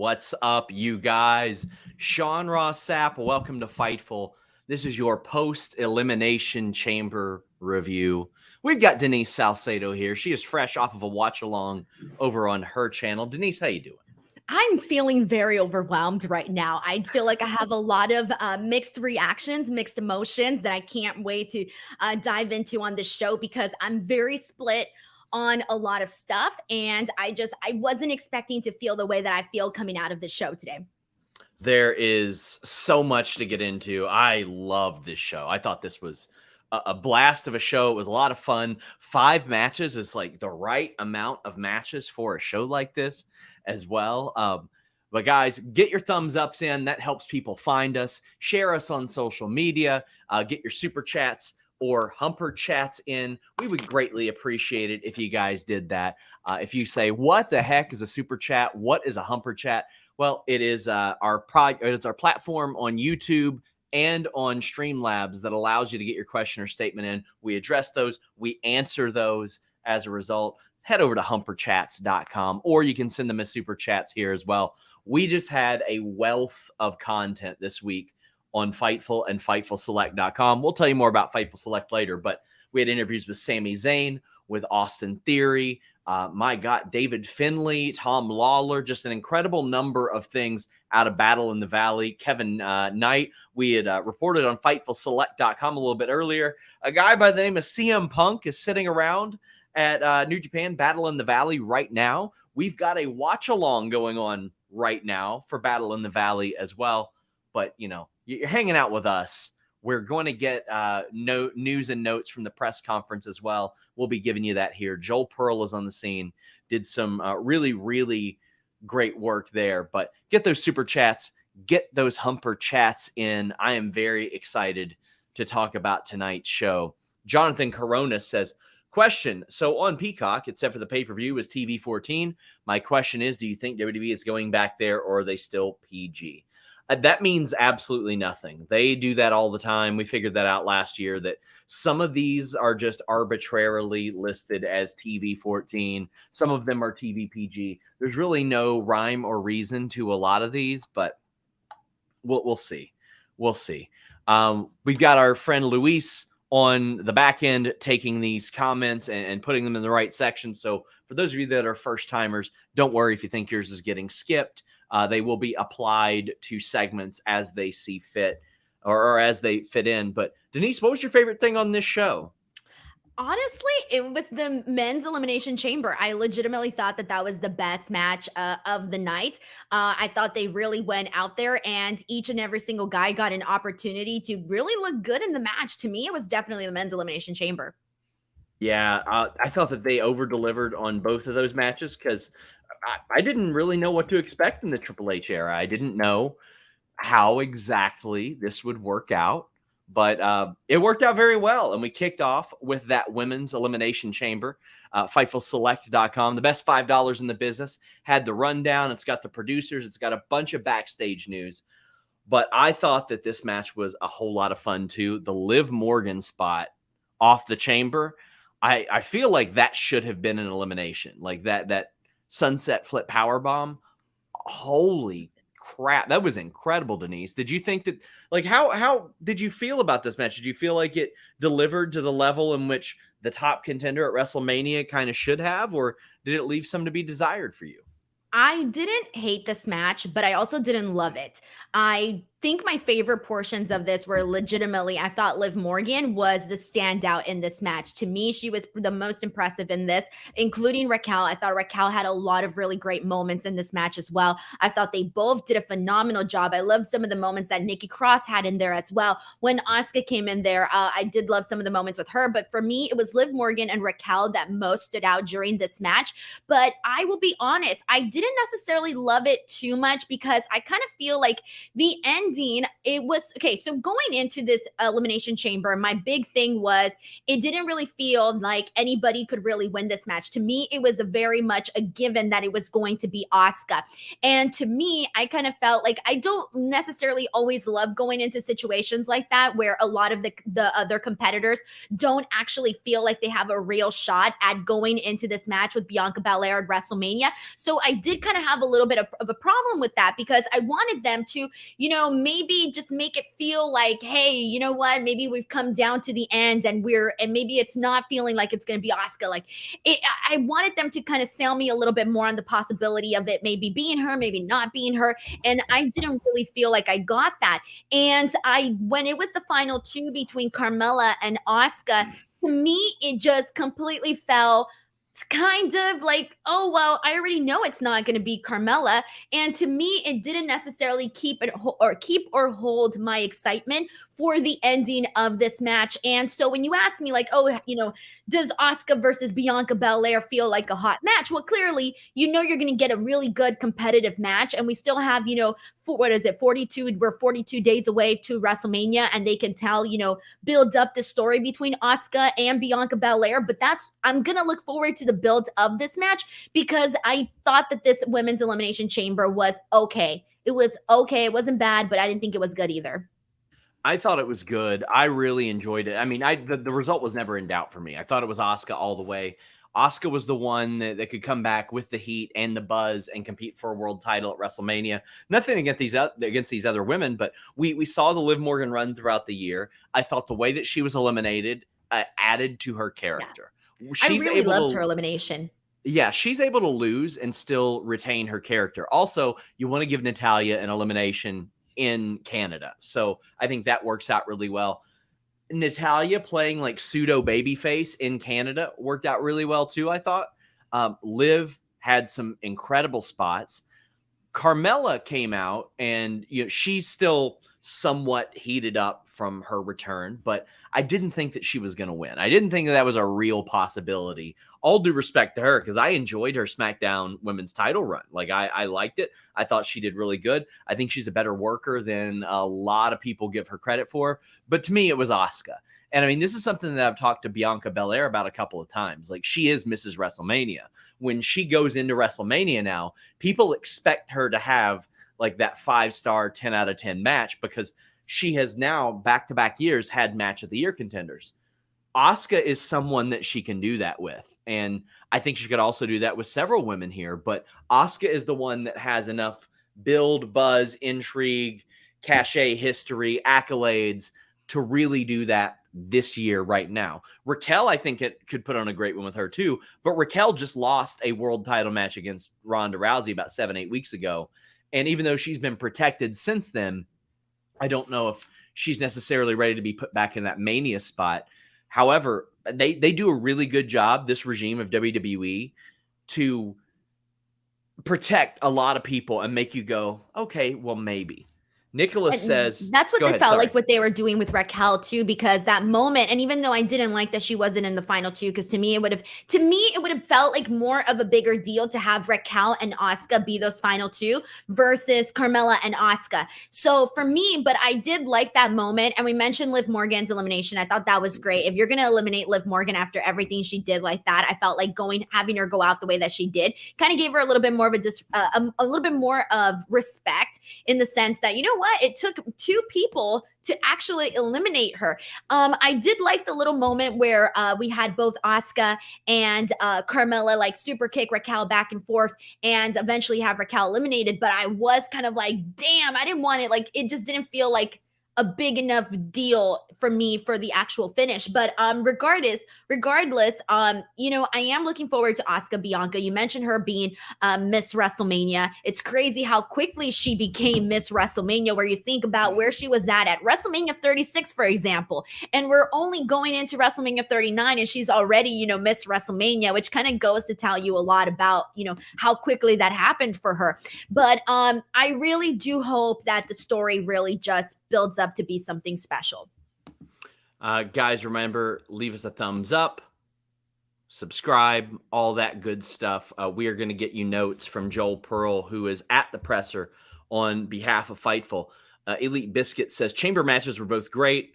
What's up, you guys? Sean Ross Sapp, welcome to Fightful. This is your post-Elimination Chamber review. We've got Denise Salcedo here. She is fresh off of a watch-along over on her channel. Denise, how you doing? I'm feeling very overwhelmed right now. I feel like I have a lot of mixed reactions, mixed emotions that I can't wait to dive into on this show because I'm very split on a lot of stuff. And I wasn't expecting to feel the way that I feel coming out of this show today. There is so much to get into. I love this show. I thought this was a blast of a show. It was a lot of fun. 5 matches is like the right amount of matches for a show like this as well. But guys, get your thumbs ups in. That helps people find us. Share us on social media. Get your super chats or humper chats in. We would greatly appreciate it if you guys did that. If you say, what the heck is a super chat? What is a humper chat? Well, it is our platform on YouTube and on Streamlabs that allows you to get your question or statement in. We address those. We answer those as a result. Head over to humperchats.com, or you can send them as super chats here as well. We just had a wealth of content this week on Fightful and FightfulSelect.com. We'll tell you more about Fightful Select later, but we had interviews with Sami Zayn, with Austin Theory, my God, David Finlay, Tom Lawler, just an incredible number of things out of Battle in the Valley. Kevin Knight, we had reported on FightfulSelect.com a little bit earlier. A guy by the name of CM Punk is sitting around at New Japan Battle in the Valley right now. We've got a watch-along going on right now for Battle in the Valley as well. But, you know, you're hanging out with us. We're going to get news and notes from the press conference as well. We'll be giving you that here. Joel Pearl is on the scene, did some really, really great work there. But get those super chats, get those humper chats in. I am very excited to talk about tonight's show. Jonathan Corona says, question, so on Peacock, except for the pay-per-view, is TV 14. My question is, do you think WWE is going back there, or are they still PG? That means absolutely nothing. They do that all the time. We figured that out last year, that some of these are just arbitrarily listed as TV 14. Some of them are TV PG. There's really no rhyme or reason to a lot of these, but we'll see. We'll see. We've got our friend Luis on the back end taking these comments and putting them in the right section. So for those of you that are first timers, don't worry if you think yours is getting skipped. They will be applied to segments as they see fit or as they fit in. But Denise, what was your favorite thing on this show? Honestly, it was the men's Elimination Chamber. I legitimately thought that was the best match of the night. I thought they really went out there and each and every single guy got an opportunity to really look good in the match. To me, it was definitely the men's Elimination Chamber. Yeah, I thought that they over-delivered on both of those matches because I didn't really know what to expect in the Triple H era. I didn't know how exactly this would work out, but it worked out very well. And we kicked off with that women's Elimination Chamber. FightfulSelect.com, the best $5 in the business, had the rundown. It's got the producers. It's got a bunch of backstage news. But I thought that this match was a whole lot of fun, too. The Liv Morgan spot off the chamber, I feel like that should have been an elimination. Like that sunset flip power bomb. Holy crap, that was incredible, Denise. Did you think that, like, how did you feel about this match? Did you feel like it delivered to the level in which the top contender at WrestleMania kind of should have, or did it leave some to be desired for you? I didn't hate this match, but I also didn't love it. I think my favorite portions of this were legitimately, I thought Liv Morgan was the standout in this match. To me, she was the most impressive in this, including Raquel. I thought Raquel had a lot of really great moments in this match as well. I thought they both did a phenomenal job. I loved some of the moments that Nikki Cross had in there as well. When Asuka came in there, I did love some of the moments with her, but for me, it was Liv Morgan and Raquel that most stood out during this match. But I will be honest, I didn't necessarily love it too much because I kind of feel like the end ending, it was okay. So going into this Elimination Chamber, my big thing was it didn't really feel like anybody could really win this match. To me, it was a very much a given that it was going to be Asuka. And to me, I kind of felt like I don't necessarily always love going into situations like that where a lot of the other competitors don't actually feel like they have a real shot at going into this match with Bianca Belair at WrestleMania. So I did kind of have a little bit of a problem with that because I wanted them to, maybe just make it feel like, hey, you know what? Maybe we've come down to the end and maybe it's not feeling like it's going to be Asuka. Like I wanted them to kind of sell me a little bit more on the possibility of it maybe being her, maybe not being her. And I didn't really feel like I got that. And when it was the final two between Carmella and Asuka, to me, it just completely fell kind of like, oh, well, I already know it's not going to be Carmella. And to me, it didn't necessarily keep or hold my excitement for the ending of this match. And so when you ask me like, oh, does Asuka versus Bianca Belair feel like a hot match? Well, clearly, you're going to get a really good competitive match. And we still have, what is it, 42, we're 42 days away to WrestleMania, and they can tell, build up the story between Asuka and Bianca Belair. But I'm going to look forward to the build of this match because I thought that this women's elimination chamber was okay. It was okay. It wasn't bad, but I didn't think it was good either. I thought it was good. I really enjoyed it. I mean, the result was never in doubt for me. I thought it was Asuka all the way. Asuka was the one that could come back with the heat and the buzz and compete for a world title at WrestleMania. Nothing against these other women, but we saw the Liv Morgan run throughout the year. I thought the way that she was eliminated added to her character. Yeah. I really loved her elimination. Yeah, she's able to lose and still retain her character. Also, you want to give Natalya an elimination in Canada. So I think that works out really well. Natalya playing like pseudo babyface in Canada worked out really well too, I thought. Liv had some incredible spots. Carmella came out and she's still somewhat heated up from her return, but I didn't think that she was going to win. I didn't think that was a real possibility. All due respect to her, because I enjoyed her SmackDown women's title run. Like I liked it. I thought she did really good. I think she's a better worker than a lot of people give her credit for. But to me, it was Asuka. And I mean, this is something that I've talked to Bianca Belair about a couple of times. Like, she is Mrs. WrestleMania. When she goes into WrestleMania now, people expect her to have like that 5-star, 10 out of 10 match because she has now back-to-back years had match of the year contenders. Asuka is someone that she can do that with. And I think she could also do that with several women here. But Asuka is the one that has enough build, buzz, intrigue, cachet, history, accolades to really do that this year right now. Raquel, I think it could put on a great one with her too. But Raquel just lost a world title match against Ronda Rousey about 7-8 weeks ago. And even though she's been protected since then, I don't know if she's necessarily ready to be put back in that Mania spot. However, they do a really good job, this regime of WWE, to protect a lot of people and make you go, okay, well, maybe. Nicholas says that's what they felt like what they were doing with Raquel too, because that moment, and even though I didn't like that she wasn't in the final two, because to me it would have felt like more of a bigger deal to have Raquel and Asuka be those final two versus Carmella and Asuka. So for me, but I did like that moment, and we mentioned Liv Morgan's elimination. I thought that was great. If you're gonna eliminate Liv Morgan after everything she did like that, I felt like having her go out the way that she did kind of gave her a little bit more of a little bit more of respect, in the sense that, you know what, it took two people to actually eliminate her. I did like the little moment where we had both Asuka and Carmella like super kick Raquel back and forth and eventually have Raquel eliminated. But I was kind of like, damn, I didn't want it. Like, it just didn't feel like a big enough deal for me for the actual finish. But regardless, I am looking forward to Asuka Bianca. You mentioned her being Miss WrestleMania. It's crazy how quickly she became Miss WrestleMania, where you think about where she was at WrestleMania 36, for example, and we're only going into WrestleMania 39 and she's already, Miss WrestleMania, which kind of goes to tell you a lot about, how quickly that happened for her. But I really do hope that the story really just builds up to be something special. Guys, remember, leave us a thumbs up, subscribe, all that good stuff. We are going to get you notes from Joel Pearl, who is at the presser on behalf of Fightful. Elite Biscuit says chamber matches were both great.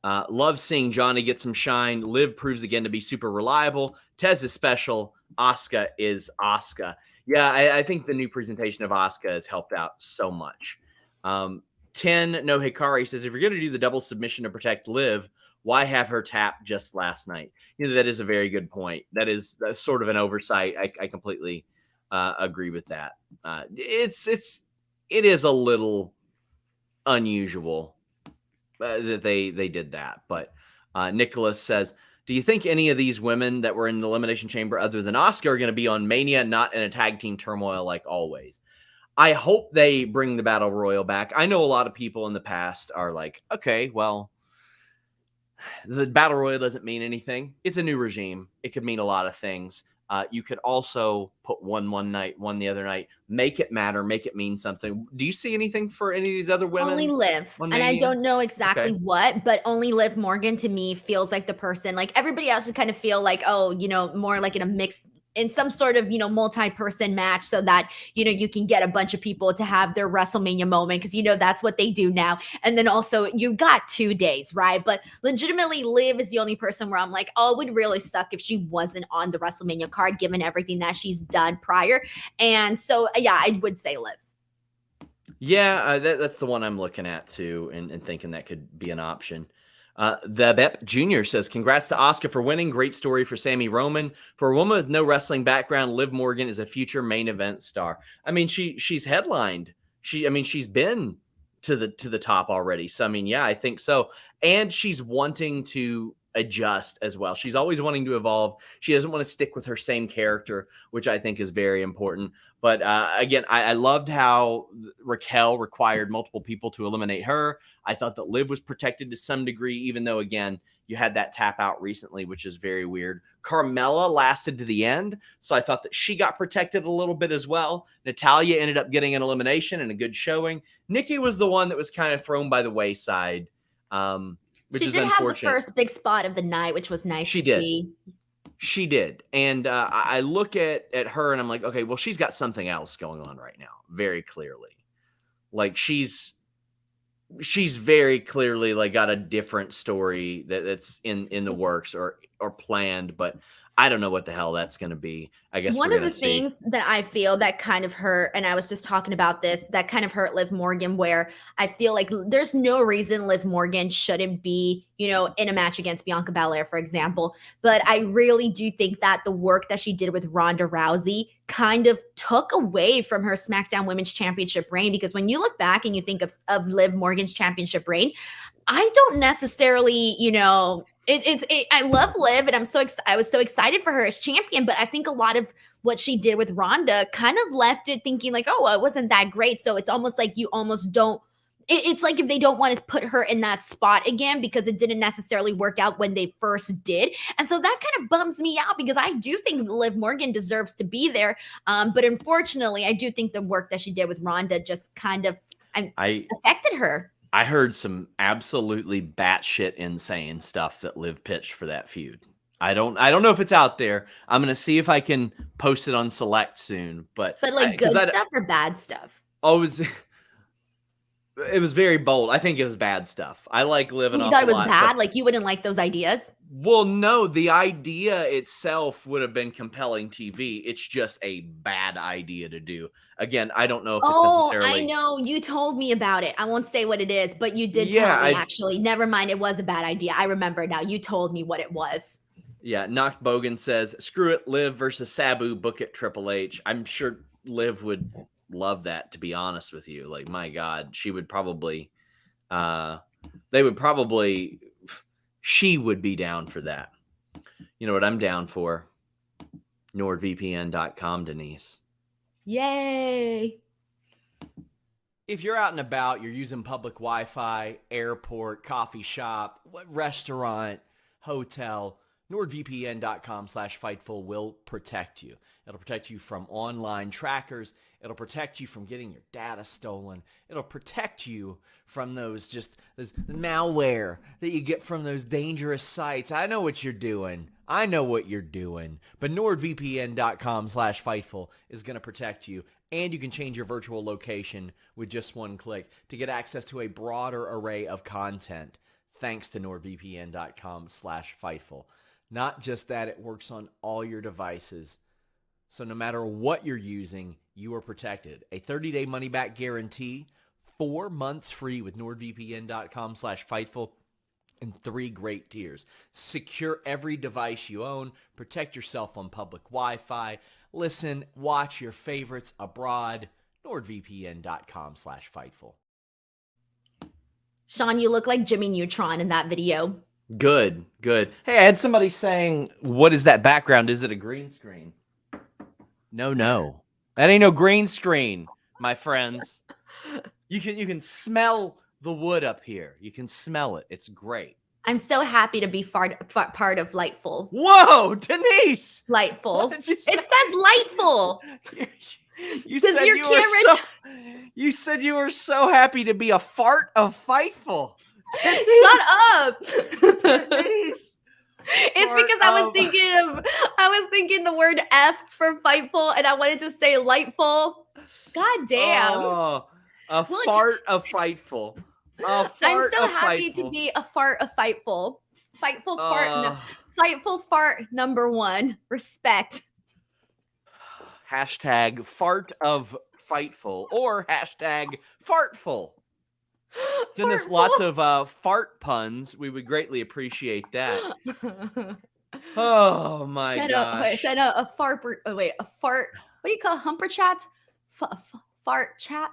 Love seeing Johnny get some shine. Liv proves again to be super reliable. Tez is special. Asuka is Asuka. Yeah, I think the new presentation of Asuka has helped out so much. 10 No Hikari says, if you're going to do the double submission to protect Liv, why have her tap just last night? That is a very good point. That's sort of an oversight. I completely agree with that. It is a little unusual that they did that. But Nicholas says, do you think any of these women that were in the Elimination Chamber other than Asuka are going to be on Mania, not in a tag team turmoil like always? I hope they bring the Battle Royal back. I know a lot of people in the past are like, okay, well, the Battle Royal doesn't mean anything. It's a new regime. It could mean a lot of things. You could also put one night, one the other night, make it matter, make it mean something. Do you see anything for any of these other women? Only Liv. And I don't know exactly what, but only Liv Morgan to me feels like the person, like everybody else would kind of feel like, oh, more like in a mixed, in some sort of, multi-person match so that, you can get a bunch of people to have their WrestleMania moment because, that's what they do now. And then also you got 2 days, right? But legitimately Liv is the only person where I'm like, oh, it would really suck if she wasn't on the WrestleMania card given everything that she's done prior. And so, yeah, I would say Liv. Yeah, that's the one I'm looking at too and thinking that could be an option. The Bep Jr. says, congrats to Asuka for winning. Great story for Sammy Roman. For a woman with no wrestling background, Liv Morgan is a future main event star. I mean, she's headlined. She's been to the top already. So, yeah, I think so. And she's wanting to adjust as well. She's always wanting to evolve. She doesn't want to stick with her same character, which I think is very important. But again, I loved how Raquel required multiple people to eliminate her. I thought that Liv was protected to some degree, even though, again, you had that tap out recently, which is very weird. Carmella lasted to the end, so I thought that she got protected a little bit as well. Natalya ended up getting an elimination and a good showing. Nikki was the one that was kind of thrown by the wayside, which is unfortunate. She did have the first big spot of the night, which was nice to see. She did. And I look at her and I'm like, okay, well, she's got something else going on right now, very clearly. Like she's very clearly like got a different story that's in the works or planned, but I don't know what the hell that's going to be. I guess one of the things that I feel that kind of hurt, and I was just talking about this, that kind of hurt Liv Morgan, where I feel like there's no reason Liv Morgan shouldn't be, in a match against Bianca Belair, for example. But I really do think that the work that she did with Ronda Rousey kind of took away from her SmackDown Women's Championship reign, because when you look back and you think of Liv Morgan's championship reign, I don't necessarily, I love Liv, and I was so excited for her as champion, but I think a lot of what she did with Ronda kind of left it thinking like, oh, well, it wasn't that great. So it's almost like you almost don't, it's like if they don't want to put her in that spot again because it didn't necessarily work out when they first did. And so that kind of bums me out because I do think Liv Morgan deserves to be there. But unfortunately, I do think the work that she did with Ronda just kind of affected her. I heard some absolutely batshit insane stuff that Liv pitched for that feud. I don't know if it's out there. I'm gonna see if I can post it on Select soon. But like good stuff or bad stuff? Oh, it was very bold. I think it was bad stuff. I like living. You thought it was bad? Like you wouldn't like those ideas? Well, no. The idea itself would have been compelling TV. It's just a bad idea to do. Again, I don't know if it's necessarily. I know. You told me about it. I won't say what it is, but you did tell me, actually. Never mind. It was a bad idea. I remember now. You told me what it was. Yeah. Knocked Bogan says, screw it. Liv versus Sabu. Book it Triple H. I'm sure Liv would love that, to be honest with you. Like, my God, she would probably, she would be down for that. You know what I'm down for? NordVPN.com, Denise. Yay. If you're out and about, you're using public Wi-Fi, airport, coffee shop, restaurant, hotel, NordVPN.com/Fightful will protect you. It'll protect you from online trackers. It'll protect you from getting your data stolen. It'll protect you from those malware that you get from those dangerous sites. I know what you're doing. But NordVPN.com/Fightful is going to protect you. And you can change your virtual location with just one click to get access to a broader array of content thanks to nordvpn.com/Fightful. Not just that, it works on all your devices. So no matter what you're using, you are protected. A 30-day money-back guarantee, 4 months free with nordvpn.com/Fightful, and 3 great tiers. Secure every device you own. Protect yourself on public Wi-Fi. Listen, watch your favorites abroad. nordvpn.com/Fightful. Sean, you look like Jimmy Neutron in that video. Good. Hey, I had somebody saying, what is that background? Is it a green screen? No. That ain't no green screen, my friends. You can smell the wood up here. You can smell it. It's great. I'm so happy to be part of Fightful. Whoa, Denise! Fightful. What did you say? It says Lightful. You said you said you were so happy to be a fart of Fightful. Shut up. Denise. It's because I was thinking the word F for Fightful, and I wanted to say Lightful. God damn. Oh, fart of Fightful. I'm so happy to be a fart of Fightful. Fightful fart number 1. Respect. Hashtag fart of Fightful or hashtag fartful. Send us lots of fart puns. We would greatly appreciate that. Oh my gosh. Send a fart. A fart. What do you call humper chat? Fart chat?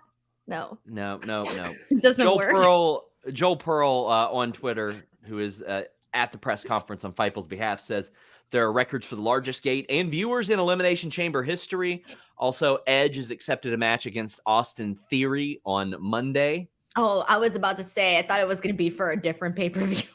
No. It doesn't work. Joel Pearl on Twitter, who is at the press conference on Fightful's behalf, says there are records for the largest gate and viewers in Elimination Chamber history. Also, Edge has accepted a match against Austin Theory on Monday. Oh, I was about to say, I thought it was going to be for a different pay-per-view.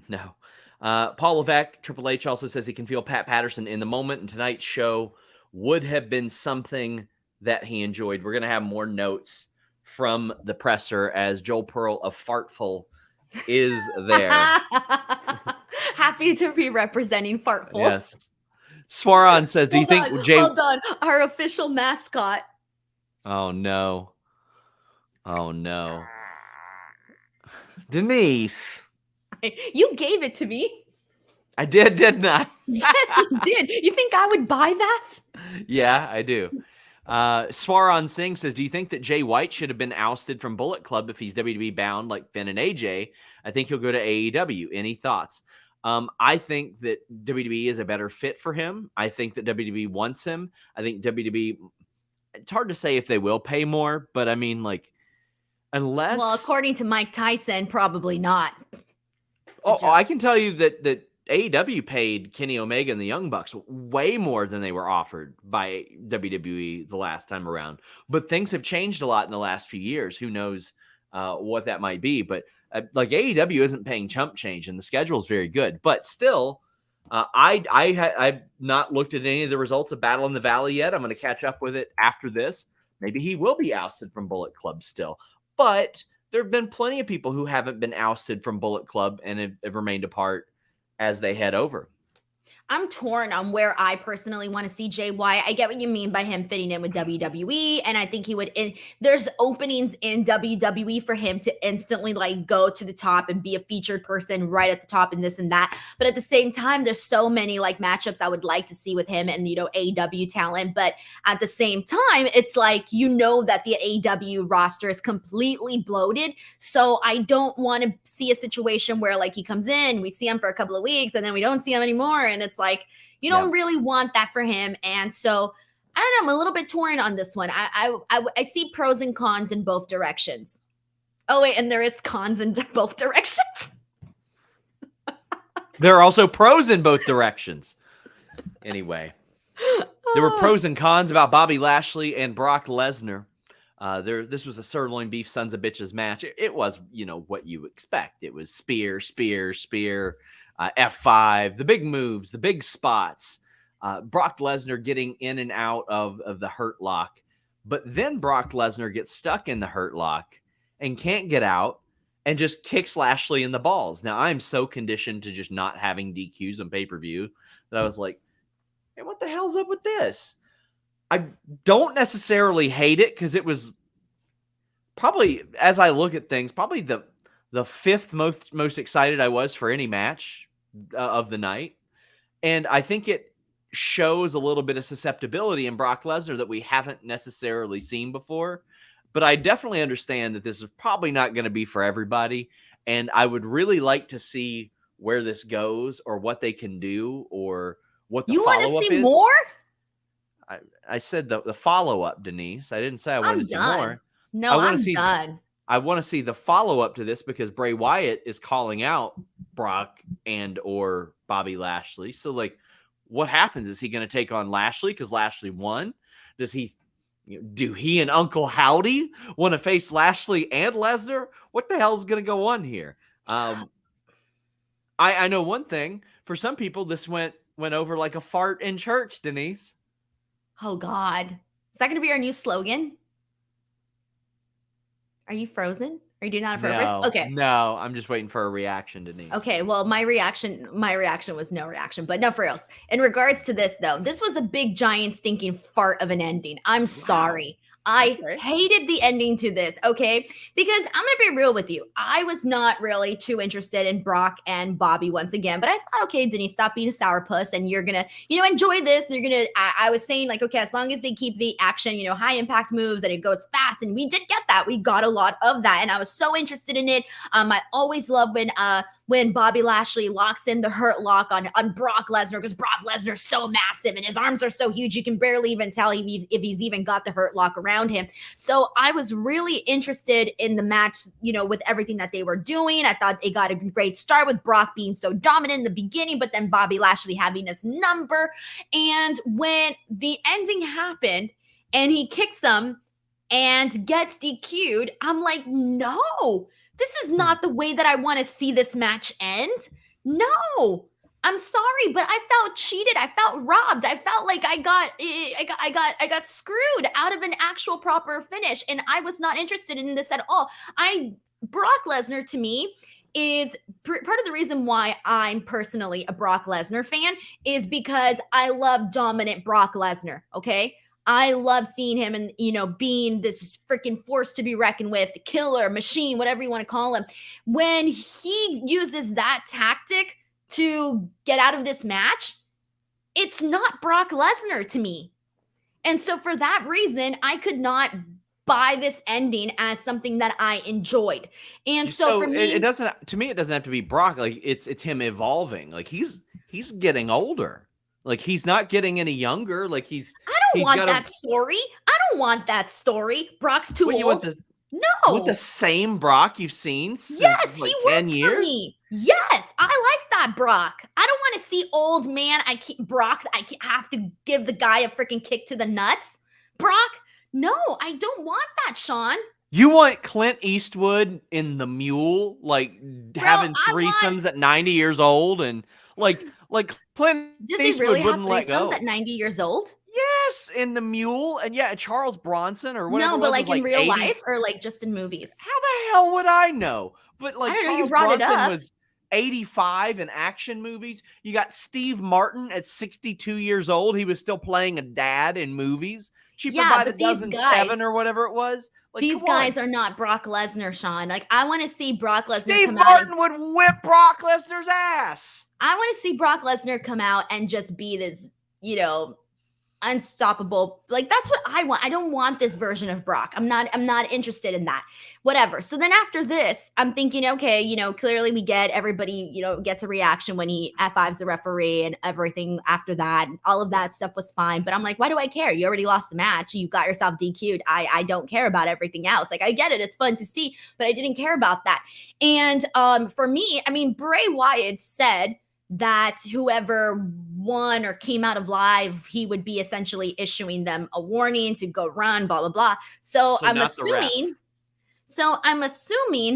No. Paul Levesque, Triple H, also says he can feel Pat Patterson in the moment, and tonight's show would have been something that he enjoyed. We're going to have more notes from the presser as Joel Pearl of Fartful is there. Happy to be representing Fartful. Yes. Swaron says, do you think Jay... Hold on. Our official mascot. Oh, no. Denise. You gave it to me. I did, didn't I? Yes, you did. You think I would buy that? Yeah, I do. Swaron Singh says, do you think that Jay White should have been ousted from Bullet Club if he's WWE bound like Finn and AJ? I think he'll go to AEW. Any thoughts? I think that WWE is a better fit for him. I think that WWE wants him. I think WWE, it's hard to say if they will pay more, but I mean, like, unless... Well, according to Mike Tyson, probably not. I can tell you that AEW paid Kenny Omega and the Young Bucks way more than they were offered by WWE the last time around. But things have changed a lot in the last few years. Who knows what that might be? But like AEW isn't paying chump change, and the schedule is very good. But still, I've not looked at any of the results of Battle in the Valley yet. I'm going to catch up with it after this. Maybe he will be ousted from Bullet Club still. But there have been plenty of people who haven't been ousted from Bullet Club and have remained a part as they head over. I'm torn on where I personally want to see Jay White. I get what you mean by him fitting in with WWE, and I think he would. There's openings in WWE for him to instantly like go to the top and be a featured person right at the top and this and that. But at the same time, there's so many like matchups I would like to see with him and AEW talent. But at the same time, it's like that the AEW roster is completely bloated. So I don't want to see a situation where like he comes in, we see him for a couple of weeks, and then we don't see him anymore, and it's like you don't really want that for him. And so I don't know, I'm a little bit torn on this one. I see pros and cons in both directions. Oh wait, and there is cons in both directions. There are also pros in both directions. Anyway, there were pros and cons about Bobby Lashley and Brock Lesnar. This was a sirloin beef sons of bitches match. It was, what you expect. It was spear, F5, the big moves, the big spots. Brock Lesnar getting in and out of the hurt lock. But then Brock Lesnar gets stuck in the hurt lock and can't get out and just kicks Lashley in the balls. Now, I'm so conditioned to just not having DQs on pay-per-view that I was like, hey, what the hell's up with this? I don't necessarily hate it because it was probably, as I look at things, probably the fifth most excited I was for any match of the night. And I think it shows a little bit of susceptibility in Brock Lesnar that we haven't necessarily seen before. But I definitely understand that this is probably not going to be for everybody. And I would really like to see where this goes or what they can do or what the You want to follow-up see is. more? I said the follow-up, Denise. I didn't say I wanted to see done. more. No, I'm done. I want to see the follow-up to this because Bray Wyatt is calling out Brock and or Bobby Lashley. So, like, what happens? Is he going to take on Lashley because Lashley won? Does he, do he and Uncle Howdy want to face Lashley and Lesnar? What the hell is going to go on here? I know one thing. For some people, this went over like a fart in church, Denise. Oh, God. Is that going to be our new slogan? Are you frozen? Are you doing that on purpose? No, Okay. No, I'm just waiting for a reaction, Denise. Okay, well, my reaction was no reaction, but no, for reals. In regards to this, though, this was a big, giant, stinking fart of an ending. I'm sorry. I hated the ending to this, okay? Because I'm going to be real with you. I was not really too interested in Brock and Bobby once again, but I thought, okay, Denise, stop being a sourpuss and you're going to, enjoy this. You're going to, I was saying like, okay, as long as they keep the action, high impact moves and it goes fast. And we did get that. We got a lot of that. And I was so interested in it. I always love when Bobby Lashley locks in the hurt lock on Brock Lesnar because Brock Lesnar's so massive and his arms are so huge you can barely even tell if he's even got the hurt lock around him. So I was really interested in the match, with everything that they were doing. I thought it got a great start with Brock being so dominant in the beginning, but then Bobby Lashley having his number. And when the ending happened and he kicks him and gets DQ'd, I'm like, no. This is not the way that I want to see this match end. No, I'm sorry, but I felt cheated. I felt robbed. I felt like I got screwed out of an actual proper finish, and I was not interested in this at all. Brock Lesnar to me is part of the reason why I'm personally a Brock Lesnar fan is because I love dominant Brock Lesnar. Okay. I love seeing him and, being this freaking force to be reckoned with, killer, machine, whatever you want to call him. When he uses that tactic to get out of this match, it's not Brock Lesnar to me. And so for that reason, I could not buy this ending as something that I enjoyed. And so for me, it doesn't have to be Brock. Like it's him evolving. Like he's getting older. Like he's not getting any younger. Like I don't want that story. I don't want that story. Brock's too old. No. You want the same Brock you've seen since yes, like he 10 works years? For me. Yes, I like that Brock. I don't want to see old man. I have to give the guy a freaking kick to the nuts. Brock, no, I don't want that, Sean. You want Clint Eastwood in The Mule, like having threesomes at 90 years old and like Clint Does Eastwood he really have wouldn't let go. threesomes at 90 years old? Yes, in The Mule. And yeah, Charles Bronson or whatever. No, but like in real 80. life or like just in movies? How the hell would I know? But like Charles Bronson was 85 in action movies. You got Steve Martin at 62 years old. He was still playing a dad in movies. Cheaper by the dozen, 7 or whatever it was. Like, these guys are not Brock Lesnar, Sean. Like, I want to see Brock Lesnar Steve Martin would whip Brock Lesnar's ass. I want to see Brock Lesnar come out and just be this, unstoppable. Like, that's what I want. I don't want this version of Brock. I'm not interested in that. Whatever. So then after this, I'm thinking, okay, clearly we get everybody, gets a reaction when he F5s the referee and everything after that. All of that stuff was fine. But I'm like, why do I care? You already lost the match. You got yourself DQ'd. I don't care about everything else. Like, I get it. It's fun to see, but I didn't care about that. And for me, Bray Wyatt said that whoever won or came out of live, he would be essentially issuing them a warning to go run, blah, blah, blah. So I'm assuming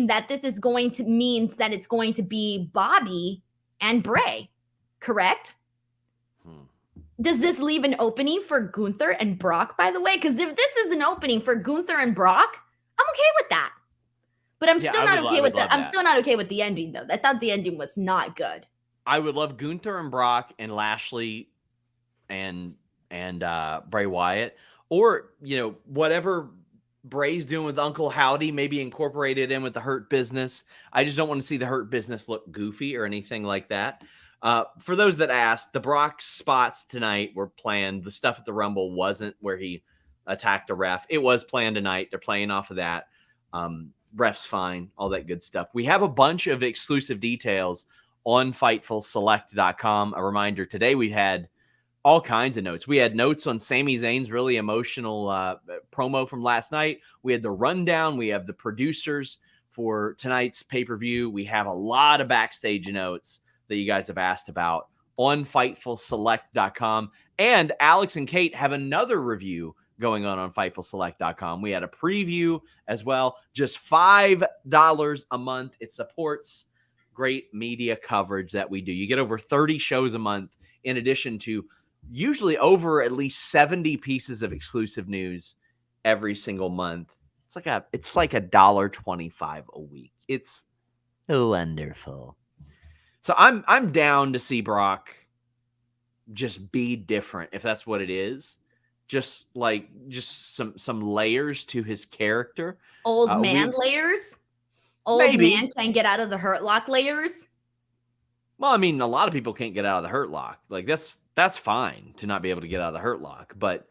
that this is going to mean that it's going to be Bobby and Bray, correct? Does this leave an opening for Gunther and Brock, by the way? Because if this is an opening for Gunther and Brock, I'm okay with that. But I'm still not okay with I'm still not okay with the ending, though. I thought the ending was not good. I would love Gunther and Brock and Lashley and and Bray Wyatt, or whatever Bray's doing with Uncle Howdy, maybe incorporate it in with the Hurt Business. I just don't want to see the Hurt Business look goofy or anything like that. For those that asked, the Brock spots tonight were planned. The stuff at the Rumble wasn't, where he attacked a ref. It was planned tonight. They're playing off of that. Ref's fine, all that good stuff. We have a bunch of exclusive details on FightfulSelect.com. A reminder, today we had all kinds of notes. We had notes on Sami Zayn's really emotional promo from last night. We had the rundown. We have the producers for tonight's pay-per-view. We have a lot of backstage notes that you guys have asked about on FightfulSelect.com. And Alex and Kate have another review going on FightfulSelect.com. We had a preview as well. Just $5 a month. It supports great media coverage that we do. You get over 30 shows a month, in addition to usually over at least 70 pieces of exclusive news every single month. It's like $1.25 a week. It's wonderful. So I'm down to see Brock just be different, if that's what it is. Just some layers to his character. Old man layers? Old maybe. Man can't get out of the Hurt Lock layers? Well, I mean, a lot of people can't get out of the Hurt Lock. Like, that's fine to not be able to get out of the Hurt Lock. But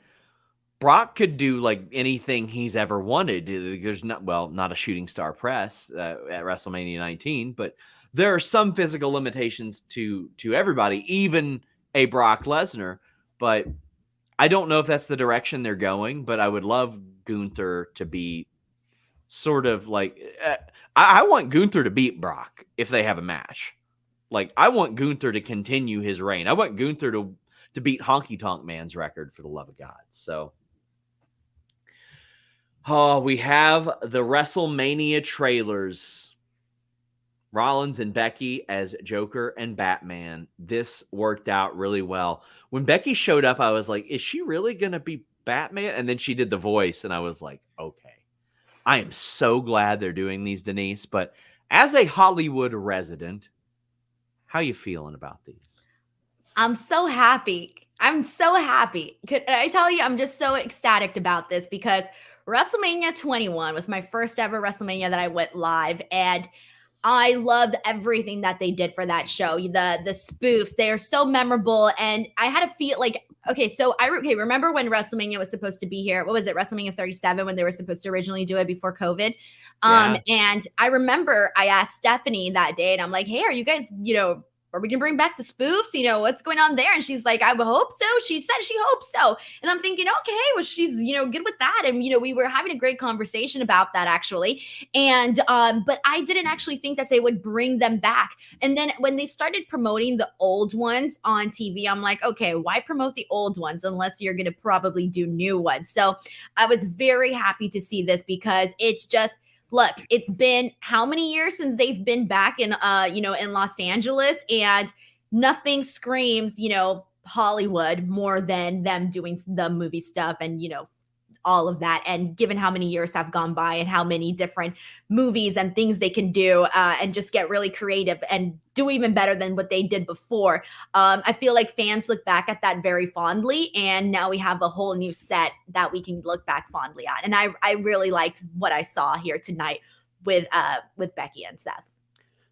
Brock could do like anything he's ever wanted. There's not a shooting star press at WrestleMania 19, but there are some physical limitations to everybody, even a Brock Lesnar. But I don't know if that's the direction they're going, but I would love Gunther to be sort of like, I want Gunther to beat Brock if they have a match. Like, I want Gunther to continue his reign. I want Gunther to beat Honky Tonk Man's record, for the love of God. So, we have the WrestleMania trailers. Rollins and Becky as Joker and Batman. This worked out really well. When Becky showed up, I was like, is she really going to be Batman? And then she did the voice, and I was like, okay. I am so glad they're doing these, Denise. But as a Hollywood resident, how you feeling about these? I'm so happy. I'm so happy. Could I tell you, I'm just so ecstatic about this because WrestleMania 21 was my first ever WrestleMania that I went live, and I loved everything that they did for that show. The spoofs, they are so memorable. And I had to feel like, remember when WrestleMania was supposed to be here? What was it? WrestleMania 37, when they were supposed to originally do it before COVID. And I remember I asked Stephanie that day, and I'm like, hey, are you guys, are we gonna bring back the spoofs? What's going on there? And she's like, I would hope so. She said she hopes so. And I'm thinking, okay, well, she's, good with that. And, we were having a great conversation about that actually. And, but I didn't actually think that they would bring them back. And then when they started promoting the old ones on TV, I'm like, okay, why promote the old ones unless you're going to probably do new ones? So I was very happy to see this because it's just, look, it's been how many years since they've been back in, in Los Angeles, and nothing screams, Hollywood more than them doing the movie stuff and, all of that. And given how many years have gone by and how many different movies and things they can do and just get really creative and do even better than what they did before. I feel like fans look back at that very fondly, and now we have a whole new set that we can look back fondly at. And I really liked what I saw here tonight with Becky and Seth.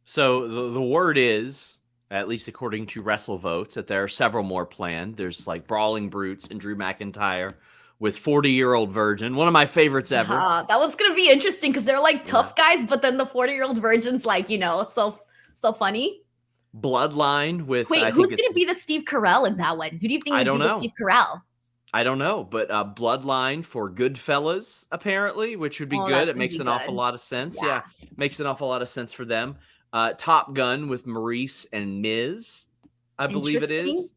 So the word is, at least according to WrestleVotes, that there are several more planned. There's like Brawling Brutes and Drew McIntyre with 40-year-old Virgin, one of my favorites ever. That one's gonna be interesting because they're like tough guys, but then the 40-year-old Virgin's like, so funny. Bloodline with who's gonna be the Steve Carell in that one? Who do you think would be the Steve Carell? I don't know, but Bloodline for Goodfellas apparently, which would be good. It makes an awful lot of sense. Yeah, makes an awful lot of sense for them. Top Gun with Maurice and Miz, I believe it is.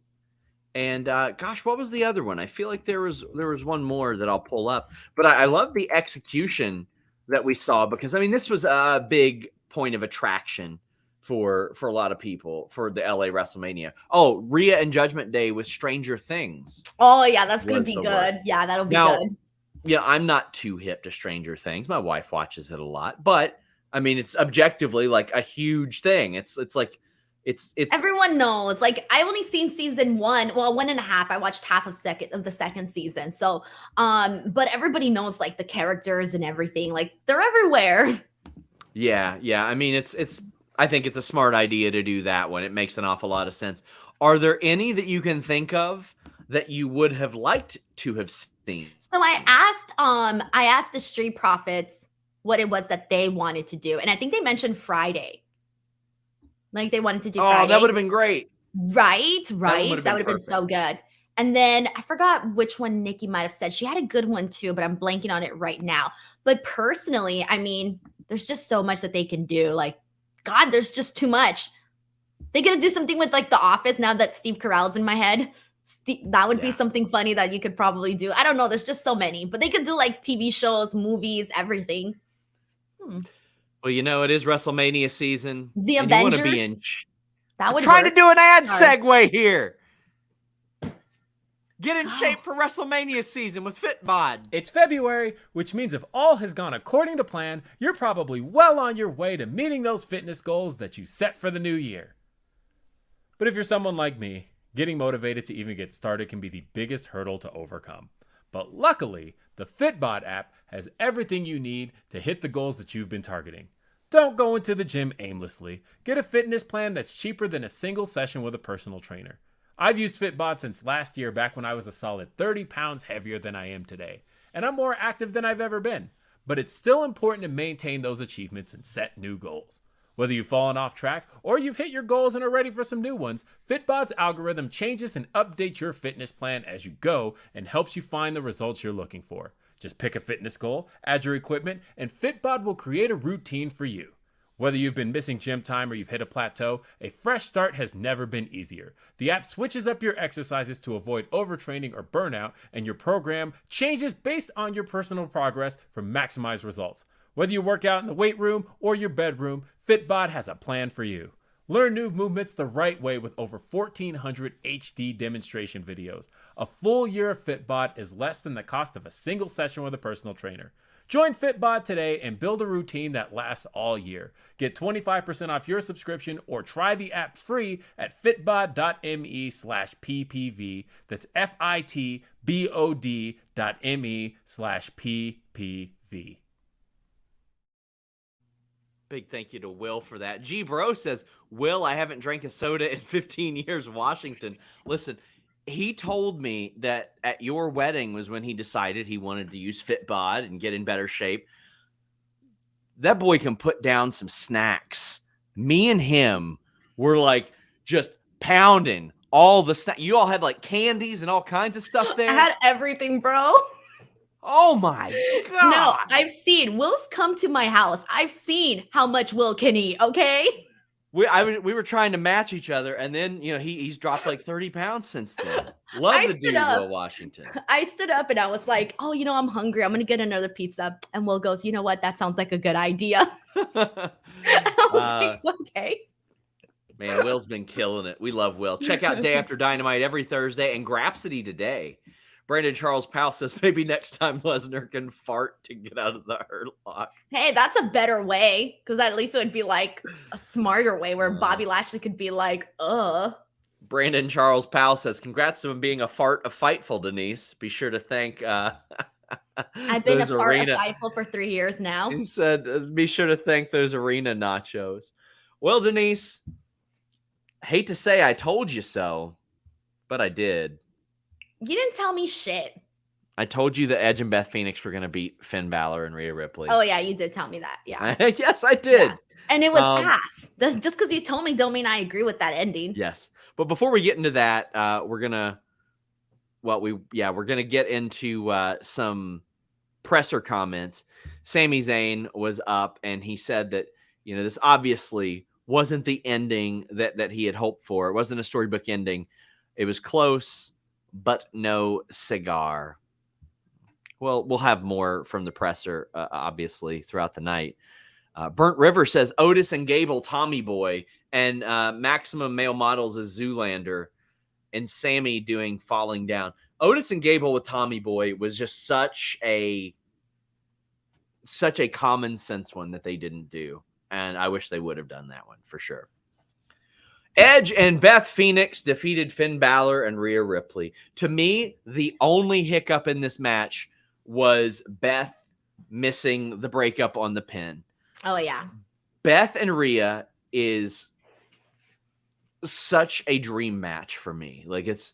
And what was the other one? I feel like there was one more that I'll pull up. But I love the execution that we saw because, I mean, this was a big point of attraction for a lot of people for the LA WrestleMania. Oh, Rhea and Judgment Day with Stranger Things. Oh, yeah, that's going to be good. Word. Yeah, that'll be good. Yeah, I'm not too hip to Stranger Things. My wife watches it a lot. But, I mean, it's objectively like a huge thing. It's like It's Everyone knows. Like, I only seen season 1, well, 1.5. I watched half of the second season. So, but everybody knows like the characters and everything. Like, they're everywhere. yeah. I mean, I think it's a smart idea to do that one. It makes an awful lot of sense. Are there any that you can think of that you would have liked to have seen? So I asked the Street Profits what it was that they wanted to do, and I think they mentioned Friday. Like, they wanted to do Oh, Friday. that would have been great. Right. That would That would have been perfect. so good. And then I forgot which one Nikki might have said. She had a good one too, but I'm blanking on it right now. But personally, I mean, there's just so much that they can do. Like, God, there's just too much. They gotta do something with like The Office now that Steve Carell's in my head. That would be Yeah. something funny that you could probably do. I don't know. There's just so many, but they could do like TV shows, movies, everything. Well, you know, it is WrestleMania season. The and you want to Avengers. be in. That would Trying work. to do an ad Sorry. segue here. Get in shape for WrestleMania season with Fitbod. It's February, which means if all has gone according to plan, you're probably well on your way to meeting those fitness goals that you set for the new year. But if you're someone like me, getting motivated to even get started can be the biggest hurdle to overcome. But luckily, the Fitbod app has everything you need to hit the goals that you've been targeting. Don't go into the gym aimlessly. Get a fitness plan that's cheaper than a single session with a personal trainer. I've used Fitbod since last year, back when I was a solid 30 pounds heavier than I am today. And I'm more active than I've ever been. But it's still important to maintain those achievements and set new goals. Whether you've fallen off track or you've hit your goals and are ready for some new ones, Fitbod's algorithm changes and updates your fitness plan as you go and helps you find the results you're looking for. Just pick a fitness goal, add your equipment, and Fitbod will create a routine for you. Whether you've been missing gym time or you've hit a plateau, a fresh start has never been easier. The app switches up your exercises to avoid overtraining or burnout, and your program changes based on your personal progress for maximized results. Whether you work out in the weight room or your bedroom, Fitbod has a plan for you. Learn new movements the right way with over 1,400 HD demonstration videos. A full year of Fitbod is less than the cost of a single session with a personal trainer. Join Fitbod today and build a routine that lasts all year. Get 25% off your subscription or try the app free at fitbod.me/ppv. That's fitbod.me/ppv. Big thank you to Will for that. G Bro says, Will, I haven't drank a soda in 15 years, Washington. Listen, he told me that at your wedding was when he decided he wanted to use Fitbod and get in better shape. That boy can put down some snacks. Me and him were like just pounding all the snacks. You all had like candies and all kinds of stuff there. I had everything, bro. Oh my God. No, I've seen Will's come to my house. I've seen how much Will can eat, okay? We were trying to match each other, and then he's dropped like 30 pounds since then. Love the dude, Will Washington. I stood up and I was like, "Oh, I'm hungry. I'm gonna get another pizza." And Will goes, "You know what? That sounds like a good idea." I was like, "Okay." Man, Will's been killing it. We love Will. Check out Day After Dynamite every Thursday and Grapsity today. Brandon Charles Powell says maybe next time Lesnar can fart to get out of the Hurt Lock. Hey, that's a better way, because at least it would be like a smarter way where Bobby Lashley could be like, Brandon Charles Powell says, congrats on being a fart of Fightful, Denise. Be sure to thank I've been a fart of Fightful for 3 years now. He said, be sure to thank those arena nachos. Well, Denise, hate to say I told you so, but I did. You didn't tell me shit. I told you that Edge and Beth Phoenix were going to beat Finn Balor and Rhea Ripley. Oh, yeah, you did tell me that. Yeah. Yes, I did. Yeah. And it was ass. Just because you told me don't mean I agree with that ending. Yes. But before we get into that, we're going to get into some presser comments. Sami Zayn was up and he said that, this obviously wasn't the ending that he had hoped for. It wasn't a storybook ending. It was close, but no cigar. Well, we'll have more from the presser, obviously, throughout the night. Burnt River says Otis and Gable, Tommy Boy, and Maximum Male Models is Zoolander, and Sammy doing Falling Down. Otis and Gable with Tommy Boy was just such a common sense one that they didn't do, and I wish they would have done that one for sure. Edge and Beth Phoenix defeated Finn Balor and Rhea Ripley. To me, the only hiccup in this match was Beth missing the breakup on the pin. Oh, yeah. Beth and Rhea is such a dream match for me. Like, it's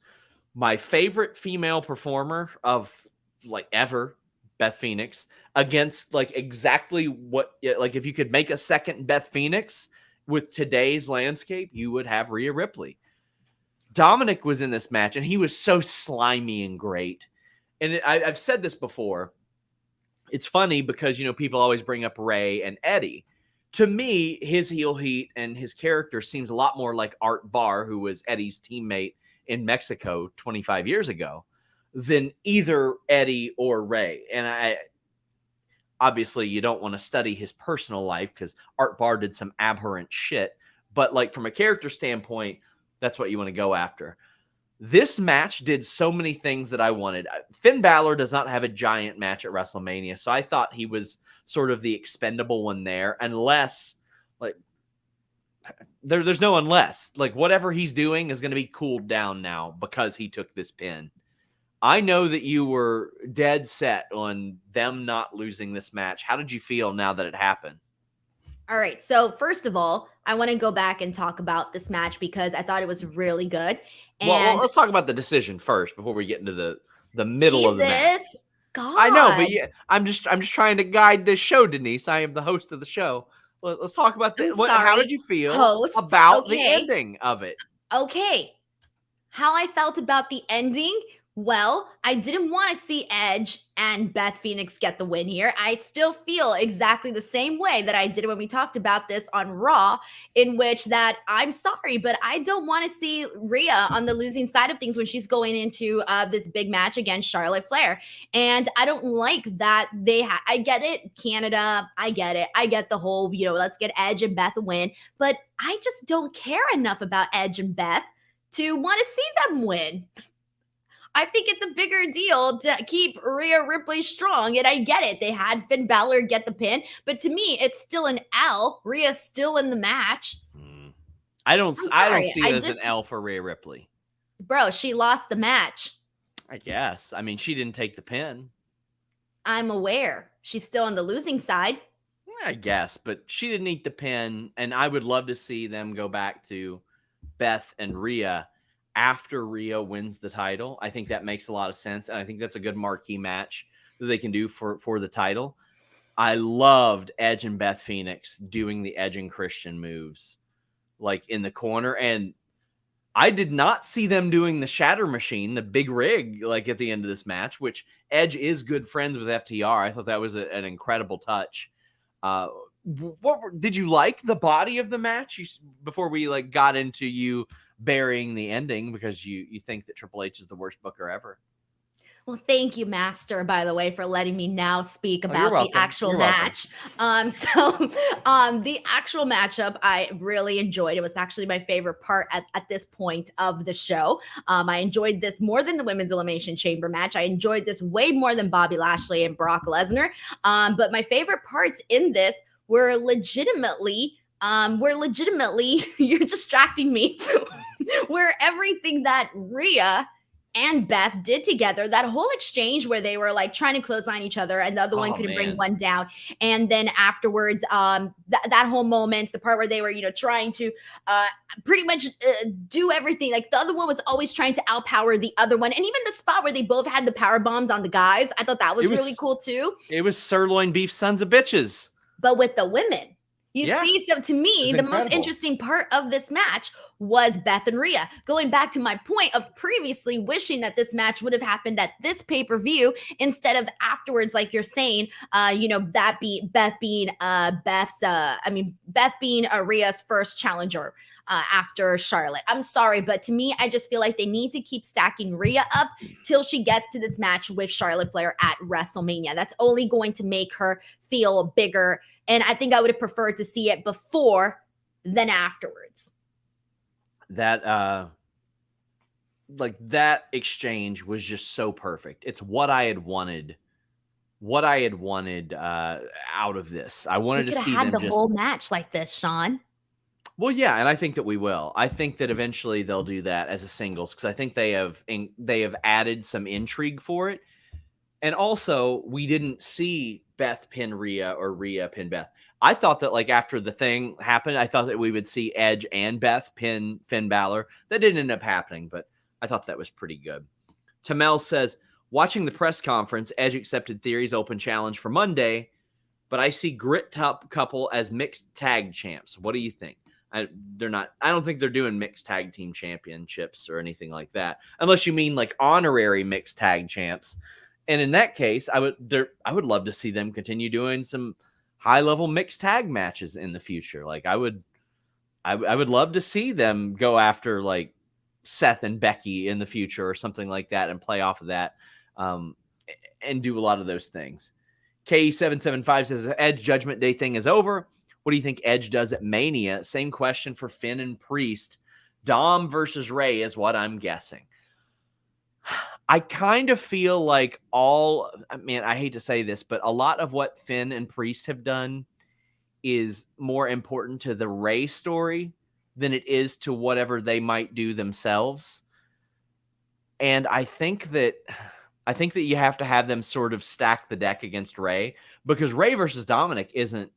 my favorite female performer of like ever, Beth Phoenix, against like exactly what, like, if you could make a second Beth Phoenix with today's landscape, you would have Rhea Ripley. Dominic was in this match, and he was so slimy and great. And I've said this before. It's funny because, people always bring up Ray and Eddie. To me, his heel heat and his character seems a lot more like Art Barr, who was Eddie's teammate in Mexico 25 years ago, than either Eddie or Ray. And obviously, you don't want to study his personal life because Art Barr did some aberrant shit. But like from a character standpoint, that's what you want to go after. This match did so many things that I wanted. Finn Balor does not have a giant match at WrestleMania, so I thought he was sort of the expendable one there, unless, like, there's no unless. Like, whatever he's doing is going to be cooled down now because he took this pin. I know that you were dead set on them not losing this match. How did you feel now that it happened? All right. So first of all, I want to go back and talk about this match because I thought it was really good. And well, let's talk about the decision first before we get into the middle of the match. God. I know, but yeah, I'm just trying to guide this show, Denise. I am the host of the show. Let's talk about this. How did you feel about the ending of it? Okay. How I felt about the ending? Well, I didn't want to see Edge and Beth Phoenix get the win here. I still feel exactly the same way that I did when we talked about this on Raw, in which that I'm sorry, but I don't want to see Rhea on the losing side of things when she's going into this big match against Charlotte Flair. And I don't like that I get it, Canada, I get it. I get the whole, let's get Edge and Beth a win. But I just don't care enough about Edge and Beth to want to see them win. I think it's a bigger deal to keep Rhea Ripley strong, and I get it. They had Finn Balor get the pin, but to me, it's still an L. Rhea's still in the match. I don't see it as an L for Rhea Ripley. Bro, she lost the match. I guess. I mean, she didn't take the pin. I'm aware. She's still on the losing side. I guess, but she didn't eat the pin, and I would love to see them go back to Beth and Rhea after Rhea wins the title. I think that makes a lot of sense, and I think that's a good marquee match that they can do for the title. I loved Edge and Beth Phoenix doing the Edge and Christian moves, like in the corner, and I did not see them doing the Shatter Machine, the big rig, like at the end of this match, which Edge is good friends with FTR. I thought that was an incredible touch. Did you like the body of the match? Before we got into you burying the ending because you think that Triple H is the worst booker ever. Well, thank you, Master, by the way, for letting me now speak about the actual match. The actual matchup I really enjoyed. It was actually my favorite part at this point of the show. I enjoyed this more than the Women's Elimination Chamber match. I enjoyed this way more than Bobby Lashley and Brock Lesnar. But my favorite parts in this were legitimately, you're distracting me, where everything that Rhea and Beth did together, that whole exchange where they were trying to clothesline each other and the other one couldn't bring one down. And then afterwards, that whole moment, the part where they were, trying to pretty much do everything. Like the other one was always trying to outpower the other one. And even the spot where they both had the power bombs on the guys, I thought that was really cool too. It was sirloin beef sons of bitches. But with the women. You see, so to me, the most interesting part of this match was Beth and Rhea. Going back to my point of previously wishing that this match would have happened at this pay-per-view instead of afterwards, like you're saying, Beth being Rhea's first challenger after Charlotte. I'm sorry, but to me, I just feel like they need to keep stacking Rhea up till she gets to this match with Charlotte Flair at WrestleMania. That's only going to make her feel bigger. And I think I would have preferred to see it before than afterwards. That exchange was just so perfect. It's what I had wanted. Out of this. I wanted to see them the whole match like this, Sean. Well, yeah, and I think that we will. I think that eventually they'll do that as a singles because I think they have added some intrigue for it. And also, we didn't see Beth pin Rhea or Rhea pin Beth. I thought that like after the thing happened, I thought that we would see Edge and Beth pin Finn Balor. That didn't end up happening, but I thought that was pretty good. Tamel says, watching the press conference, Edge accepted Theory's open challenge for Monday, but I see Grit Top Couple as mixed tag champs. What do you think? I don't think they're doing mixed tag team championships or anything like that, unless you mean like honorary mixed tag champs. And in that case, I would love to see them continue doing some high level mixed tag matches in the future. Like I would love to see them go after like Seth and Becky in the future or something like that and play off of that, and do a lot of those things. K775 says Edge Judgment Day thing is over. What do you think Edge does at Mania? Same question for Finn and Priest. Dom versus Ray is what I'm guessing. I kind of feel like I hate to say this, but a lot of what Finn and Priest have done is more important to the Ray story than it is to whatever they might do themselves. And I think that you have to have them sort of stack the deck against Ray, because Ray versus Dominic isn't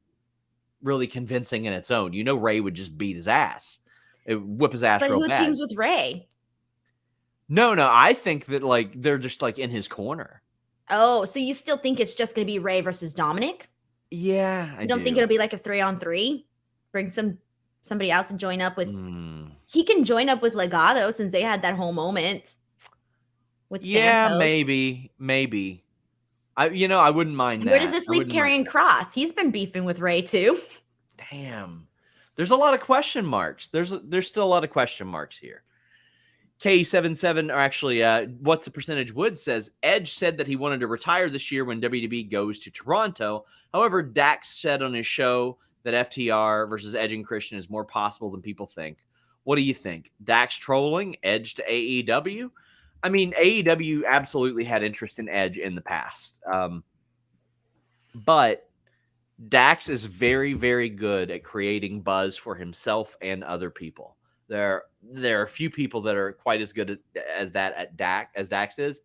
really convincing in its own. Ray would just beat his ass. It whip his ass but real who bad. teams with Ray? No, I think that like they're just like in his corner. Oh, so you still think it's just going to be Ray versus Dominic? Yeah, I You don't think it'll be like a 3-on-3? Bring somebody else and join up with. He can join up with Legado since they had that whole moment with Santos. maybe. I wouldn't mind that. Where does this leave Karrion Kross? He's been beefing with Ray too. Damn. There's a lot of question marks. There's still a lot of question marks here. K77, or actually, what's the percentage? Wood says Edge said that he wanted to retire this year when WWE goes to Toronto. However, Dax said on his show that FTR versus Edge and Christian is more possible than people think. What do you think? Dax trolling Edge to AEW? I mean, AEW absolutely had interest in Edge in the past. But Dax is very, very good at creating buzz for himself and other people. There are a few people that are quite as good as Dax is.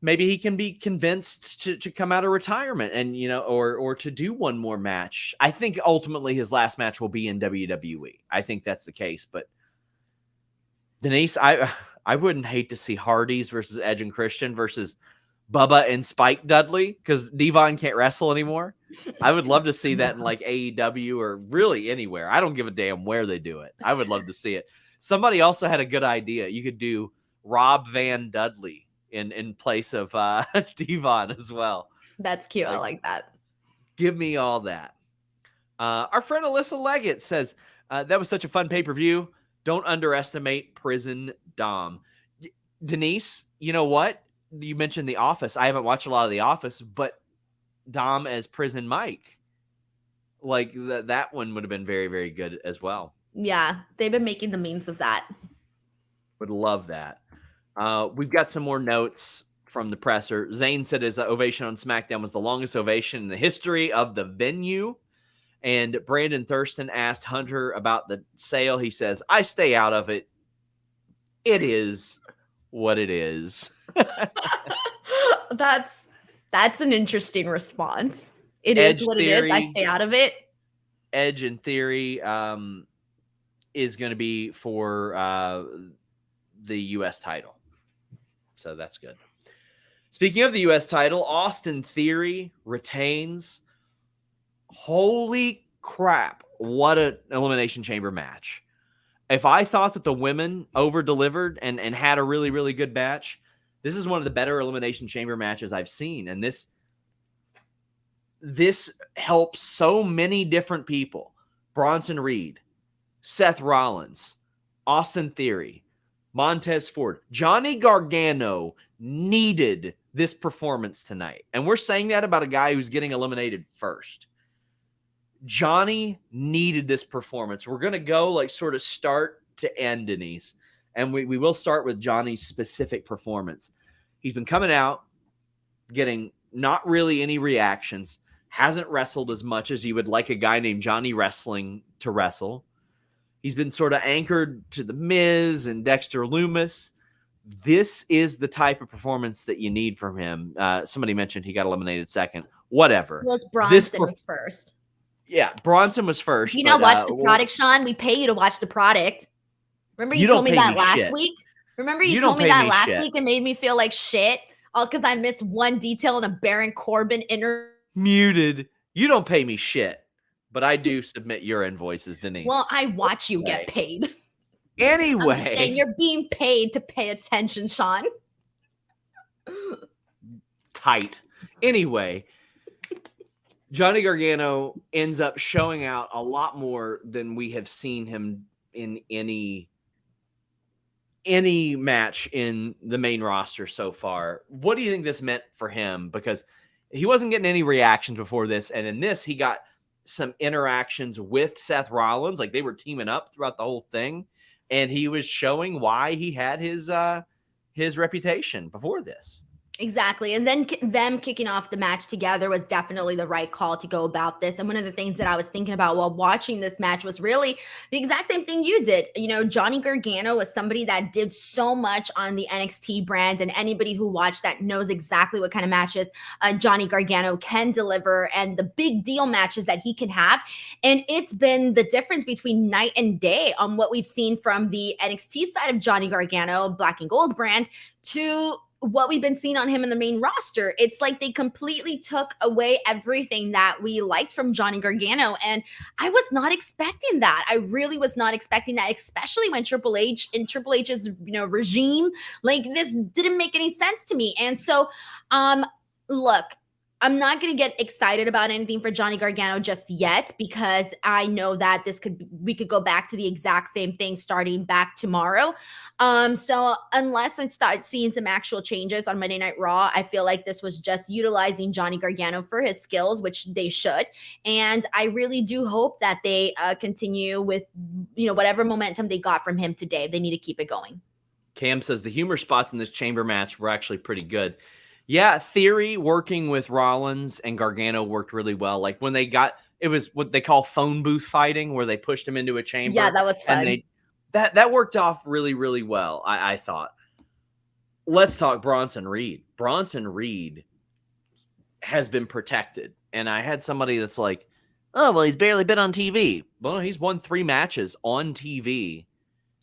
Maybe he can be convinced to come out of retirement and, or to do one more match. I think ultimately his last match will be in WWE. I think that's the case. But Denise, I wouldn't hate to see Hardys versus Edge and Christian versus Bubba and Spike Dudley, because Devon can't wrestle anymore. I would love to see that in like AEW or really anywhere. I don't give a damn where they do it. I would love to see it. Somebody also had a good idea. You could do Rob Van Dudley in place of Devon as well. That's cute. I like that. Give me all that. Our friend Alyssa Leggett says, that was such a fun pay-per-view. Don't underestimate Prison Dom. Denise, you know what? You mentioned The Office. I haven't watched a lot of The Office, but Dom as Prison Mike, like that one would have been very, very good as well. Yeah, they've been making the memes of that. Would love that. We've got some more notes from the presser. Zayn said his ovation on SmackDown was the longest ovation in the history of the venue. And Brandon Thurston asked Hunter about the sale. He says, I stay out of it. It is what it is. That's an interesting response. It Edge is what Theory, it is. I stay out of it. Edge in Theory is going to be for the U.S. title. So that's good. Speaking of the U.S. title, Austin Theory retains. Holy crap. What an Elimination Chamber match. If I thought that the women over-delivered and had a really, really good match, this is one of the better Elimination Chamber matches I've seen. And this helps so many different people. Bronson Reed, Seth Rollins, Austin Theory, Montez Ford. Johnny Gargano needed this performance tonight. And we're saying that about a guy who's getting eliminated first. Johnny needed this performance. We're going to go like sort of start to end, Denise. And we will start with Johnny's specific performance. He's been coming out, getting not really any reactions, hasn't wrestled as much as you would like a guy named Johnny Wrestling to wrestle. He's been sort of anchored to The Miz and Dexter Lumis. This is the type of performance that you need from him. Somebody mentioned he got eliminated second. Whatever. Well, Bronson was first. Yeah, Bronson was first. You know, watch the product, Sean. We pay you to watch the product. Remember you told me that last week? Remember you told me that last week and made me feel like shit? All because I missed one detail in a Baron Corbin interview. Muted. You don't pay me shit, but I do submit your invoices, Denise. Well, I watch you get paid. Anyway. I'm just saying you're being paid to pay attention, Sean. Tight. Anyway, Johnny Gargano ends up showing out a lot more than we have seen him in any match in the main roster so far. What do you think this meant for him? Because he wasn't getting any reactions before this, and in this, he got some interactions with Seth Rollins. Like, they were teaming up throughout the whole thing, and he was showing why he had his reputation before this. Exactly. And then them kicking off the match together was definitely the right call to go about this. And one of the things that I was thinking about while watching this match was really the exact same thing you did. You know, Johnny Gargano was somebody that did so much on the NXT brand, and anybody who watched that knows exactly what kind of matches Johnny Gargano can deliver and the big deal matches that he can have. And it's been the difference between night and day on what we've seen from the NXT side of Johnny Gargano, Black and Gold brand, to what we've been seeing on him in the main roster. It's like they completely took away everything that we liked from Johnny Gargano. And I was not expecting that. I really was not expecting that, especially when Triple H's, regime, like, this didn't make any sense to me. And so, look, I'm not going to get excited about anything for Johnny Gargano just yet, because I know that we could go back to the exact same thing starting back tomorrow. So unless I start seeing some actual changes on Monday Night Raw, I feel like this was just utilizing Johnny Gargano for his skills, which they should. And I really do hope that they continue with, whatever momentum they got from him today. They need to keep it going. Cam says the humor spots in this chamber match were actually pretty good. Yeah, Theory working with Rollins and Gargano worked really well. Like, when it was what they call phone booth fighting, where they pushed him into a chamber. Yeah, that was fun. And that worked off really, really well, I thought. Let's talk Bronson Reed. Bronson Reed has been protected. And I had somebody that's like, oh, well, he's barely been on TV. Well, he's won 3 matches on TV.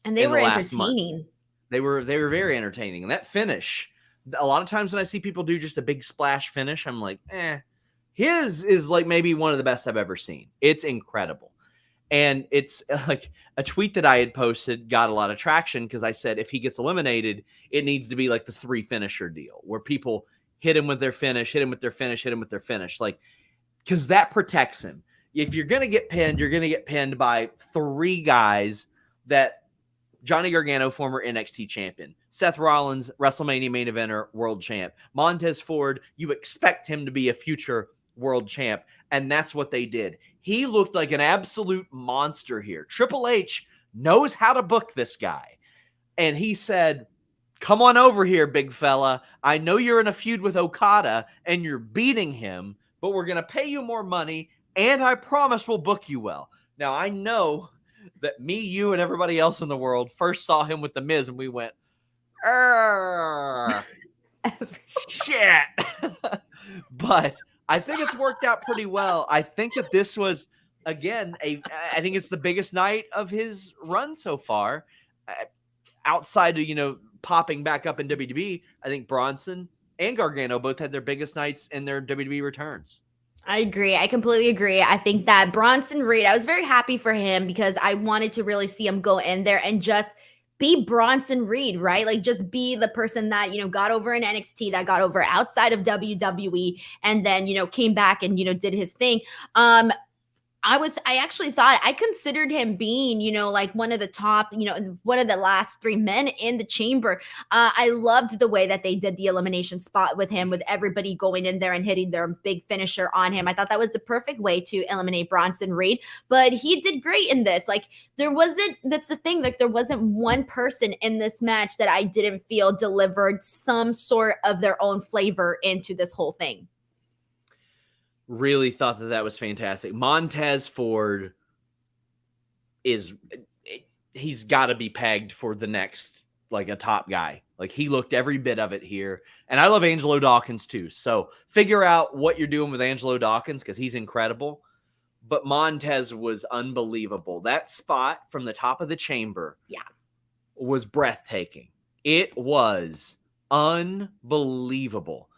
And they were entertaining. They were very entertaining. And that finish, a lot of times when I see people do just a big splash finish, I'm like, his is like maybe one of the best I've ever seen. It's incredible. And it's like a tweet that I had posted got a lot of traction because I said, if he gets eliminated, it needs to be like the 3 finisher deal where people hit him with their finish, hit him with their finish, hit him with their finish. Like, because that protects him. If you're going to get pinned, you're going to get pinned by 3 guys that Johnny Gargano, former NXT champion. Seth Rollins, WrestleMania main eventer, world champ. Montez Ford, you expect him to be a future world champ, and that's what they did. He looked like an absolute monster here. Triple H knows how to book this guy. And he said, come on over here, big fella. I know you're in a feud with Okada, and you're beating him, but we're going to pay you more money, and I promise we'll book you well. Now, I know that me, you, and everybody else in the world first saw him with The Miz, and we went, shit. But I think it's worked out pretty well. I think that this was, again, I think it's the biggest night of his run so far. Outside of, popping back up in WWE, I think Bronson and Gargano both had their biggest nights in their WWE returns. I agree. I completely agree. I think that Bronson Reed, I was very happy for him because I wanted to really see him go in there and just be Bronson Reed, right? Like, just be the person that, got over in NXT, that got over outside of WWE, and then, came back and, did his thing. I actually thought, I considered him being, like one of the top, one of the last 3 men in the chamber. I loved the way that they did the elimination spot with him, with everybody going in there and hitting their big finisher on him. I thought that was the perfect way to eliminate Bronson Reed, but he did great in this. Like, that's the thing. Like, there wasn't one person in this match that I didn't feel delivered some sort of their own flavor into this whole thing. Really thought that was fantastic. Montez Ford he's got to be pegged for the next, like, a top guy. Like, he looked every bit of it here. And I love Angelo Dawkins too. So figure out what you're doing with Angelo Dawkins, because he's incredible. But Montez was unbelievable. That spot from the top of the chamber was breathtaking. It was unbelievable.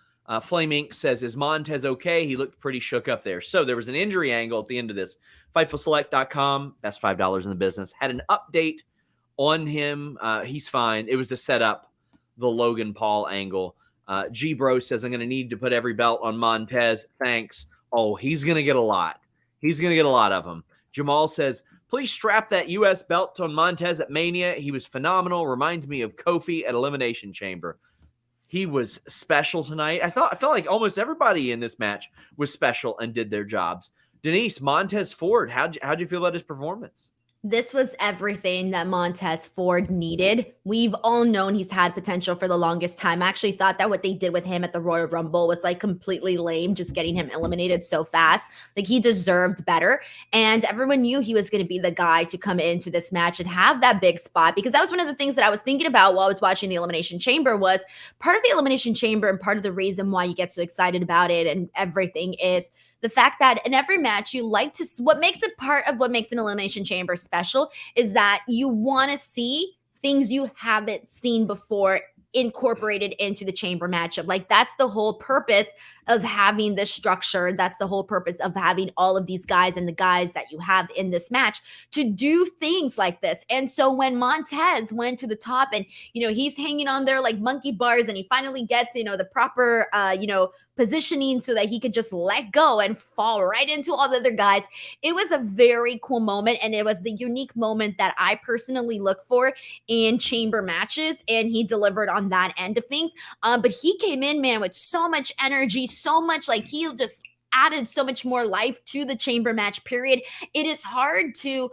Flame Inc. says, is Montez okay? He looked pretty shook up there. So there was an injury angle at the end of this. FightfulSelect.com, best $5 in the business, had an update on him. He's fine. It was to set up the Logan Paul angle. G-Bro says, I'm going to need to put every belt on Montez. Thanks. Oh, he's going to get a lot. He's going to get a lot of them. Jamal says, please strap that U.S. belt on Montez at Mania. He was phenomenal. Reminds me of Kofi at Elimination Chamber. He was special tonight. I felt like almost everybody in this match was special and did their jobs. Denise, Montez Ford, how'd you feel about his performance? This was everything that Montez Ford needed. We've all known he's had potential for the longest time. I actually thought that what they did with him at the Royal Rumble was like completely lame, just getting him eliminated so fast. Like, he deserved better. And everyone knew he was going to be the guy to come into this match and have that big spot, because that was one of the things that I was thinking about while I was watching the Elimination Chamber. Was part of the Elimination Chamber and part of the reason why you get so excited about it and everything is the fact that in every match you like to, what makes it part of what makes an Elimination Chamber special is that you want to see things you haven't seen before incorporated into the chamber matchup. Like, that's the whole purpose of having this structure. That's the whole purpose of having all of these guys and the guys that you have in this match to do things like this. And so when Montez went to the top and, he's hanging on there like monkey bars, and he finally gets, the proper, positioning so that he could just let go and fall right into all the other guys. It was a very cool moment, and it was the unique moment that I personally look for in chamber matches, and he delivered on that end of things. But he came in, man, with so much energy, so much, like, he just added so much more life to the chamber match, period. It is hard to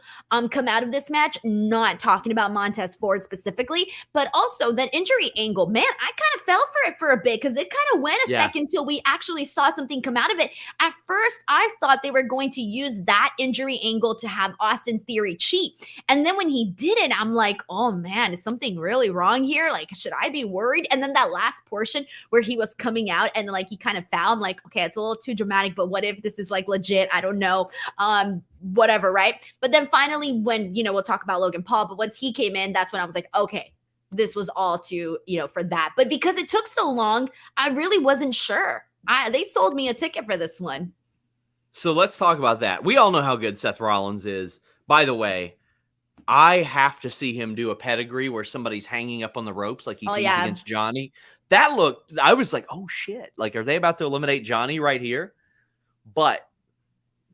come out of this match not talking about Montez Ford specifically, but also that injury angle. Man, I kind of fell for it for a bit, because it kind of went a second till we actually saw something come out of it. At first, I thought they were going to use that injury angle to have Austin Theory cheat. And then when he didn't, I'm like, oh man, is something really wrong here? Like, should I be worried? And then that last portion where he was coming out and like he kind of fell, I'm like, okay, it's a little too dramatic, but what if this is like legit? I don't know. Whatever, right? But then finally, when, we'll talk about Logan Paul, but once he came in, that's when I was like, okay, this was all to, for that. But because it took so long, I really wasn't sure. They sold me a ticket for this one. So let's talk about that. We all know how good Seth Rollins is. By the way, I have to see him do a pedigree where somebody's hanging up on the ropes like he teamed against Johnny. That looked, I was like, oh shit. Like, are they about to eliminate Johnny right here? But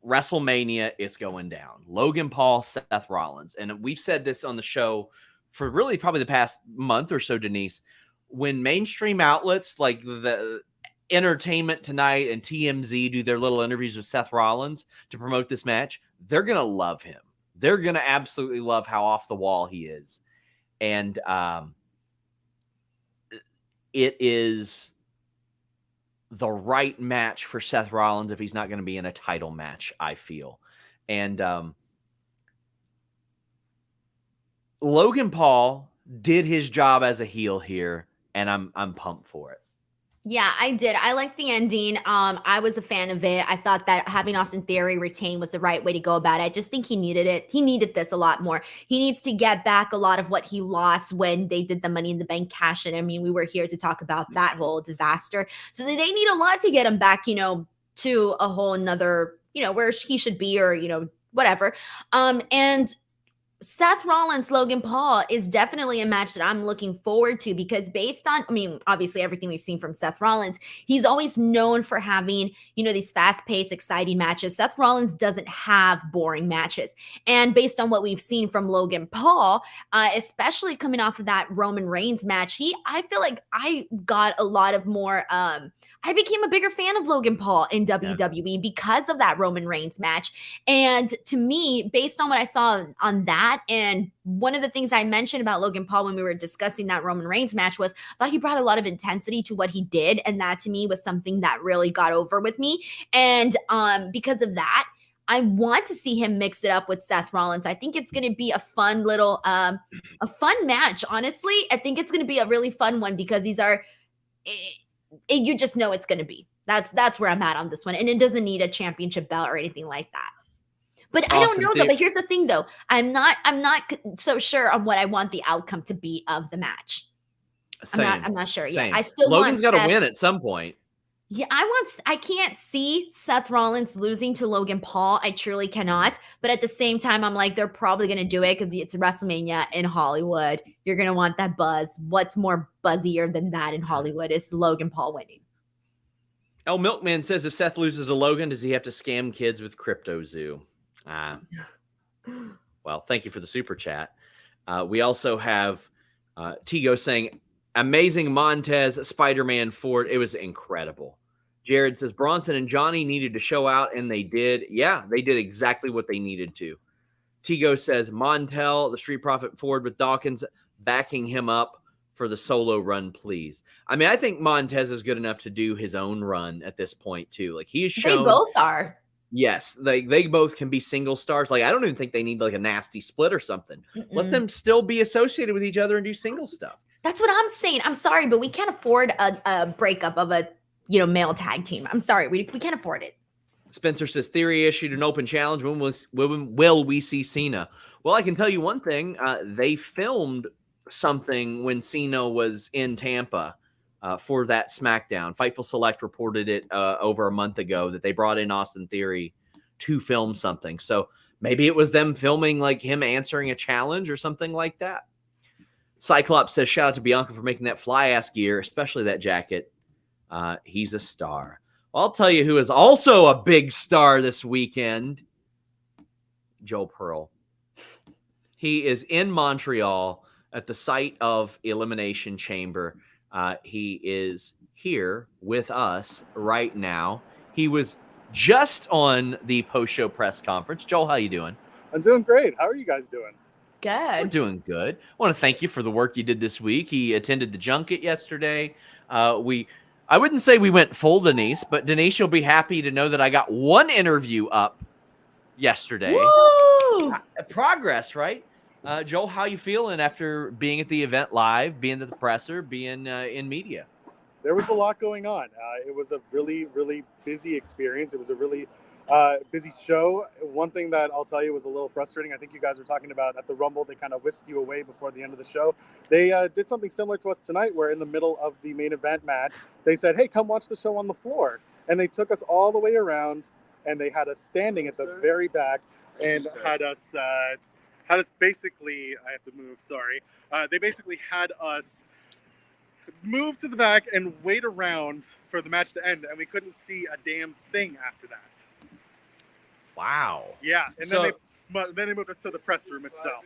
WrestleMania is going down. Logan Paul, Seth Rollins. And we've said this on the show for really probably the past month or so, Denise. When mainstream outlets like the Entertainment Tonight and TMZ do their little interviews with Seth Rollins to promote this match, they're going to love him. They're going to absolutely love how off the wall he is. And it is the right match for Seth Rollins if he's not going to be in a title match, I feel. And Logan Paul did his job as a heel here, and I'm pumped for it. Yeah, I did. I liked the ending. I was a fan of it. I thought that having Austin Theory retain was the right way to go about it. I just think he needed it. He needed this a lot more. He needs to get back a lot of what he lost when they did the Money in the Bank cash in. I mean, we were here to talk about that whole disaster. So they need a lot to get him back, to a whole nother, where he should be, or, whatever. And Seth Rollins, Logan Paul is definitely a match that I'm looking forward to, because based on, obviously everything we've seen from Seth Rollins, he's always known for having, these fast-paced, exciting matches. Seth Rollins doesn't have boring matches. And based on what we've seen from Logan Paul, especially coming off of that Roman Reigns match, I feel like I got a lot of more, I became a bigger fan of Logan Paul in WWE because of that Roman Reigns match. And to me, based on what I saw on that, and one of the things I mentioned about Logan Paul when we were discussing that Roman Reigns match was I thought he brought a lot of intensity to what he did. And that to me was something that really got over with me. And because of that, I want to see him mix it up with Seth Rollins. I think it's going to be a fun little, a fun match. Honestly, I think it's going to be a really fun one because these are, you just know it's going to be. That's where I'm at on this one, and it doesn't need a championship belt or anything like that. But I don't know though. But here's the thing though, I'm not so sure on what I want the outcome to be of the match. I'm not sure yet. I still Logan's got to win at some point. Yeah, I can't see Seth Rollins losing to Logan Paul. I truly cannot. But at the same time, I'm like, they're probably going to do it because it's WrestleMania in Hollywood. You're going to want that buzz. What's more buzzier than that in Hollywood is Logan Paul winning. El Milkman says if Seth loses to Logan, does he have to scam kids with Crypto Zoo? Well, thank you for the super chat. We also have Tigo saying, amazing Montez, Spider-Man Ford. It was incredible. Jared says Bronson and Johnny needed to show out, and they did. Yeah, they did exactly what they needed to. Tigo says Montel, the Street Profit Ford with Dawkins backing him up for the solo run, please. I mean, I think Montez is good enough to do his own run at this point, too. Like, he's shown. They both are. Yes, they both can be single stars. Like, I don't even think they need like a nasty split or something. Let them still be associated with each other and do single stuff. That's what I'm saying. I'm sorry, but we can't afford a breakup of a male tag team. I'm sorry, we can't afford it. Spencer says Theory issued an open challenge. When will we see Cena? Well, I can tell you one thing. They filmed something when Cena was in Tampa for that SmackDown. Fightful Select reported it over a month ago that they brought in Austin Theory to film something. So maybe it was them filming like him answering a challenge or something like that. Cyclops says, shout out to Bianca for making that fly-ass gear, especially that jacket. He's a star. I'll tell you who is also a big star this weekend. Joel Pearl. He is in Montreal at the site of Elimination Chamber. He is here with us right now. He was just on the post-show press conference. Joel, how you doing? I'm doing great. How are you guys doing? Good. We're doing good. I want to thank you for the work you did this week. He attended the junket yesterday. I wouldn't say we went full Denise, but Denise, you'll be happy to know that I got one interview up yesterday. Woo! Progress, right? Joel, how you feeling after being at the event live, being at the presser, being in media? There was a lot going on. It was a really, really busy experience. It was a really busy show. One thing that I'll tell you was a little frustrating. I think you guys were talking about at the Rumble, they kind of whisked you away before the end of the show. They did something similar to us tonight, where in the middle of the main event match, they said, hey, come watch the show on the floor. And they took us all the way around, and they had us standing at the very back and had us basically, I have to move, sorry. They basically had us move to the back and wait around for the match to end, and we couldn't see a damn thing after that. Wow. Yeah, and then they moved us to the press room itself.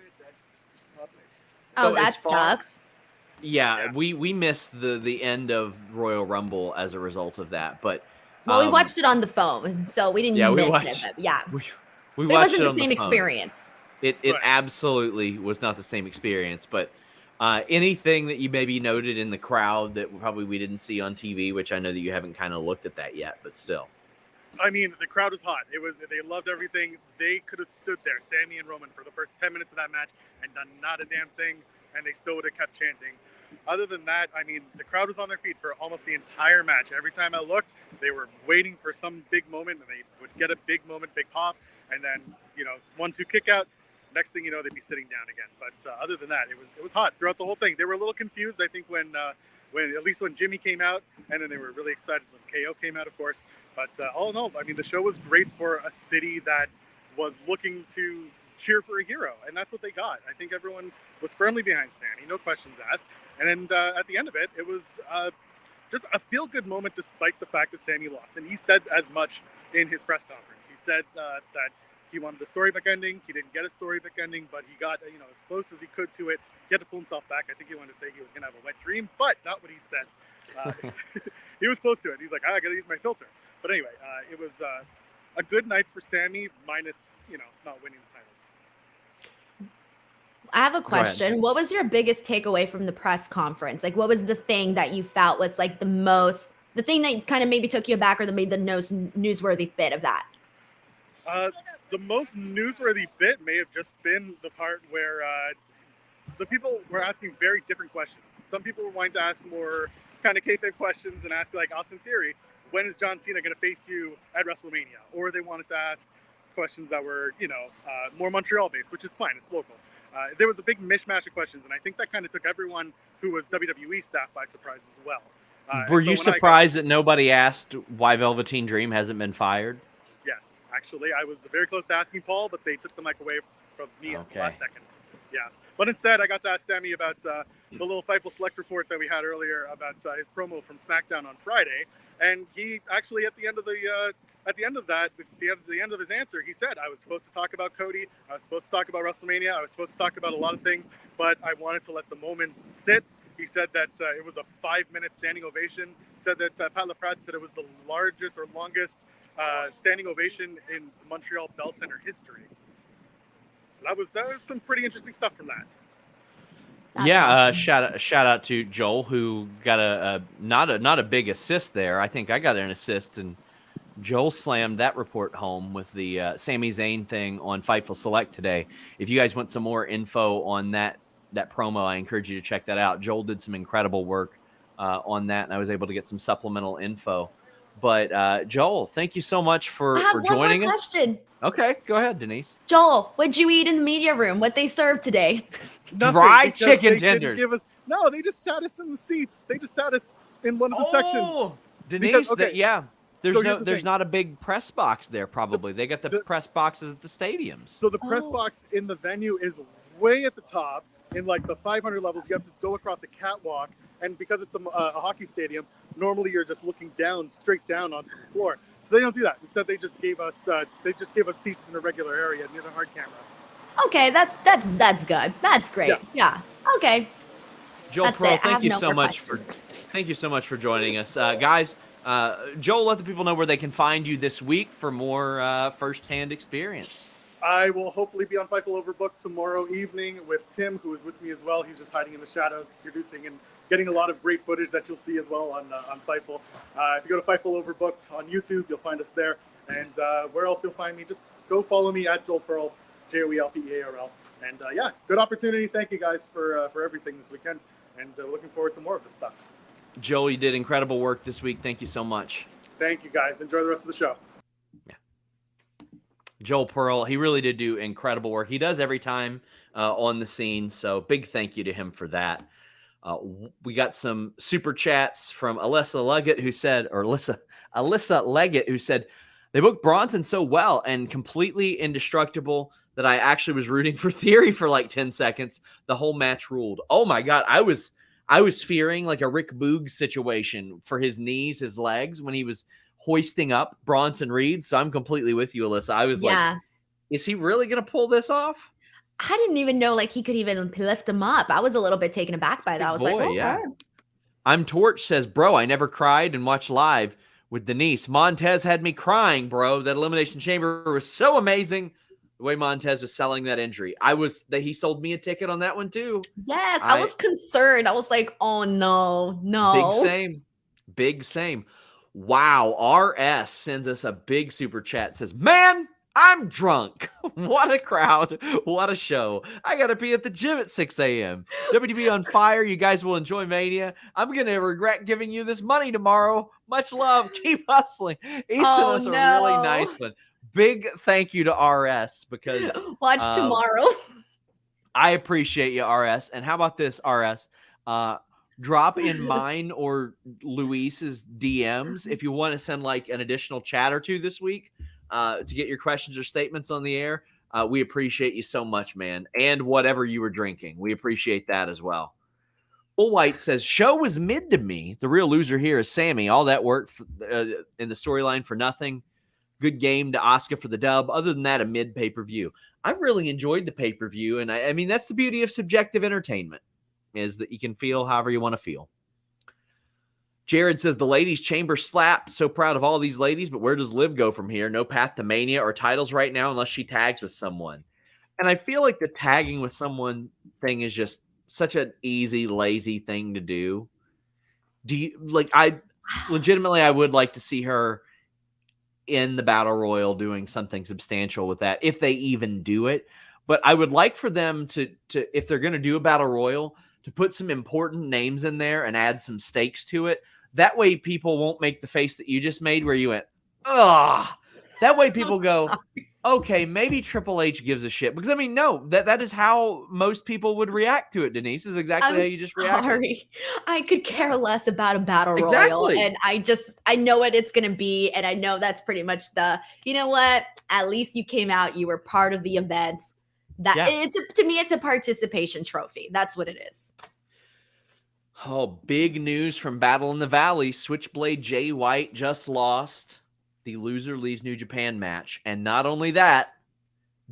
Oh, that sucks. Yeah, we missed the end of Royal Rumble as a result of that, but well, we watched it on the phone, so we didn't miss it. But yeah, we it watched wasn't it the same experience. It absolutely was not the same experience, but anything that you maybe noted in the crowd that probably we didn't see on TV, which I know that you haven't kind of looked at that yet, but still. I mean, the crowd was hot. They loved everything. They could have stood there, Sami and Roman, for the first 10 minutes of that match and done not a damn thing, and they still would have kept chanting. Other than that, I mean, the crowd was on their feet for almost the entire match. Every time I looked, they were waiting for some big moment, and they would get a big moment, big pop, and then, 1-2 kick out. Next thing you know, they'd be sitting down again. But other than that, it was hot throughout the whole thing. They were a little confused, I think, when Jimmy came out, and then they were really excited when KO came out, of course. But all in all, I mean, the show was great for a city that was looking to cheer for a hero, and that's what they got. I think everyone was firmly behind Sami, no questions asked. And then at the end of it, it was just a feel-good moment, despite the fact that Sami lost. And he said as much in his press conference. He said that he wanted a storybook ending. He didn't get a storybook ending, but he got as close as he could to it. He had to pull himself back. I think he wanted to say he was going to have a wet dream, but not what he said. He was close to it. He's like, I got to use my filter. But anyway, it was a good night for Sami, minus, not winning the title. I have a question. What was your biggest takeaway from the press conference? Like, what was the thing that you felt was like the thing that kind of maybe took you aback or that made the most newsworthy bit of that? The most newsworthy bit may have just been the part where the people were asking very different questions. Some people were wanting to ask more kind of kayfabe questions and ask, like, Austin Theory, when is John Cena going to face you at WrestleMania? Or they wanted to ask questions that were, more Montreal-based, which is fine. It's local. There was a big mishmash of questions, and I think that kind of took everyone who was WWE staff by surprise as well. Were you surprised that nobody asked why Velveteen Dream hasn't been fired? Yes, actually, I was very close to asking Paul, but they took the mic away from me at the last second. Yeah, but instead, I got to ask Sami about the little Fightful Select report that we had earlier about his promo from SmackDown on Friday, and he actually at the end of his answer, he said, I was supposed to talk about Cody, I was supposed to talk about WrestleMania, I was supposed to talk about a lot of things, but I wanted to let the moment sit. He said that it was a 5-minute standing ovation. He said that Pat LaPrade said it was the largest or longest standing ovation in Montreal Bell Center history. That was some pretty interesting stuff from that. That's awesome. Shout out to Joel, who got a not a big assist there. I think I got an assist, and Joel slammed that report home with the Sami Zayn thing on Fightful Select today. If you guys want some more info on that promo, I encourage you to check that out. Joel did some incredible work on that, and I was able to get some supplemental info. But Joel, thank you so much for joining us. Question. Okay, go ahead, Denise. Joel, what'd you eat in the media room? What they served today? Dry chicken tenders. They just sat us in the seats. They just sat us in one of the sections. Denise, there's not a big press box there. Probably they got the press boxes at the stadiums. So the press box in the venue is way at the top. In like the 500 levels, you have to go across a catwalk, and because it's a hockey stadium, normally you're just looking straight down onto the floor. So they don't do that. Instead, they just gave us seats in a regular area near the hard camera. Okay, that's good. That's great. Yeah. Okay. Joel Pearl, thank you so much for joining us, guys. Joel, let the people know where they can find you this week for more firsthand experience. I will hopefully be on Fightful Overbooked tomorrow evening with Tim, who is with me as well. He's just hiding in the shadows, producing and getting a lot of great footage that you'll see as well on Fightful. If you go to Fightful Overbooked on YouTube, you'll find us there. And where else you'll find me, just go follow me at Joel Pearl, JoelPearl. And good opportunity. Thank you guys for everything this weekend. And looking forward to more of this stuff. Joel, you did incredible work this week. Thank you so much. Thank you, guys. Enjoy the rest of the show. Joel Pearl, he really did do incredible work. He does every time on the scene, so big thank you to him for that. We got some super chats from Alyssa Leggett, who said, they booked Bronson so well and completely indestructible that I actually was rooting for Theory for like 10 seconds. The whole match ruled. Oh my God, I was fearing like a Rick Boog situation for his knees, his legs when he was hoisting up Bronson Reed. So I'm completely with you, Alyssa. I was like, is he really going to pull this off? I didn't even know like he could even lift him up. I was a little bit taken aback by that. I was like, okay. Yeah. I'm Torch says, bro, I never cried and watched live with Denise. Montez had me crying, bro. That Elimination Chamber was so amazing. The way Montez was selling that injury. He sold me a ticket on that one too. Yes, I was concerned. I was like, oh no. Big same. Wow, RS sends us a big super chat. Says, man, I'm drunk. What a crowd. What a show. I got to be at the gym at 6 a.m. WB on fire. You guys will enjoy Mania. I'm going to regret giving you this money tomorrow. Much love. Keep hustling. He sent us a really nice one. Big thank you to RS because watch tomorrow. I appreciate you, RS. And how about this, RS? Drop in mine or Luis's DMs if you want to send like an additional chat or two this week to get your questions or statements on the air. We appreciate you so much, man. And whatever you were drinking, we appreciate that as well. Bull White says, show was mid to me. The real loser here is Sami. All that work in the storyline for nothing. Good game to Asuka for the dub. Other than that, a mid pay-per-view. I really enjoyed the pay-per-view. And I mean, that's the beauty of subjective entertainment, is that you can feel however you want to feel. Jared says, the ladies' chamber slap. So proud of all these ladies, but where does Liv go from here? No path to Mania or titles right now unless she tags with someone. And I feel like the tagging with someone thing is just such an easy, lazy thing to do. I would like to see her in the Battle Royal doing something substantial with that, if they even do it. But I would like for them to if they're going to do a Battle Royal, to put some important names in there and add some stakes to it. That way people won't make the face that you just made where you went, ugh. That way people go, okay, maybe Triple H gives a shit. Because, I mean, no, that is how most people would react to it, Denise, is exactly how you just reacted. Sorry. I could care less about a Battle Royal. Exactly. And I know what it's going to be. And I know that's pretty much you know what? At least you came out. You were part of the event. To me, it's a participation trophy. That's what it is. Oh, big news from Battle in the Valley. Switchblade Jay White just lost the loser leaves New Japan match. And not only that,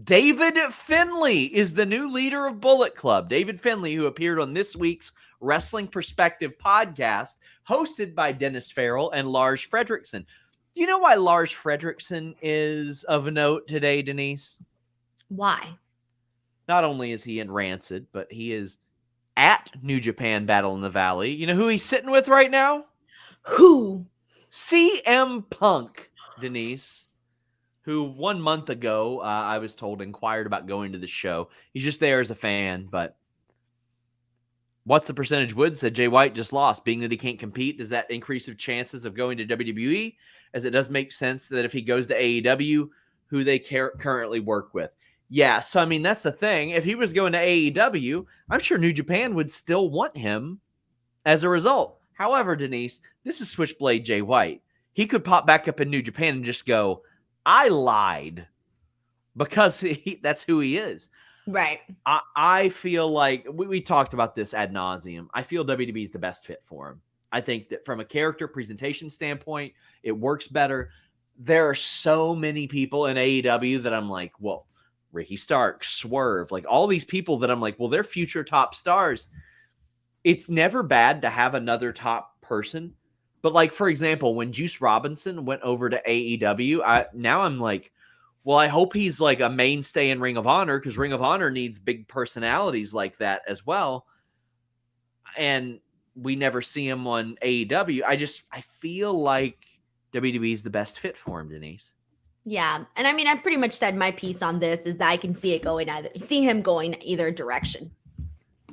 David Finlay is the new leader of Bullet Club. David Finlay, who appeared on this week's Wrestling Perspective podcast, hosted by Dennis Farrell and Lars Fredrickson. Do you know why Lars Fredrickson is of note today, Denise? Why? Not only is he in Rancid, but he is at New Japan Battle in the Valley. You know who he's sitting with right now? Who? CM Punk, Denise, who 1 month ago, I was told, inquired about going to the show. He's just there as a fan, but what's the percentage would? Said Jay White just lost. Being that he can't compete, does that increase his chances of going to WWE? As it does make sense that if he goes to AEW, who they currently work with. Yeah, so I mean, that's the thing. If he was going to AEW, I'm sure New Japan would still want him as a result. However, Denise, this is Switchblade Jay White. He could pop back up in New Japan and just go, I lied, because that's who he is. Right. I feel like we talked about this ad nauseum. I feel WWE is the best fit for him. I think that from a character presentation standpoint, it works better. There are so many people in AEW that I'm like, well, Ricky Starks, Swerve, like all these people that I'm like, well, they're future top stars. It's never bad to have another top person. But like, for example, when Juice Robinson went over to AEW, now I'm like, well, I hope he's like a mainstay in Ring of Honor, because Ring of Honor needs big personalities like that as well. And we never see him on AEW. I feel like WWE is the best fit for him, Denise. Yeah. And I mean, I pretty much said my piece on this is that I can see him going either direction.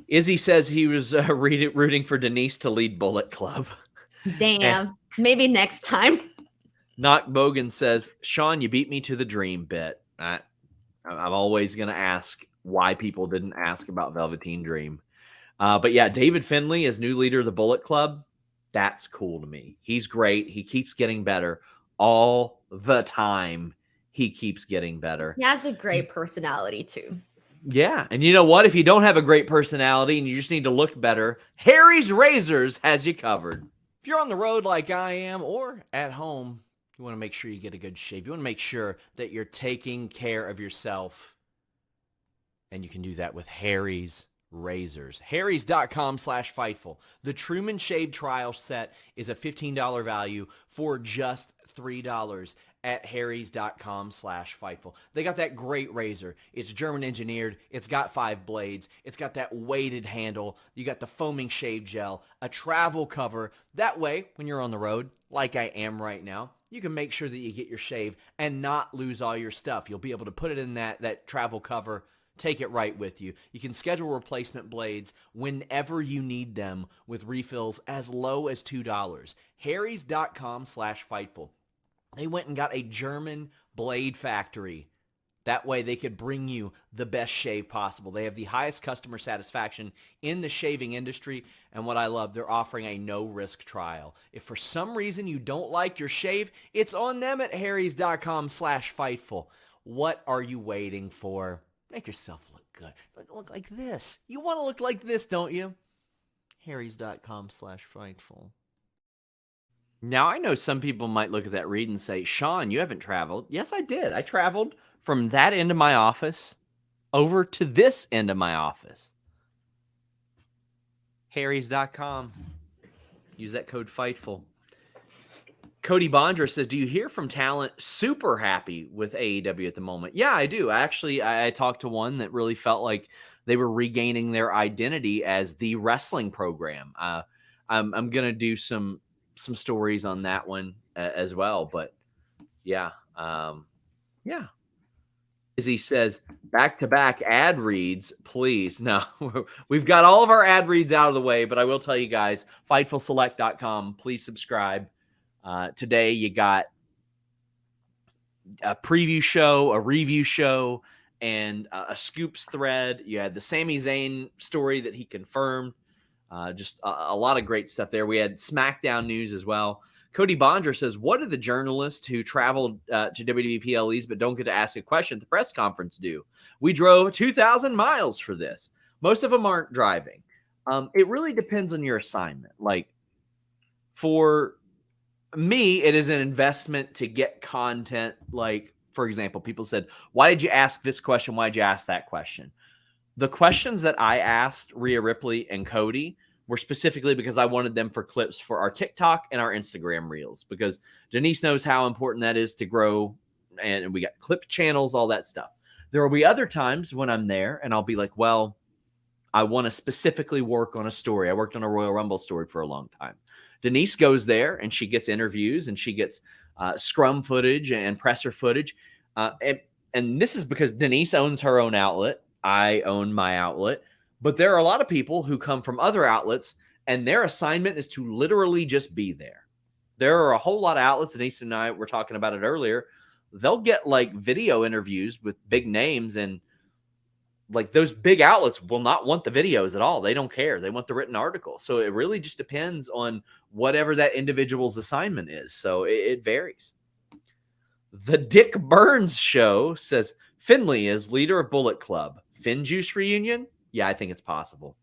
Izzy says he was rooting for Denise to lead Bullet Club. Damn. Maybe next time. Knock Bogan says, Sean, you beat me to the dream bit. I'm always going to ask why people didn't ask about Velveteen Dream. But yeah, David Finlay as new leader of the Bullet Club. That's cool to me. He's great. He keeps getting better all the time. He keeps getting better. He has a great personality too. Yeah. And you know what? If you don't have a great personality and you just need to look better, Harry's Razors has you covered. If you're on the road like I am or at home, you want to make sure you get a good shave. You want to make sure that you're taking care of yourself. And you can do that with Harry's Razors. Harrys.com/Fightful. The Truman Shave Trial Set is a $15 value for just $3 at Harrys.com/Fightful. They got that great razor. It's German engineered. It's got 5 blades. It's got that weighted handle. You got the foaming shave gel, a travel cover. That way, when you're on the road, like I am right now, you can make sure that you get your shave and not lose all your stuff. You'll be able to put it in that travel cover. Take it right with you. You can schedule replacement blades whenever you need them with refills as low as $2. Harrys.com/Fightful. They went and got a German blade factory. That way they could bring you the best shave possible. They have the highest customer satisfaction in the shaving industry. And what I love, they're offering a no-risk trial. If for some reason you don't like your shave, it's on them at Harrys.com/Fightful. What are you waiting for? Make yourself look good. Look like this. You want to look like this, don't you? Harrys.com/Fightful. Now, I know some people might look at that read and say, Sean, you haven't traveled. Yes, I did. I traveled from that end of my office over to this end of my office. Harrys.com. Use that code Fightful. Cody Bondra says, do you hear from talent super happy with AEW at the moment? Yeah, I do. I talked to one that really felt like they were regaining their identity as the wrestling program. I'm going to do some stories on that one as well. But Yeah. Yeah. Izzy says, back-to-back ad reads, please. No, we've got all of our ad reads out of the way, but I will tell you guys, FightfulSelect.com, please subscribe. Today you got a preview show, a review show, and a scoops thread. You had the Sami Zayn story that he confirmed. Just a lot of great stuff there. We had SmackDown news as well. Cody Bondra says, what do the journalists who traveled to WWE PLEs but don't get to ask a question at the press conference do? We drove 2,000 miles for this. Most of them aren't driving. It really depends on your assignment. Like, for me, it is an investment to get content. Like, for example, people said, why did you ask this question? Why did you ask that question? The questions that I asked Rhea Ripley and Cody were specifically because I wanted them for clips for our TikTok and our Instagram reels, because Denise knows how important that is to grow. And we got clip channels, all that stuff. There will be other times when I'm there and I'll be like, well, I want to specifically work on a story. I worked on a Royal Rumble story for a long time. Denise goes there and she gets interviews and she gets scrum footage and presser footage. And this is because Denise owns her own outlet. I own my outlet. But there are a lot of people who come from other outlets and their assignment is to literally just be there. There are a whole lot of outlets. Denise and I were talking about it earlier. They'll get like video interviews with big names, and like those big outlets will not want the videos at all. They don't care. They want the written article. So it really just depends on whatever that individual's assignment is. So it varies. The Dick Burns Show says, Finley is leader of Bullet Club. Finn Juice reunion? Yeah, I think it's possible.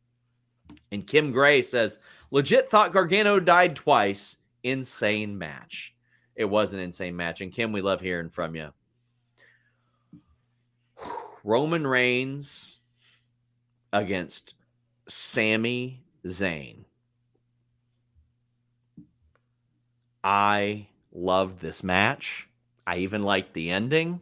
And Kim Gray says, legit thought Gargano died twice. Insane match. It was an insane match. And Kim, we love hearing from you. Roman Reigns against Sami Zayn. I loved this match. I even liked the ending.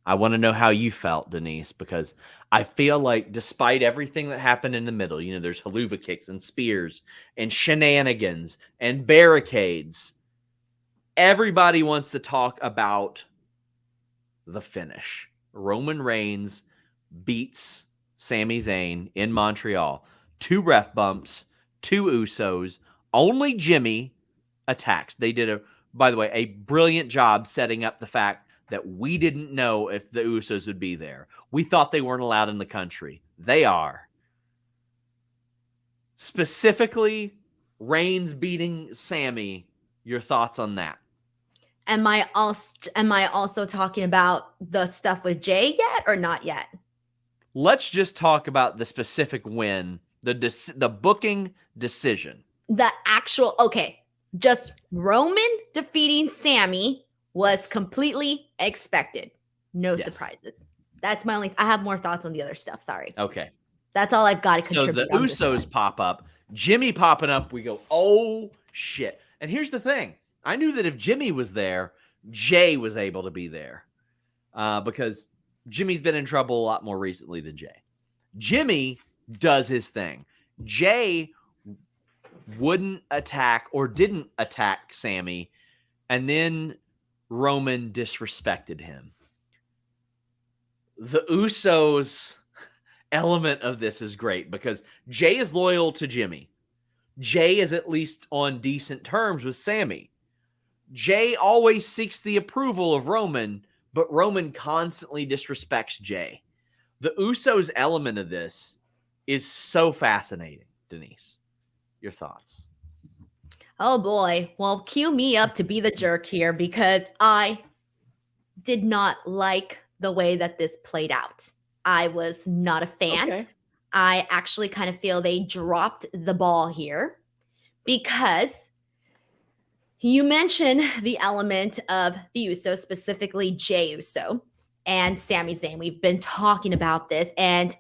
I want to know how you felt, Denise, because I feel like despite everything that happened in the middle, you know, there's haluva kicks and spears and shenanigans and barricades. Everybody wants to talk about the finish. Roman Reigns beats Sami Zayn in Montreal. 2 ref bumps, 2 Usos. Only Jimmy attacks. They did, by the way, a brilliant job setting up the fact that we didn't know if the Usos would be there. We thought they weren't allowed in the country. They are. Specifically, Reigns beating Sami. Your thoughts on that? Am I also talking about the stuff with Jay yet or not yet? Let's just talk about the specific win, the booking decision. The actual, okay, just Roman defeating Sami was completely expected. No surprises. That's my only, I have more thoughts on the other stuff. Sorry. Okay. That's all I've got to contribute. So the Usos pop up, Jimmy popping up. We go, oh shit. And here's the thing. I knew that if Jimmy was there, Jay was able to be there because Jimmy's been in trouble a lot more recently than Jay. Jimmy does his thing. Jay wouldn't attack or didn't attack Sami, and then Roman disrespected him. The Usos element of this is great because Jay is loyal to Jimmy. Jay is at least on decent terms with Sami. Jay always seeks the approval of Roman, but Roman constantly disrespects Jay. The Usos element of this is so fascinating. Denise, your thoughts? Oh boy. Well, cue me up to be the jerk here because I did not like the way that this played out. I was not a fan. Okay. I actually kind of feel they dropped the ball here because you mentioned the element of the Usos, specifically Jey Uso and Sami Zayn. We've been talking about this, and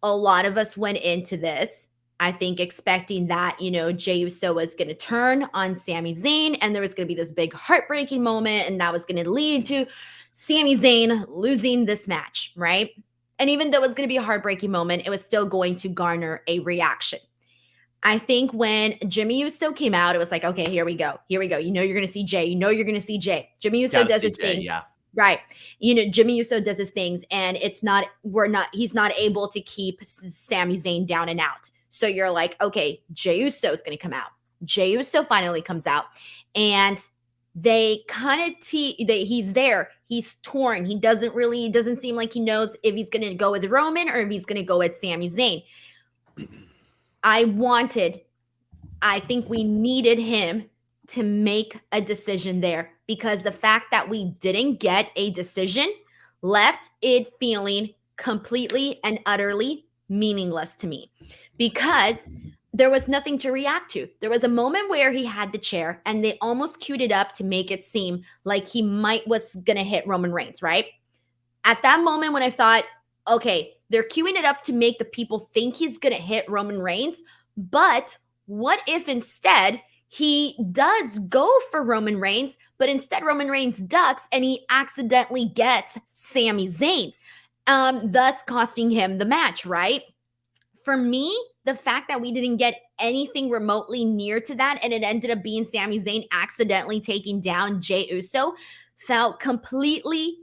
a lot of us went into this, I think, expecting that, you know, Jey Uso was going to turn on Sami Zayn, and there was going to be this big heartbreaking moment, and that was going to lead to Sami Zayn losing this match, right? And even though it was going to be a heartbreaking moment, it was still going to garner a reaction. I think when Jimmy Uso came out, it was like, okay, here we go. Here we go. You know you're going to see Jay. You know you're going to see Jay. Jimmy Uso Gotta does see his Jay, thing. yeah. Right. You know, Jimmy Uso does his things and he's not able to keep Sami Zayn down and out. So you're like, okay, Jey Uso is going to come out. Jey Uso finally comes out and they kind of he's there. He's torn. He doesn't seem like he knows if he's going to go with Roman or if he's going to go with Sami Zayn. I think we needed him to make a decision there because the fact that we didn't get a decision left it feeling completely and utterly meaningless to me because there was nothing to react to. There was a moment where he had the chair and they almost queued it up to make it seem like he was going to hit Roman Reigns, right? At that moment when I thought, okay, they're queuing it up to make the people think he's going to hit Roman Reigns, but what if instead he does go for Roman Reigns, but instead Roman Reigns ducks and he accidentally gets Sami Zayn, thus costing him the match, right? For me, the fact that we didn't get anything remotely near to that and it ended up being Sami Zayn accidentally taking down Jey Uso felt completely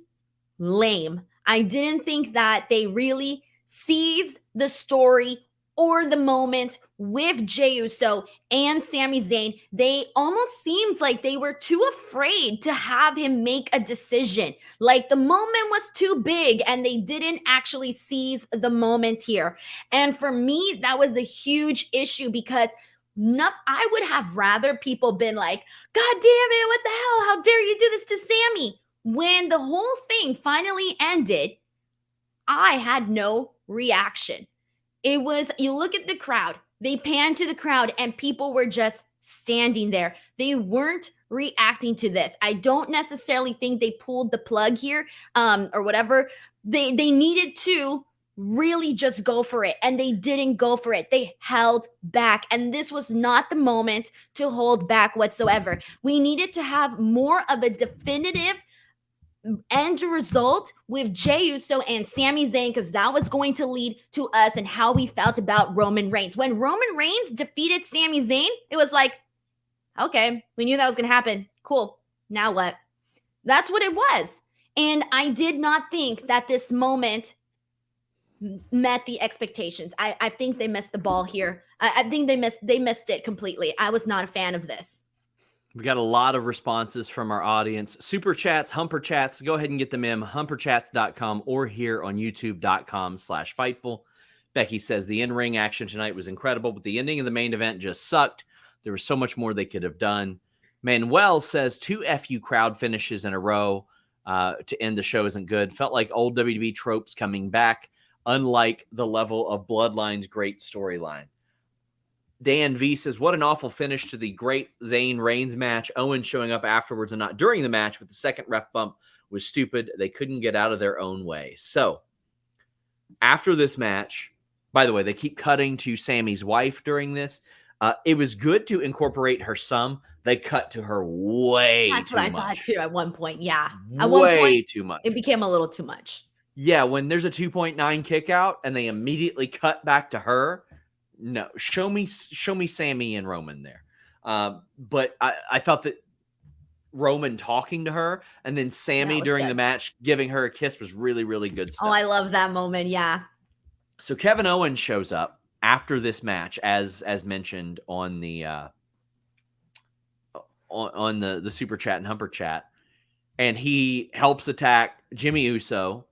lame. I didn't think that they really seized the story or the moment with Jey Uso and Sami Zayn. They almost seems like they were too afraid to have him make a decision. Like the moment was too big and they didn't actually seize the moment here. And for me, that was a huge issue because I would have rather people been like, God damn it, what the hell? How dare you do this to Sami? When the whole thing finally ended, I had no reaction. It was, you look at the crowd, they panned to the crowd and people were just standing there. They weren't reacting to this. I don't necessarily think they pulled the plug here or whatever. They needed to really just go for it and they didn't go for it. They held back and this was not the moment to hold back whatsoever. We needed to have more of a definitive end result with Jey Uso and Sami Zayn because that was going to lead to us and how we felt about Roman Reigns. When Roman Reigns defeated Sami Zayn, it was like, okay, we knew that was going to happen. Cool. Now what? That's what it was. And I did not think that this moment met the expectations. I think they missed the ball here. I think they missed it completely. I was not a fan of this. We got a lot of responses from our audience. Super chats, humper chats, go ahead and get them in, humperchats.com or here on youtube.com/Fightful. Becky says the in-ring action tonight was incredible, but the ending of the main event just sucked. There was so much more they could have done. Manuel says 2 FU crowd finishes in a row to end the show isn't good. Felt like old WWE tropes coming back, unlike the level of Bloodline's great storyline. Dan V says, what an awful finish to the great Zayn Reigns match. Owen showing up afterwards and not during the match with the second ref bump was stupid. They couldn't get out of their own way. So after this match, by the way, they keep cutting to Sammy's wife during this. It was good to incorporate her some. They cut to her way That's too what I much. thought too at one point. Yeah. Way At one point, too much. it became a little too much. Yeah, when there's a 2.9 kick out and they immediately cut back to her. No, show me Sami and Roman there. But I thought that Roman talking to her and then Sami during the match giving her a kiss was really, really good stuff. Oh, I love that moment. Yeah. So Kevin Owens shows up after this match, as mentioned on the on the super chat and humper chat, and he helps attack Jimmy Uso.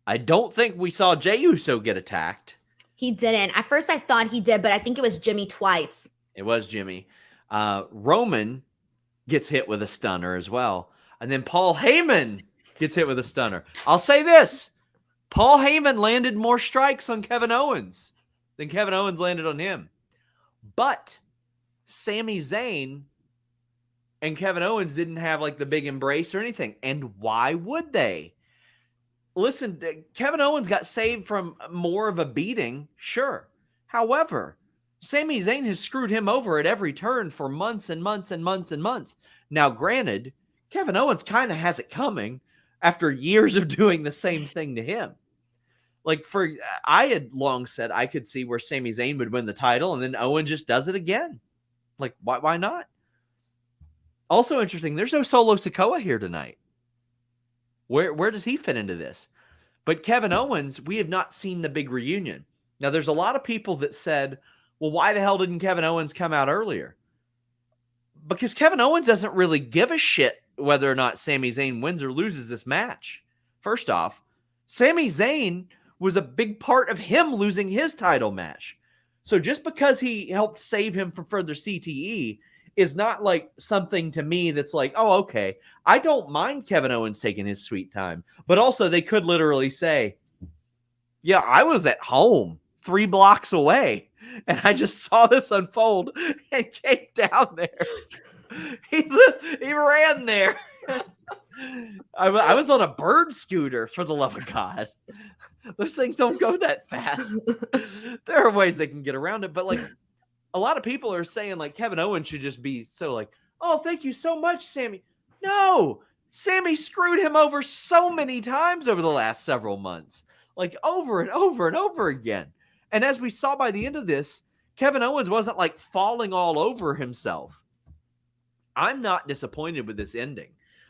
I don't think we saw Jey Uso get attacked. He didn't. At first I thought he did, but I think it was Jimmy twice. It was Jimmy. Roman gets hit with a stunner as well. And then Paul Heyman gets hit with a stunner. I'll say this. Paul Heyman landed more strikes on Kevin Owens than Kevin Owens landed on him. But Sami Zayn and Kevin Owens didn't have like the big embrace or anything. And why would they? Listen, Kevin Owens got saved from more of a beating, sure. However, Sami Zayn has screwed him over at every turn for months and months and months and months. Now, granted, Kevin Owens kind of has it coming after years of doing the same thing to him. Like I had long said I could see where Sami Zayn would win the title and then Owen just does it again. Like, why not? Also interesting, there's no Solo Sikoa here tonight. Where does he fit into this? But Kevin Owens, we have not seen the big reunion. Now, there's a lot of people that said, well, why the hell didn't Kevin Owens come out earlier? Because Kevin Owens doesn't really give a shit whether or not Sami Zayn wins or loses this match. First off, Sami Zayn was a big part of him losing his title match. So just because he helped save him from further CTE is not like something to me that's like, oh, okay, I don't mind Kevin Owens taking his sweet time. But also they could literally say, yeah, I was at home 3 blocks away and I just saw this unfold and came down there. He ran there. I was on a bird scooter, for the love of God. Those things don't go that fast. There are ways they can get around it, but like a lot of people are saying like Kevin Owens should just be so like, oh, thank you so much, Sami. No, Sami screwed him over so many times over the last several months, like over and over and over again. And as we saw by the end of this, Kevin Owens wasn't like falling all over himself. I'm not disappointed with this ending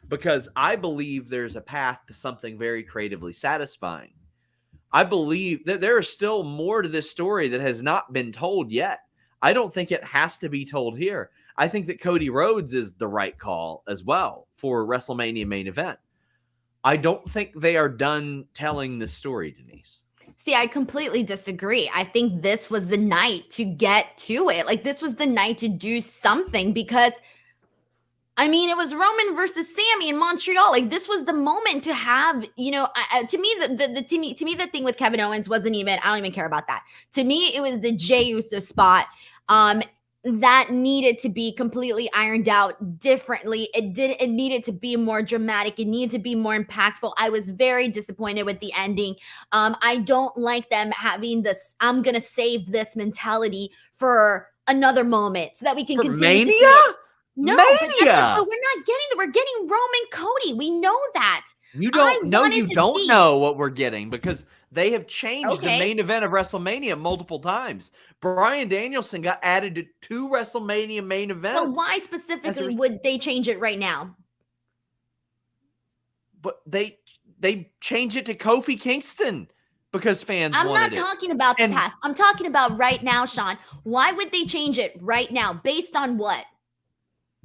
because I believe there's a path to something very creatively satisfying. I believe that there is still more to this story that has not been told yet. I don't think it has to be told here. I think that Cody Rhodes is the right call as well for WrestleMania main event. I don't think they are done telling the story, Denise. See, I completely disagree. I think this was the night to get to it. Like, this was the night to do something because, I mean, it was Roman versus Sami in Montreal. Like, this was the moment to have, you know, to me, the thing with Kevin Owens wasn't even, I don't even care about that. To me, it was the Jey Uso spot that needed to be completely ironed out differently. It needed to be more dramatic. It needed to be more impactful. I was very disappointed with the ending. I don't like them having this, I'm going to save this mentality for another moment so that we can for continue Mania? to see it. No, Mania. But we're not getting that. We're getting Roman Cody. We know that. You don't know. You don't know what we're getting because they have changed the main event of WrestleMania multiple times. Bryan Danielson got added to 2 WrestleMania main events. So why specifically would they change it right now? But they changed it to Kofi Kingston because fans wanted it. I'm not talking about the past. I'm talking about right now, Sean. Why would they change it right now? Based on what?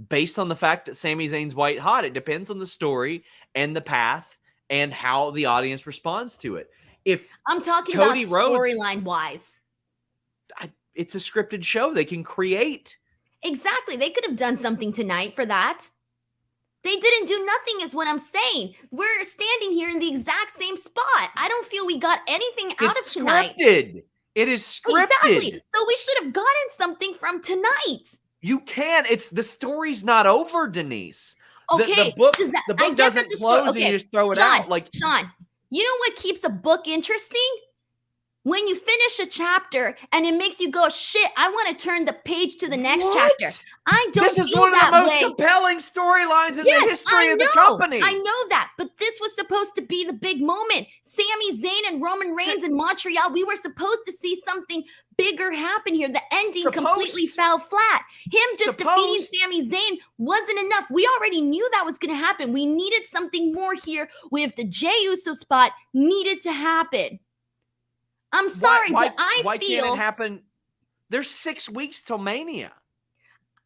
Based on the fact that Sami Zayn's white hot. It depends on the story and the path and how the audience responds to it. If I'm talking Cody about Rhodes, storyline wise. It's a scripted show. They can create. Exactly. They could have done something tonight for that. They didn't do nothing is what I'm saying. We're standing here in the exact same spot. I don't feel we got anything out of tonight. It's scripted. It is scripted. Exactly. So we should have gotten something from tonight. You can. It's the story's not over, Denise. Okay. The book doesn't close and you just throw it out. Like Sean, you know what keeps a book interesting? When you finish a chapter and it makes you go, shit, I want to turn the page to the next chapter. I don't This is one of the most compelling storylines in the history of the company. I know that, but this was supposed to be the big moment. Sami Zayn and Roman Reigns in Montreal. We were supposed to see something bigger happen here. The ending completely fell flat. Him just defeating Sami Zayn wasn't enough. We already knew that was going to happen. We needed something more here with the Jey Uso spot needed to happen. I'm sorry, but why can't it happen? There's 6 weeks till Mania.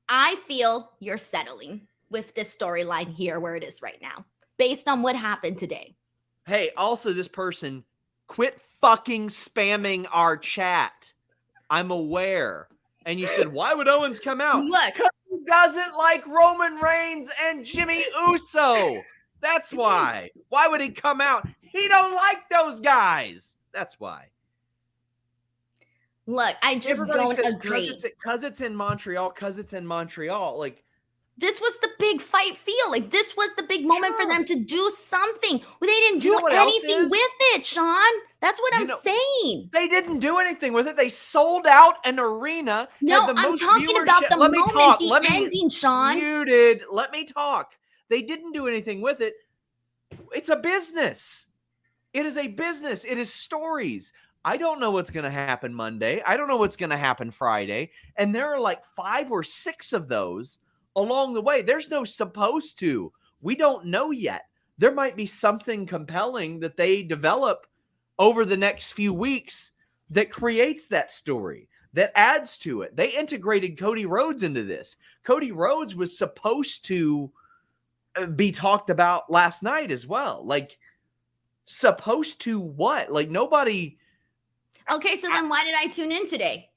I feel you're settling with this storyline here where it is right now, based on what happened today. Hey, also this person, quit fucking spamming our chat. I'm aware. And you said, why would Owens come out? Look. Because he doesn't like Roman Reigns and Jimmy Uso. That's why. Why would he come out? He don't like those guys. That's why. Look, I just don't agree. Because it's in Montreal, Like, this was the big fight feel. Like, this was the big moment for them to do something. Well, they didn't do anything with it, Sean. That's what I'm saying. They didn't do anything with it. They sold out an arena. No, I'm talking about the moment, the ending, Sean. Muted. Let me talk. They didn't do anything with it. It's a business. It is a business. It is stories. I don't know what's going to happen Monday. I don't know what's going to happen Friday. And there are like 5 or 6 of those along the way. There's no supposed to. We don't know yet. There might be something compelling that they develop over the next few weeks that creates that story, that adds to it. They integrated Cody Rhodes into this. Cody Rhodes was supposed to be talked about last night as well. Like, supposed to what? Like, nobody... Okay, so then why did I tune in today?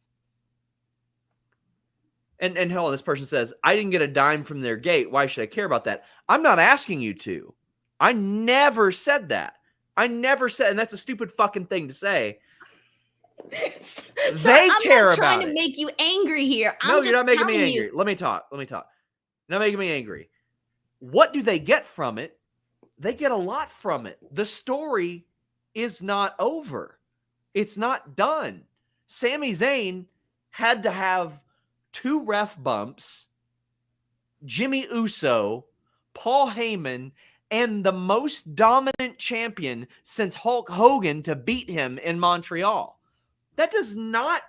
And hold on, this person says, I didn't get a dime from their gate. Why should I care about that? I'm not asking you to. I never said that. I never said, and that's a stupid fucking thing to say. So They I'm care not about trying to it. make you angry here. No, I'm you're just not making telling me angry. you. Let me talk. You're not making me angry. What do they get from it? They get a lot from it. The story is not over. It's not done. Sami Zayn had to have 2 ref bumps, Jimmy Uso, Paul Heyman, and the most dominant champion since Hulk Hogan to beat him in Montreal. That does not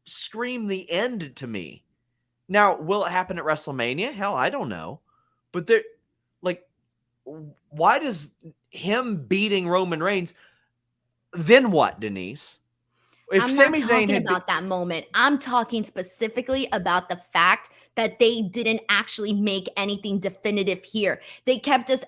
scream the end to me. Now, will it happen at WrestleMania? Hell, I don't know. But there, like, why does him beating Roman Reigns, then what, Denise? If I'm Sami not Zayn talking had about that moment. I'm talking specifically about the fact that they didn't actually make anything definitive here. They kept us,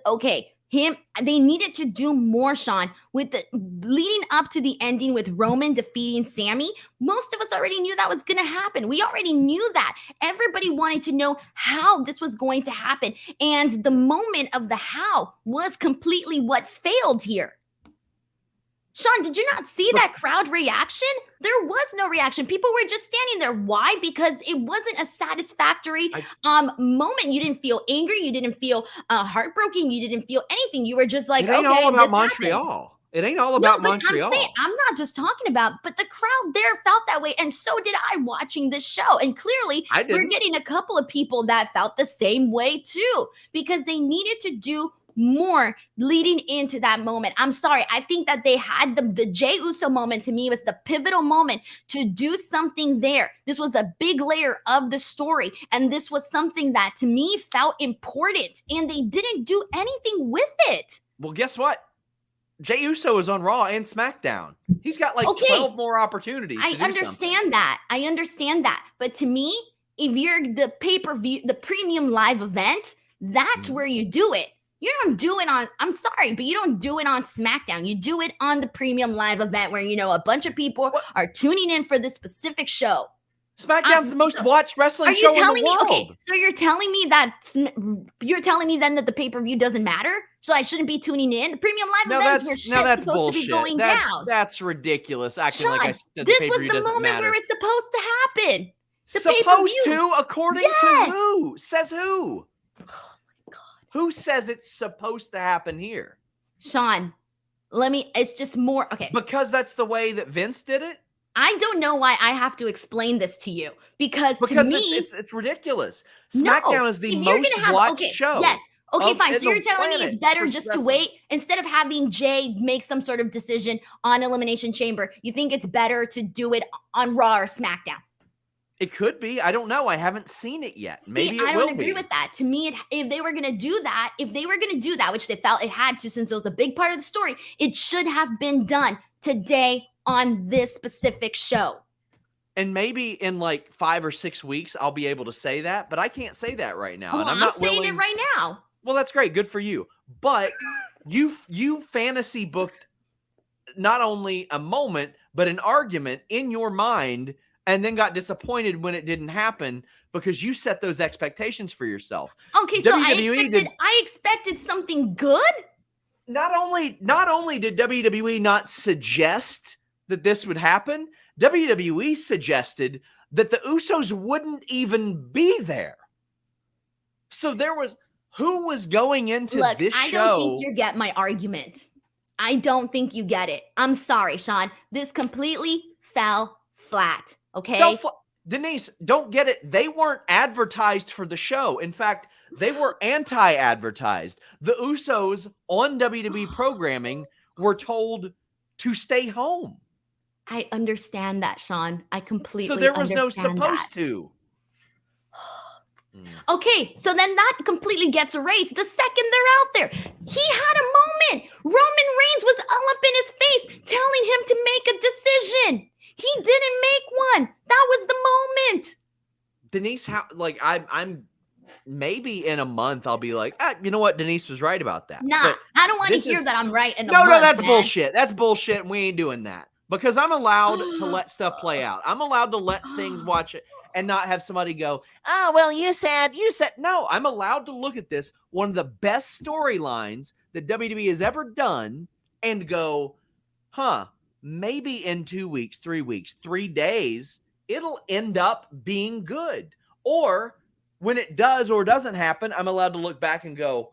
they needed to do more, Sean, with the leading up to the ending with Roman defeating Sami. Most of us already knew that was going to happen. We already knew that. Everybody wanted to know how this was going to happen. And the moment of the how was completely what failed here. Sean, did you not see that crowd reaction? There was no reaction. People were just standing there. Why? Because it wasn't a satisfactory moment. You didn't feel angry. You didn't feel heartbroken. You didn't feel anything. You were just like, it ain't okay, all about this Montreal. happened. It ain't all about No, but Montreal. I'm not just talking about, but the crowd there felt that way. And so did I watching this show. And clearly we're getting a couple of people that felt the same way too, because they needed to do more leading into that moment. I'm sorry. I think that they had the Jey Uso moment to me was the pivotal moment to do something there. This was a big layer of the story. And this was something that to me felt important. And they didn't do anything with it. Well, guess what? Jey Uso is on Raw and SmackDown. He's got like 12 more opportunities. I understand that. I understand that. But to me, if you're the pay-per-view, the premium live event, that's where you do it. You don't do it on, I'm sorry, but you don't do it on SmackDown. You do it on the premium live event where, you know, a bunch of people are tuning in for this specific show. SmackDown's the most watched wrestling show in the world. Okay, so you're telling me then that the pay-per-view doesn't matter? So I shouldn't be tuning in? The premium live events where shit's supposed bullshit. to be going down. That's ridiculous. Acting Sean, like I said this the was pay-per-view the doesn't moment matter. where it's supposed to happen. The Supposed pay-per-view. to? According to who? Says who? Who says it's supposed to happen here? Sean, it's just more, okay. Because that's the way that Vince did it? I don't know why I have to explain this to you. Because to me... it's ridiculous. SmackDown is the most watched show. Yes. Okay, fine. So you're telling me it's better just to wait? Instead of having Jay make some sort of decision on Elimination Chamber, you think it's better to do it on Raw or SmackDown? It could be. I don't know. I haven't seen it yet. Maybe it will be. I don't agree with that. To me, if they were going to do that, which they felt it had to since it was a big part of the story, it should have been done today on this specific show. And maybe in like 5 or 6 weeks, I'll be able to say that, but I can't say that right now. Well, and I'm not saying willing. It right now. Well, that's great. Good for you. But you fantasy booked not only a moment, but an argument in your mind, and then got disappointed when it didn't happen because you set those expectations for yourself. Okay, so I expected something good. Not only did WWE not suggest that this would happen, WWE suggested that the Usos wouldn't even be there. So who was going into this show? I don't think you get my argument. I don't think you get it. I'm sorry, Sean. This completely fell flat. Okay. Denise, don't get it. They weren't advertised for the show. In fact, they were anti-advertised. The Usos on WWE programming were told to stay home. I understand that, Sean. I completely So there was no understand supposed that. to. Okay, so then that completely gets erased the second they're out there. He had a moment. Roman Reigns was all up in his face telling him to make a decision. He didn't make one. That was the moment. Denise, how like I'm maybe in a month I'll be like, you know what? Denise was right about that. Nah, But I don't want to this hear is- that I'm right in a no, month, that's man. bullshit. That's bullshit, and we ain't doing that. Because I'm allowed to let stuff play out. I'm allowed to let things watch it and not have somebody go, oh, well, you said. No, I'm allowed to look at this, one of the best storylines that WWE has ever done, and go, maybe in 2 weeks, 3 weeks, 3 days, it'll end up being good. Or when it does or doesn't happen, I'm allowed to look back and go,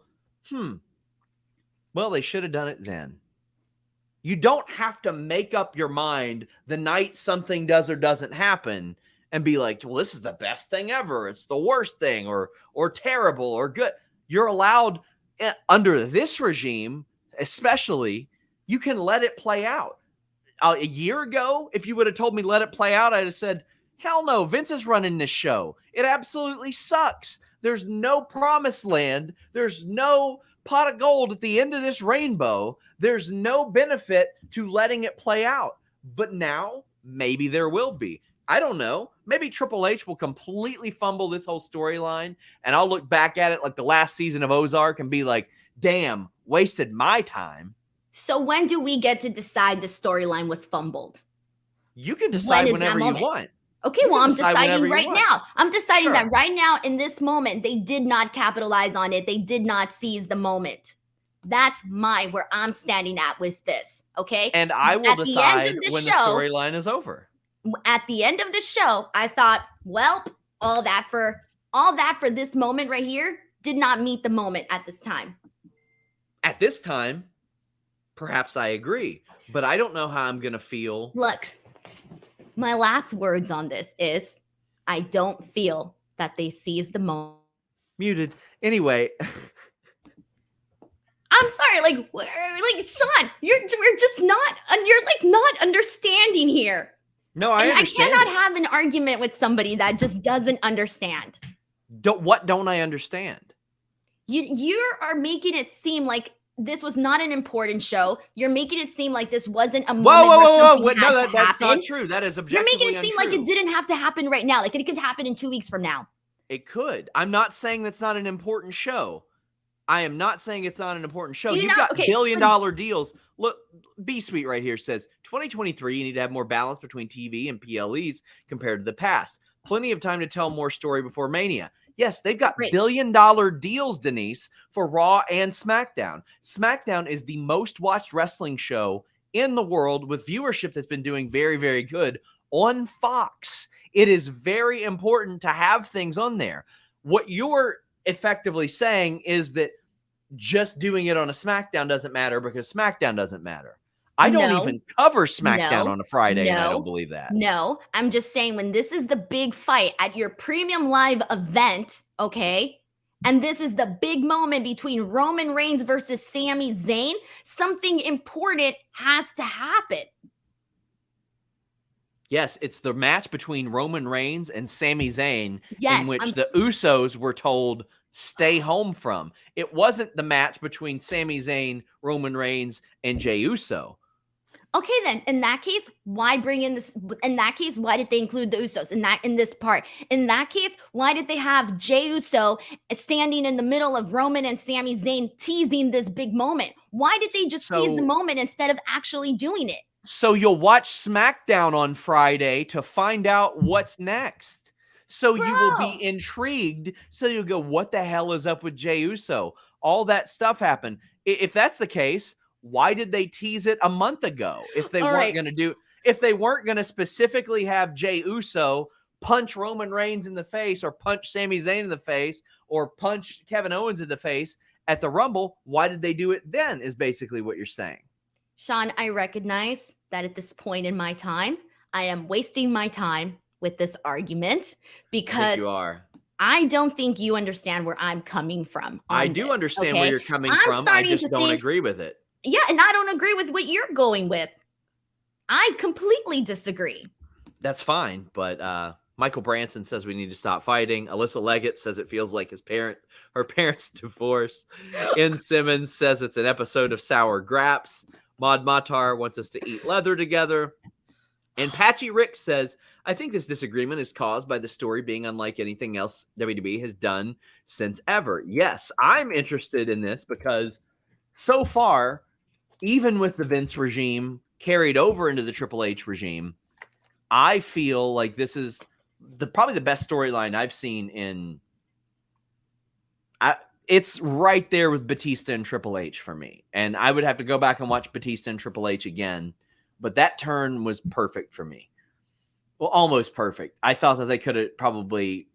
well, they should have done it then. You don't have to make up your mind the night something does or doesn't happen and be like, well, this is the best thing ever. It's the worst thing or terrible or good. You're allowed under this regime, especially, you can let it play out. A year ago, if you would have told me let it play out, I'd have said, hell no, Vince is running this show. It absolutely sucks. There's no promised land. There's no pot of gold at the end of this rainbow. There's no benefit to letting it play out. But now, maybe there will be. I don't know. Maybe Triple H will completely fumble this whole storyline, and I'll look back at it like the last season of Ozark and be like, damn, wasted my time. So when do we get to decide the storyline was fumbled? You can decide When is whenever that you moment? want. Okay, You well, can I'm decide whenever deciding you right want. now. I'm deciding Sure. that right now in this moment, they did not capitalize on it. They did not seize the moment. That's where I'm standing at with this, okay? And I will At the end decide of the when the show- storyline is over. At the end of the show, I thought, well, all that for this moment right here did not meet the moment at this time. At this time, perhaps I agree, but I don't know how I'm going to feel. Look, my last words on this is I don't feel that they seized the moment. Muted. Anyway, I'm sorry, like Sean, we're just not, you're like not understanding here. no, I And understand. I cannot have an argument with somebody that just doesn't understand. What don't I understand? You are making it seem like this was not an important show. You're making it seem like this wasn't a moment where something Wait, had no, to that's not happen. true. That is You're objectively making it seem like untrue. it didn't have to happen right now. Like it could happen in 2 weeks from now. It could. I'm not saying that's not an important show. I am not saying it's not an important show. Do you You've not- got okay, billion-dollar deals. Look, B-Suite right here says 2023, you need to have more balance between TV and PLEs compared to the past. Plenty of time to tell more story before Mania. Yes, they've got Great. billion-dollar deals, Denise, for Raw and SmackDown. SmackDown is the most watched wrestling show in the world with viewership that's been doing very, very good on Fox. It is very important to have things on there. What you're effectively saying is that just doing it on a SmackDown doesn't matter because SmackDown doesn't matter. I don't No. even cover SmackDown No. on a Friday, and I No. don't believe that. No, I'm just saying when this is the big fight at your premium live event, okay? And this is the big moment between Roman Reigns versus Sami Zayn, something important has to happen. Yes, it's the match between Roman Reigns and Sami Zayn Yes, in which I'm- the Usos were told stay home from. It wasn't the match between Sami Zayn, Roman Reigns, and Jey Uso. Okay, then in that case, why bring in this? In that case, why did they include the Usos in this part? In that case, why did they have Jey Uso standing in the middle of Roman and Sami Zayn teasing this big moment? Why did they just tease the So- moment instead of actually doing it? So you'll watch SmackDown on Friday to find out what's next. So you will Bro. be intrigued. So you'll go, what the hell is up with Jey Uso? All that stuff happened. If that's the case, why did they tease it a month ago? If they All weren't right. going to do, if they weren't going to specifically have Jey Uso punch Roman Reigns in the face or punch Sami Zayn in the face or punch Kevin Owens in the face at the Rumble, why did they do it then is basically what you're saying. Sean, I recognize that at this point in my time, I am wasting my time with this argument I think because you are. I don't think you understand where I'm coming from. I on do this, understand okay? where you're coming I'm from. I starting just to don't think- agree with it. Yeah, and I don't agree with what you're going with. I completely disagree. That's fine, but Michael Branson says we need to stop fighting. Alyssa Leggett says it feels like her parents' divorce. Ian Simmons says it's an episode of Sour Graps. Maud Matar wants us to eat leather together. And Patchy Rick says, I think this disagreement is caused by the story being unlike anything else WWE has done since ever. Yes, I'm interested in this because so far, even with the Vince regime carried over into the Triple H regime, I feel like this is probably the best storyline I've seen in. It's right there with Batista and Triple H for me, and I would have to go back and watch Batista and Triple H again. But that turn was perfect for me. Well, almost perfect. I thought that they could have probably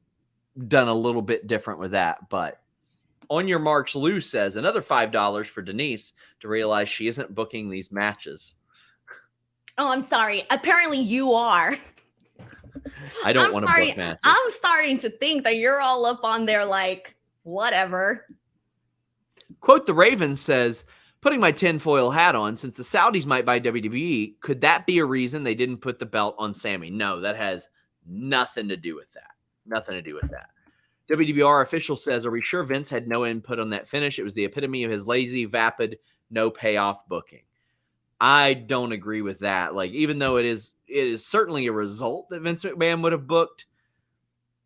done a little bit different with that. But on your marks, Lou says another $5 for Denise to realize she isn't booking these matches. Oh, I'm sorry. Apparently you are. I don't want to book matches. I'm starting to think that you're all up on there like, whatever. Quote the Raven says, putting my tinfoil hat on, since the Saudis might buy WWE, could that be a reason they didn't put the belt on Sami? No, that has nothing to do with that. Nothing to do with that. WWR official says, are we sure Vince had no input on that finish? It was the epitome of his lazy, vapid, no payoff booking. I don't agree with that. Like, even though it is certainly a result that Vince McMahon would have booked,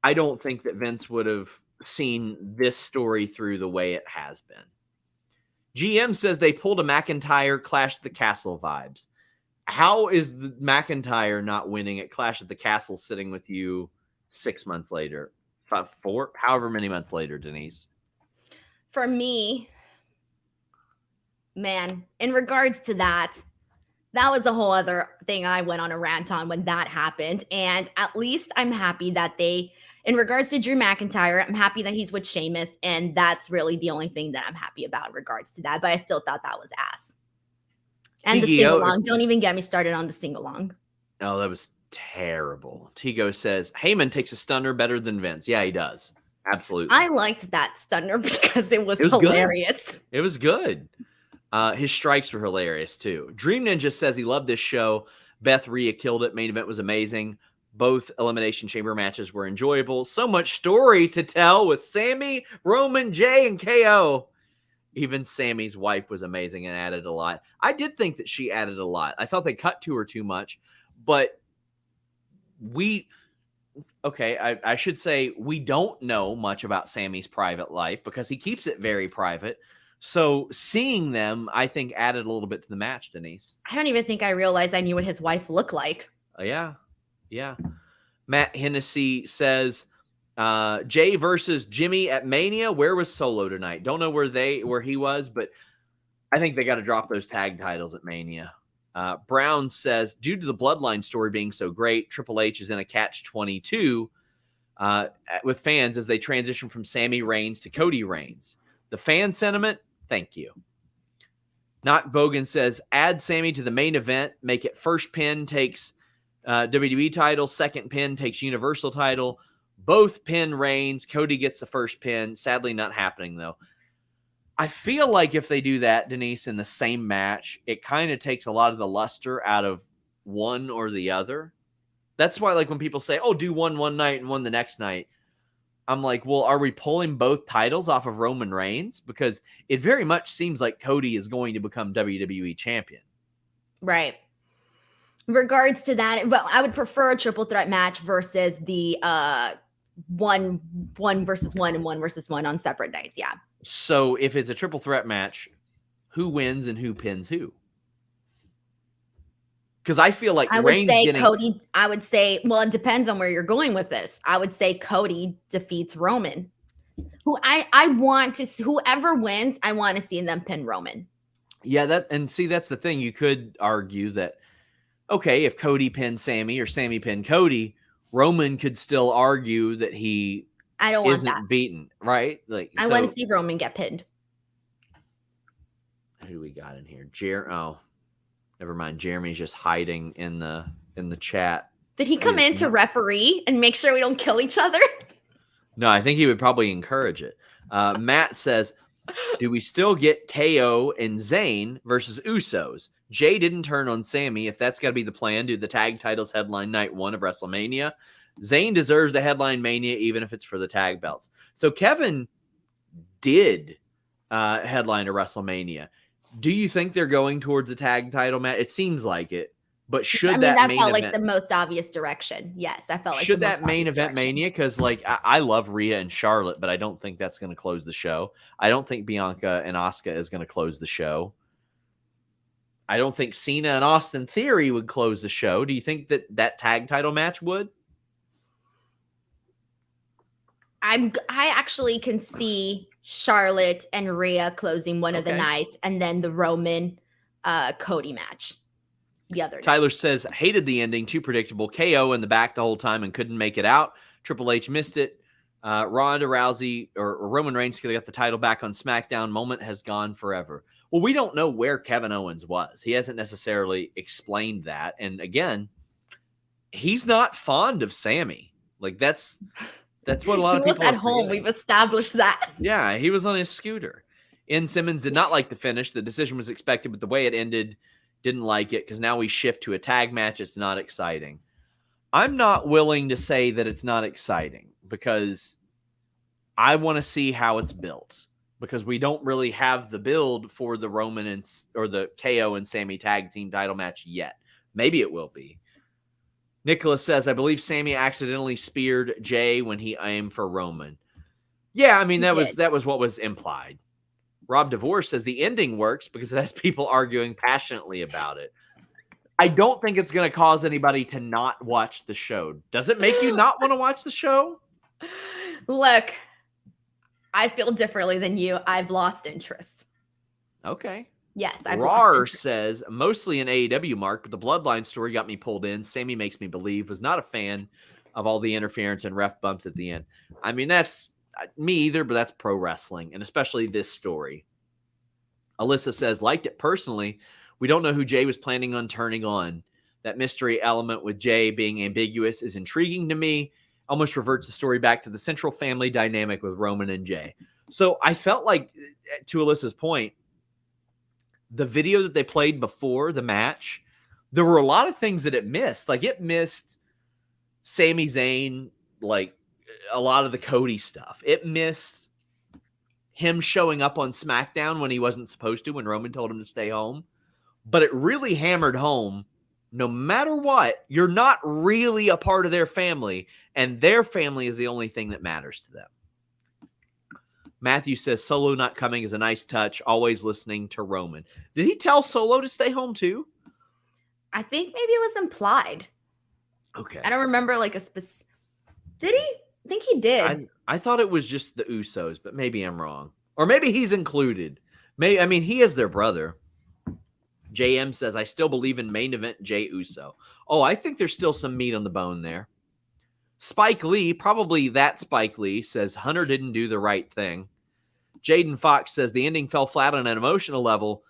I don't think that Vince would have seen this story through the way it has been. GM says they pulled a McIntyre Clash at the Castle vibes. How is the McIntyre not winning at Clash at the Castle sitting with you 6 months later? 4, however many months later, Denise? For me, man, in regards to that was a whole other thing I went on a rant on when that happened. And at least I'm happy that in regards to Drew McIntyre, I'm happy that he's with Sheamus. And that's really the only thing that I'm happy about in regards to that. But I still thought that was ass. And the sing-along. Don't even get me started on the sing-along. Oh, that was terrible. Tigo says, Heyman takes a stunner better than Vince. Yeah, he does. Absolutely. I liked that stunner because it was hilarious. Good. It was good. His strikes were hilarious, too. Dream Ninja says he loved this show. Beth Rhea killed it. Main event was amazing. Both Elimination Chamber matches were enjoyable. So much story to tell with Sami, Roman, Jay, and KO. Even Sammy's wife was amazing and added a lot. I did think that she added a lot. I thought they cut to her too much. But I should say we don't know much about Sammy's private life because he keeps it very private. So seeing them, I think, added a little bit to the match, Denise. I don't even think I realized I knew what his wife looked like. Yeah. Matt Hennessy says, Jay versus Jimmy at Mania. Where was Solo tonight? Don't know where he was, but I think they got to drop those tag titles at Mania. Brown says, due to the Bloodline story being so great, Triple H is in a catch-22 with fans as they transition from Sami Reigns to Cody Reigns. The fan sentiment, thank you. Knock Bogan says, add Sami to the main event, make it first pin takes WWE title, second pin takes Universal title, both pin Reigns, Cody gets the first pin. Sadly, not happening, though. I feel like if they do that, Denise, in the same match, it kind of takes a lot of the luster out of one or the other. That's why, like, when people say, oh, do one night and one the next night, I'm like, well, are we pulling both titles off of Roman Reigns? Because it very much seems like Cody is going to become WWE champion. Right. In regards to that, well, I would prefer a triple threat match versus the one versus one and 1 versus 1 on separate nights. Yeah. So if it's a triple threat match, who wins and who pins who? Because I feel like Reigns Cody. I would say, well, it depends on where you're going with this. I would say Cody defeats Roman. I want to see, whoever wins, I want to see them pin Roman. Yeah, that's the thing. You could argue that, okay, if Cody pinned Sami or Sami pinned Cody, Roman could still argue that he isn't beaten, right? Like, I want to see Roman get pinned. Who do we got in here? Never mind. Jeremy's just hiding in the chat. Did he come in to referee and make sure we don't kill each other? No, I think he would probably encourage it. Matt says, Do we still get KO and Zayn versus Usos? Jay didn't turn on Sami. If that's got to be the plan, do the tag titles headline night 1 of WrestleMania. Zayn deserves the headline Mania, even if it's for the tag belts. So Kevin did headline a WrestleMania. Do you think they're going towards a tag title match? It seems like it. But should that main felt event, like the most obvious direction. Yes, I felt like should the that most main obvious event direction. Mania? Because like I love Rhea and Charlotte, but I don't think that's going to close the show. I don't think Bianca and Asuka is going to close the show. I don't think Cena and Austin Theory would close the show. Do you think that tag title match would? I actually can see Charlotte and Rhea closing one of the nights, and then the Roman Cody match the other night. Tyler says, hated the ending, too predictable. KO in the back the whole time and couldn't make it out. Triple H missed it. Ronda Rousey or Roman Reigns could have got the title back on SmackDown. Moment has gone forever. Well, we don't know where Kevin Owens was. He hasn't necessarily explained that. And again, he's not fond of Sami. Like that's what a lot of people was at home. We've established that. Yeah, he was on his scooter. Ian Simmons did not like the finish. The decision was expected, but the way it ended, didn't like it because now we shift to a tag match. It's not exciting. I'm not willing to say that it's not exciting because I want to see how it's built because we don't really have the build for the Roman or the KO and Sami tag team title match yet. Maybe it will be. Nicholas says, I believe Sami accidentally speared Jay when he aimed for Roman. Yeah, I mean, that was what was implied. Rob DeVore says the ending works because it has people arguing passionately about it. I don't think it's going to cause anybody to not watch the show. Does it make you not want to watch the show? Look, I feel differently than you. I've lost interest. Okay. Yes, I've Rar lost says, mostly an AEW mark, but the Bloodline story got me pulled in. Sami makes me believe. Was not a fan of all the interference and ref bumps at the end. I mean, that's me either, but that's pro wrestling, and especially this story. Alyssa says, liked it personally. We don't know who Jay was planning on turning on. That mystery element with Jay being ambiguous is intriguing to me. Almost reverts the story back to the central family dynamic with Roman and Jay. So I felt like, to Alyssa's point, the video that they played before the match, there were a lot of things that it missed. Like it missed Sami Zayn, like a lot of the Cody stuff. It missed him showing up on SmackDown when he wasn't supposed to, when Roman told him to stay home. But it really hammered home, no matter what, you're not really a part of their family, and their family is the only thing that matters to them. Matthew says Solo not coming is a nice touch, always listening to Roman. Did he tell Solo to stay home too? I think maybe it was implied. Okay. I don't remember like a specific. Did he? I think he did. I thought it was just the Usos, but maybe I'm wrong. Or maybe he's included. Maybe, I mean, he is their brother. JM says, I still believe in main event Jay Uso. Oh, I think there's still some meat on the bone there. Spike Lee, probably that Spike Lee, says Hunter didn't do the right thing. Jaden Fox says the ending fell flat on an emotional level,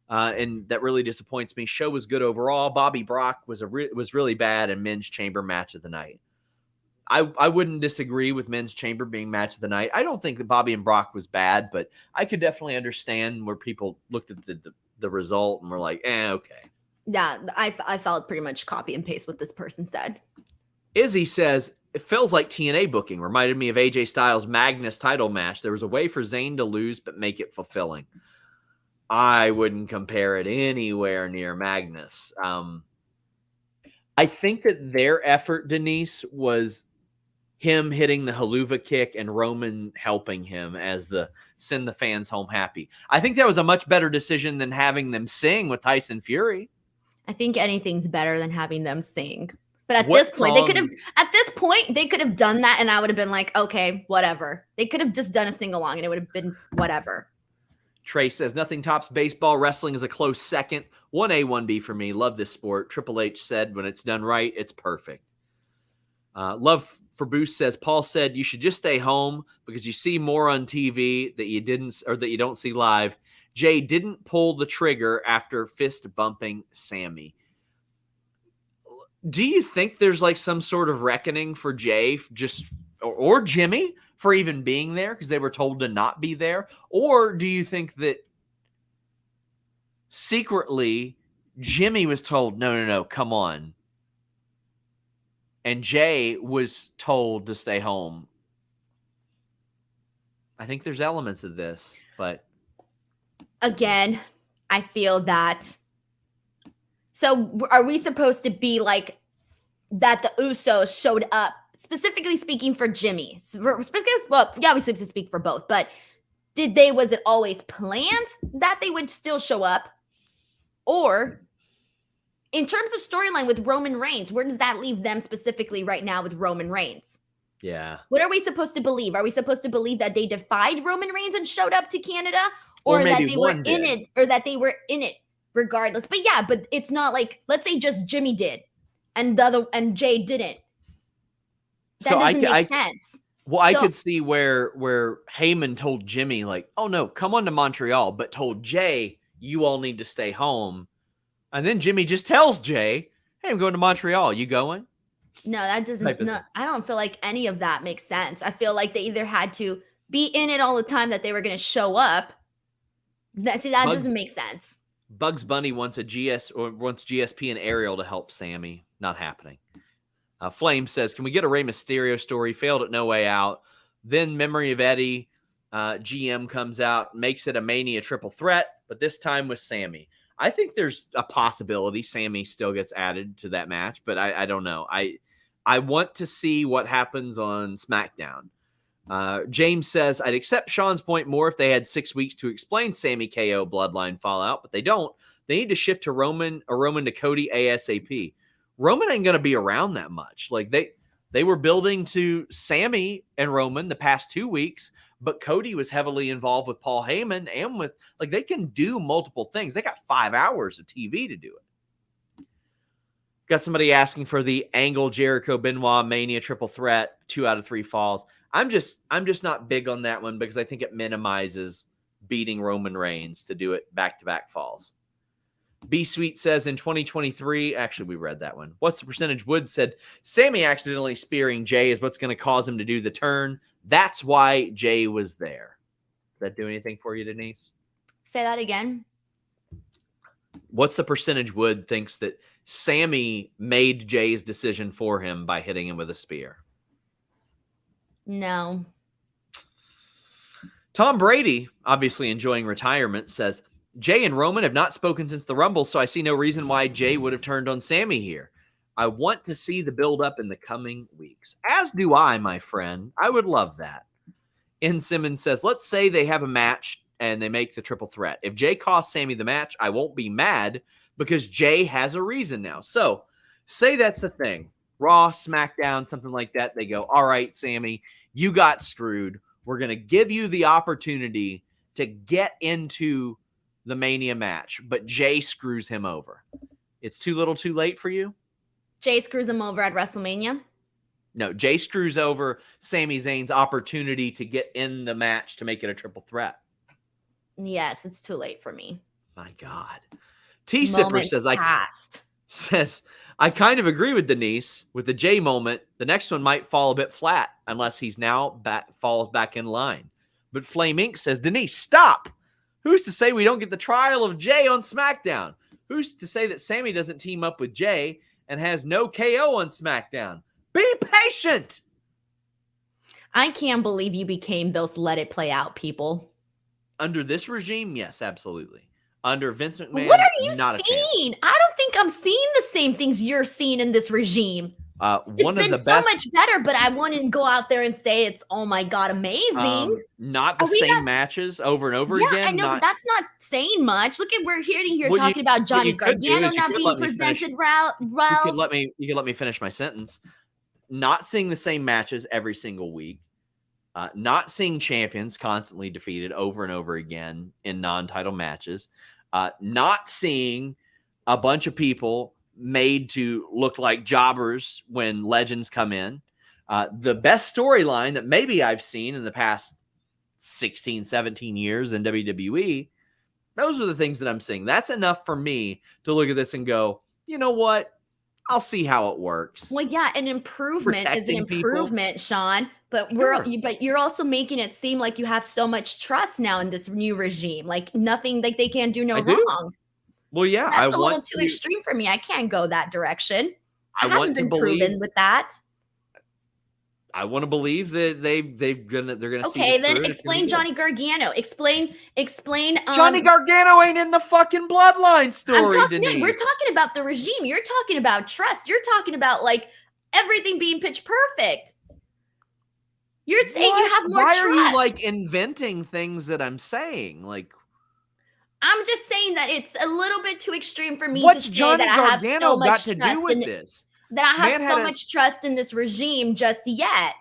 and that really disappoints me. Show was good overall. Bobby Brock was really bad, and Men's Chamber match of the night. I wouldn't disagree with Men's Chamber being match of the night. I don't think that Bobby and Brock was bad, but I could definitely understand where people looked at the result and were like, okay. Yeah, I felt pretty much copy and paste what this person said. Izzy says, it feels like TNA booking. Reminded me of AJ Styles' Magnus title match. There was a way for Zayn to lose, but make it fulfilling. I wouldn't compare it anywhere near Magnus. I think that their effort, Denise, was him hitting the haluva kick and Roman helping him as the send the fans home happy. I think that was a much better decision than having them sing with Tyson Fury. I think anything's better than having them sing. But at this point, they could have done that, and I would have been like, okay, whatever. They could have just done a sing along, and it would have been whatever. Trey says nothing tops baseball. Wrestling is a close second. 1A, 1B for me. Love this sport. Triple H said when it's done right, it's perfect. Love for Boost says Paul said you should just stay home because you see more on TV that you didn't or that you don't see live. Jay didn't pull the trigger after fist bumping Sami. Do you think there's like some sort of reckoning for Jay or Jimmy for even being there because they were told to not be there? Or do you think that secretly Jimmy was told, no, come on, and Jay was told to stay home? I think there's elements of this, but again, I feel that. So are we supposed to be like that the Usos showed up, specifically speaking for Jimmy? Well, yeah, we supposed to speak for both, but was it always planned that they would still show up? Or in terms of storyline with Roman Reigns, where does that leave them specifically right now with Roman Reigns? yeah. What are we supposed to believe? Are we supposed to believe that they defied Roman Reigns and showed up to Canada? Or that maybe they were one in did. it, or that they were in it regardless? But yeah, but it's not like, let's say just Jimmy did and Jay didn't. That So doesn't make sense. Well, I could see where Heyman told Jimmy, like, oh no, come on to Montreal, but told Jay, you all need to stay home. And then Jimmy just tells Jay, hey, I'm going to Montreal. You going? No, that doesn't. No, I don't feel like any of that makes sense. I feel like they either had to be in it all the time that they were going to show up. That doesn't make sense. Bugs Bunny wants GSP and Ariel to help Sami. Not happening. Flame says, can we get a Rey Mysterio story? Failed at No Way Out. Then Memory of Eddie. GM comes out, makes it a Mania triple threat, but this time with Sami. I think there's a possibility Sami still gets added to that match, but I don't know. I want to see what happens on SmackDown. James says, I'd accept Sean's point more if they had 6 weeks to explain Sami KO bloodline fallout, but they don't. They need to shift to Roman to Cody ASAP. Roman ain't going to be around that much. Like they were building to Sami and Roman the past 2 weeks, but Cody was heavily involved with Paul Heyman and with, like, they can do multiple things. They got 5 hours of TV to do it. Got somebody asking for the Angle Jericho Benoit Mania triple threat, 2 out of 3 falls. I'm just not big on that one because I think it minimizes beating Roman Reigns to do it back-to-back falls. B Sweet says in 2023, actually we read that one. What's the percentage? Wood said Sami accidentally spearing Jay is what's going to cause him to do the turn. That's why Jay was there. Does that do anything for you, Denise? Say that again. What's the percentage Wood thinks that Sami made Jay's decision for him by hitting him with a spear? No. Tom Brady, obviously enjoying retirement, says, Jay and Roman have not spoken since the Rumble, so I see no reason why Jay would have turned on Sami here. I want to see the build-up in the coming weeks. As do I, my friend. I would love that. N. Simmons says, let's say they have a match and they make the triple threat. If Jay costs Sami the match, I won't be mad because Jay has a reason now. So, say that's the thing. Raw, SmackDown, something like that. They go, all right, Sami, you got screwed. We're going to give you the opportunity to get into the Mania match, but Jay screws him over. It's too little too late for you? Jay screws him over at WrestleMania? No, Jay screws over Sami Zayn's opportunity to get in the match to make it a triple threat. Yes, it's too late for me. My God. T-Sipper says, I kind of agree with Denise with the Jay moment. The next one might fall a bit flat unless he's now falls back in line. But Flame Inc. says, Denise, stop. Who's to say we don't get the trial of Jay on SmackDown? Who's to say that Sami doesn't team up with Jay and has no KO on SmackDown? Be patient. I can't believe you became those let it play out people. Under this regime, yes, absolutely. Under Vince McMahon, what are you not seeing? I don't think I'm seeing the same things you're seeing in this regime. One it's of been the best, so much better, but I wouldn't go out there and say it's, oh my God, amazing. Not the same matches over and over again. Yeah, I know, but that's not saying much. Look at we're here Well, talking about Johnny Gargano not being presented well. You could let me finish my sentence. Not seeing the same matches every single week. Not seeing champions constantly defeated over and over again in non-title matches. Not seeing a bunch of people made to look like jobbers when legends come in. The best storyline that maybe I've seen in the past 16, 17 years in WWE, those are the things that I'm seeing. That's enough for me to look at this and go, you know what? I'll see how it works. Well, yeah, an improvement is an improvement, Sean. But Sure. but you're also making it seem like you have so much trust now in this new regime. Like nothing, like they can't do no I do. wrong. Well, yeah, That's a little too extreme for me. I can't go that direction. I haven't want to been believe proven with that. I want to believe that they're gonna see Okay, this then through. And it's gonna be explain good. Johnny Gargano. Explain. Johnny Gargano ain't in the fucking bloodline story, No, Denise. we're talking about the regime. You're talking about trust. You're talking about like everything being pitch perfect. You're saying you have more Why trust. are you like inventing things that I'm saying? Like, I'm just saying that it's a little bit too extreme for me what's to say Johnny that I have Gargano so got much to trust do with this? that I have Man so had a- much trust in this regime just yet.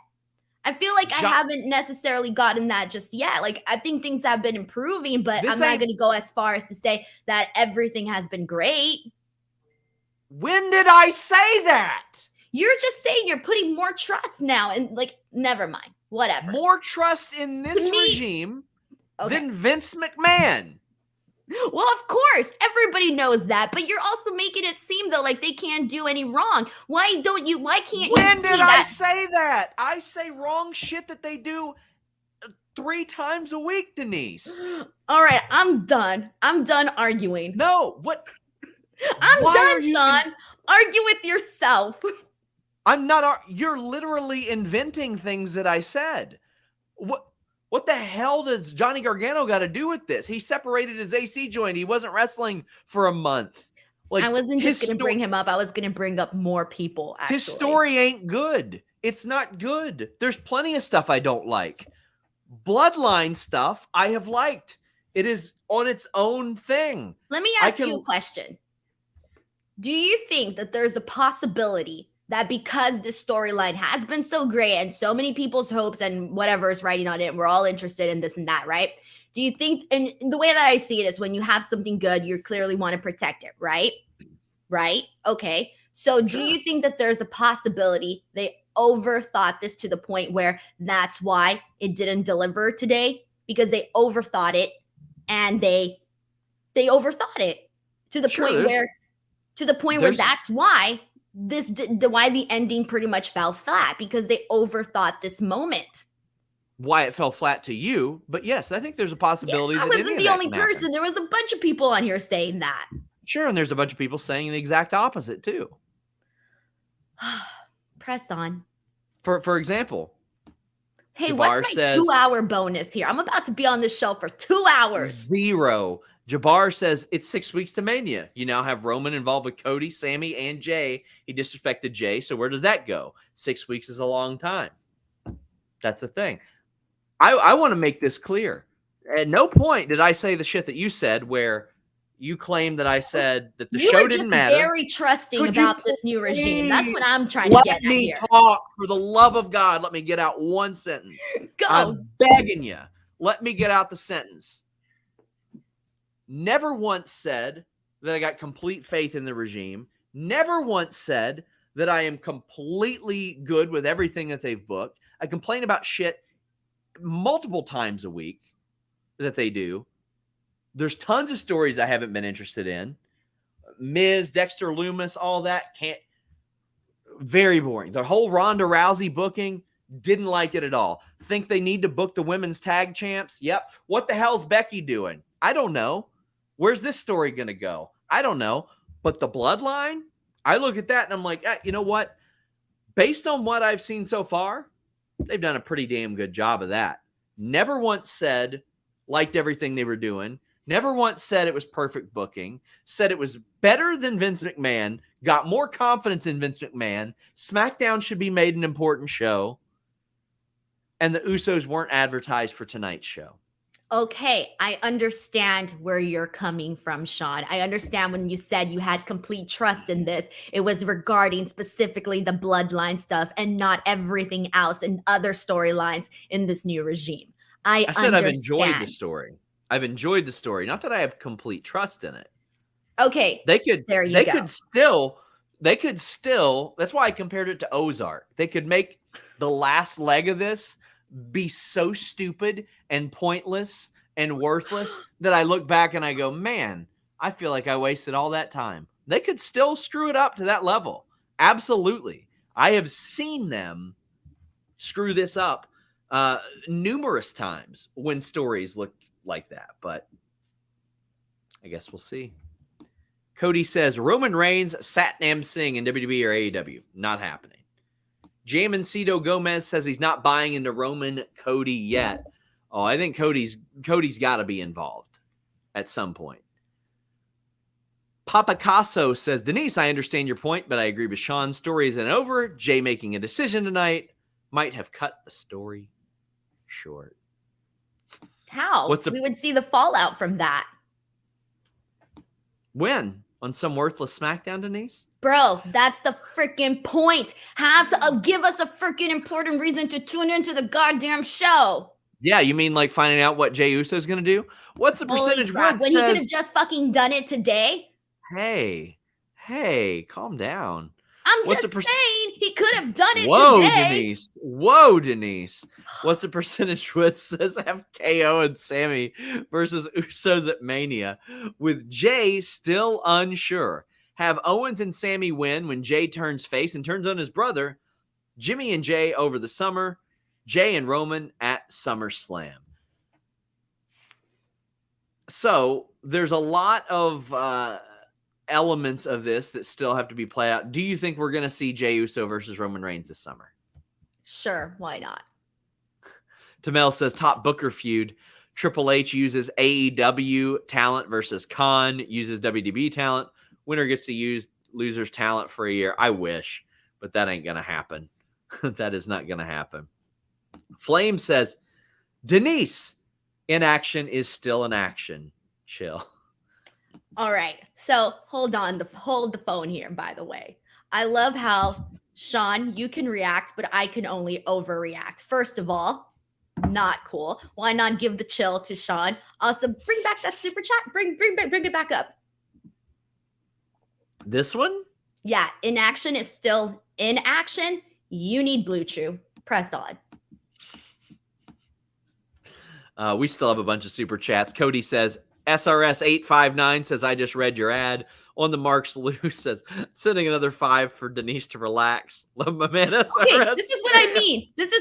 I feel like I haven't necessarily gotten that just yet. Like, I think things have been improving, but I'm not going to go as far as to say that everything has been great. When did I say that? You're just saying you're putting more trust now, and like, never mind. Whatever. More trust in this regime than Vince McMahon. Well, of course, everybody knows that, but you're also making it seem though like they can't do any wrong. Why can't you When see did that? I say that? I say wrong shit that they do 3 times a week, Denise. All right, I'm done. I'm done arguing. No, what? I'm done, Sean. Argue with yourself. I'm not. You're literally inventing things that I said. What the hell does Johnny Gargano got to do with this? He separated his AC joint. He wasn't wrestling for a month. Like, I wasn't just going to bring him up. I was going to bring up more people, actually. His story ain't good. It's not good. There's plenty of stuff I don't like. Bloodline stuff I have liked. It is on its own thing. Let me ask you a question. Do you think that there's a possibility that because this storyline has been so great and so many people's hopes and whatever is writing on it, and we're all interested in this and that, right? Do you think, and the way that I see it is when you have something good, you clearly want to protect it, right? Right? Okay. So do you think that there's a possibility they overthought this to the point where that's why it didn't deliver today? Because they overthought it and they overthought it to the point where that's why why the ending pretty much fell flat, because they overthought this moment. Why it fell flat to you, but yes, I think there's a possibility that I wasn't the only person. There was a bunch of people on here saying that. Sure, and there's a bunch of people saying the exact opposite too. Press on. For example, hey, Jabbar what's my 2-hour bonus here? I'm about to be on this show for 2 hours. 0. Jabbar says it's 6 weeks to Mania. You now have Roman involved with Cody, Sami, and Jay. He disrespected Jay, so where does that go? 6 weeks is a long time. That's the thing. I want to make this clear. At no point did I say the shit that you said where you claimed that I said that the show didn't matter. You were just very trusting about this new regime. That's what I'm trying to get at here. Let me talk, for the love of God. Let me get out one sentence. Go. I'm begging you. Let me get out the sentence. Never once said that I got complete faith in the regime. Never once said that I am completely good with everything that they've booked. I complain about shit multiple times a week that they do. There's tons of stories I haven't been interested in. Miz, Dexter Lumis, all that very boring. The whole Ronda Rousey booking, didn't like it at all. Think they need to book the women's tag champs? Yep. What the hell's Becky doing? I don't know. Where's this story going to go? I don't know. But the bloodline, I look at that and I'm like, you know what? Based on what I've seen so far, they've done a pretty damn good job of that. Never once said, liked everything they were doing. Never once said it was perfect booking. Said it was better than Vince McMahon. Got more confidence in Vince McMahon. SmackDown should be made an important show. And the Usos weren't advertised for tonight's show. Okay, I understand where you're coming from, Sean. I understand when you said you had complete trust in this. It was regarding specifically the bloodline stuff and not everything else and other storylines in this new regime. I said I've enjoyed the story. I've enjoyed the story. Not that I have complete trust in it. Okay. They could still, that's why I compared it to Ozark. They could make the last leg of this be so stupid and pointless and worthless that I look back and I go, man, I feel like I wasted all that time. They could still screw it up to that level. Absolutely. I have seen them screw this up numerous times when stories look like that. But I guess we'll see. Cody says Roman Reigns, Satnam Singh in WWE or AEW. Not happening. Jamancito Gomez says he's not buying into Roman Cody yet. Oh, I think Cody's got to be involved at some point. Papa Casso says, Denise, I understand your point, but I agree with Sean's story isn't over. Jay making a decision tonight might have cut the story short. How? We would see the fallout from that. When? On some worthless SmackDown, Denise? Bro, that's the freaking point. Have to give us a freaking important reason to tune into the goddamn show. Yeah, you mean like finding out what Jey Uso's going to do? What's the percentage? When he could have just fucking done it today? Hey, calm down. I'm just saying he could have done it today. Whoa, Denise. What's the percentage with says have KO and Sammy versus Usos at Mania with Jay still unsure? Have Owens and Sammy win when Jay turns face and turns on his brother. Jimmy and Jay over the summer. Jay and Roman at SummerSlam. So there's a lot of elements of this that still have to be played out. Do you think we're going to see Jey Uso versus Roman Reigns this summer? Sure, why not? Tamel says top booker feud. Triple H uses AEW talent versus Khan uses WWE talent. Winner gets to use loser's talent for a year. I wish, but that ain't going to happen. That is not going to happen. Flame says, Denise, inaction is still an action. Chill. All right. So hold the phone here, by the way. I love how, Sean, you can react, but I can only overreact. First of all, not cool. Why not give the chill to Sean? Also, bring back that super chat. Bring it back up. This one? Yeah. Inaction is still in action. You need Blue Chew. Press on. We still have a bunch of super chats. Cody says, SRS859 says, I just read your ad. On the Marks Lou says, sending another 5 for Denise to relax. Love my man, SRS. Okay, this is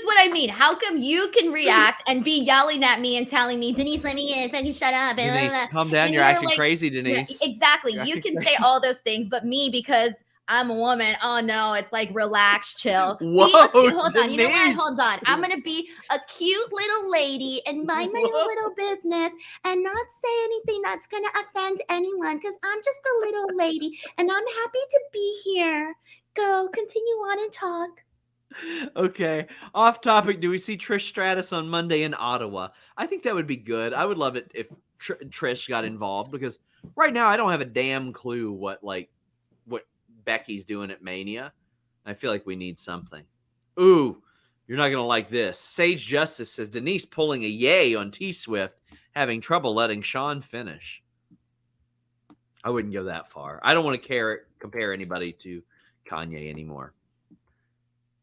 what I mean. How come you can react and be yelling at me and telling me, Denise, let me in, fucking shut up. Denise, calm down. And you're acting like, crazy, Denise. Yeah, exactly. You can say all those things, but me, because I'm a woman. Oh no, it's like relax, chill. Whoa, hold on. Denise. You know what? Hold on. I'm gonna be a cute little lady and mind my own little business and not say anything that's gonna offend anyone because I'm just a little lady and I'm happy to be here. Go, continue on and talk. Okay. Off topic. Do we see Trish Stratus on Monday in Ottawa? I think that would be good. I would love it if Trish got involved because right now I don't have a damn clue what Becky's doing at Mania. I feel like we need something. Ooh, you're not going to like this. Sage Justice says, Denise pulling a yay on T-Swift, having trouble letting Sean finish. I wouldn't go that far. I don't want to compare anybody to Kanye anymore.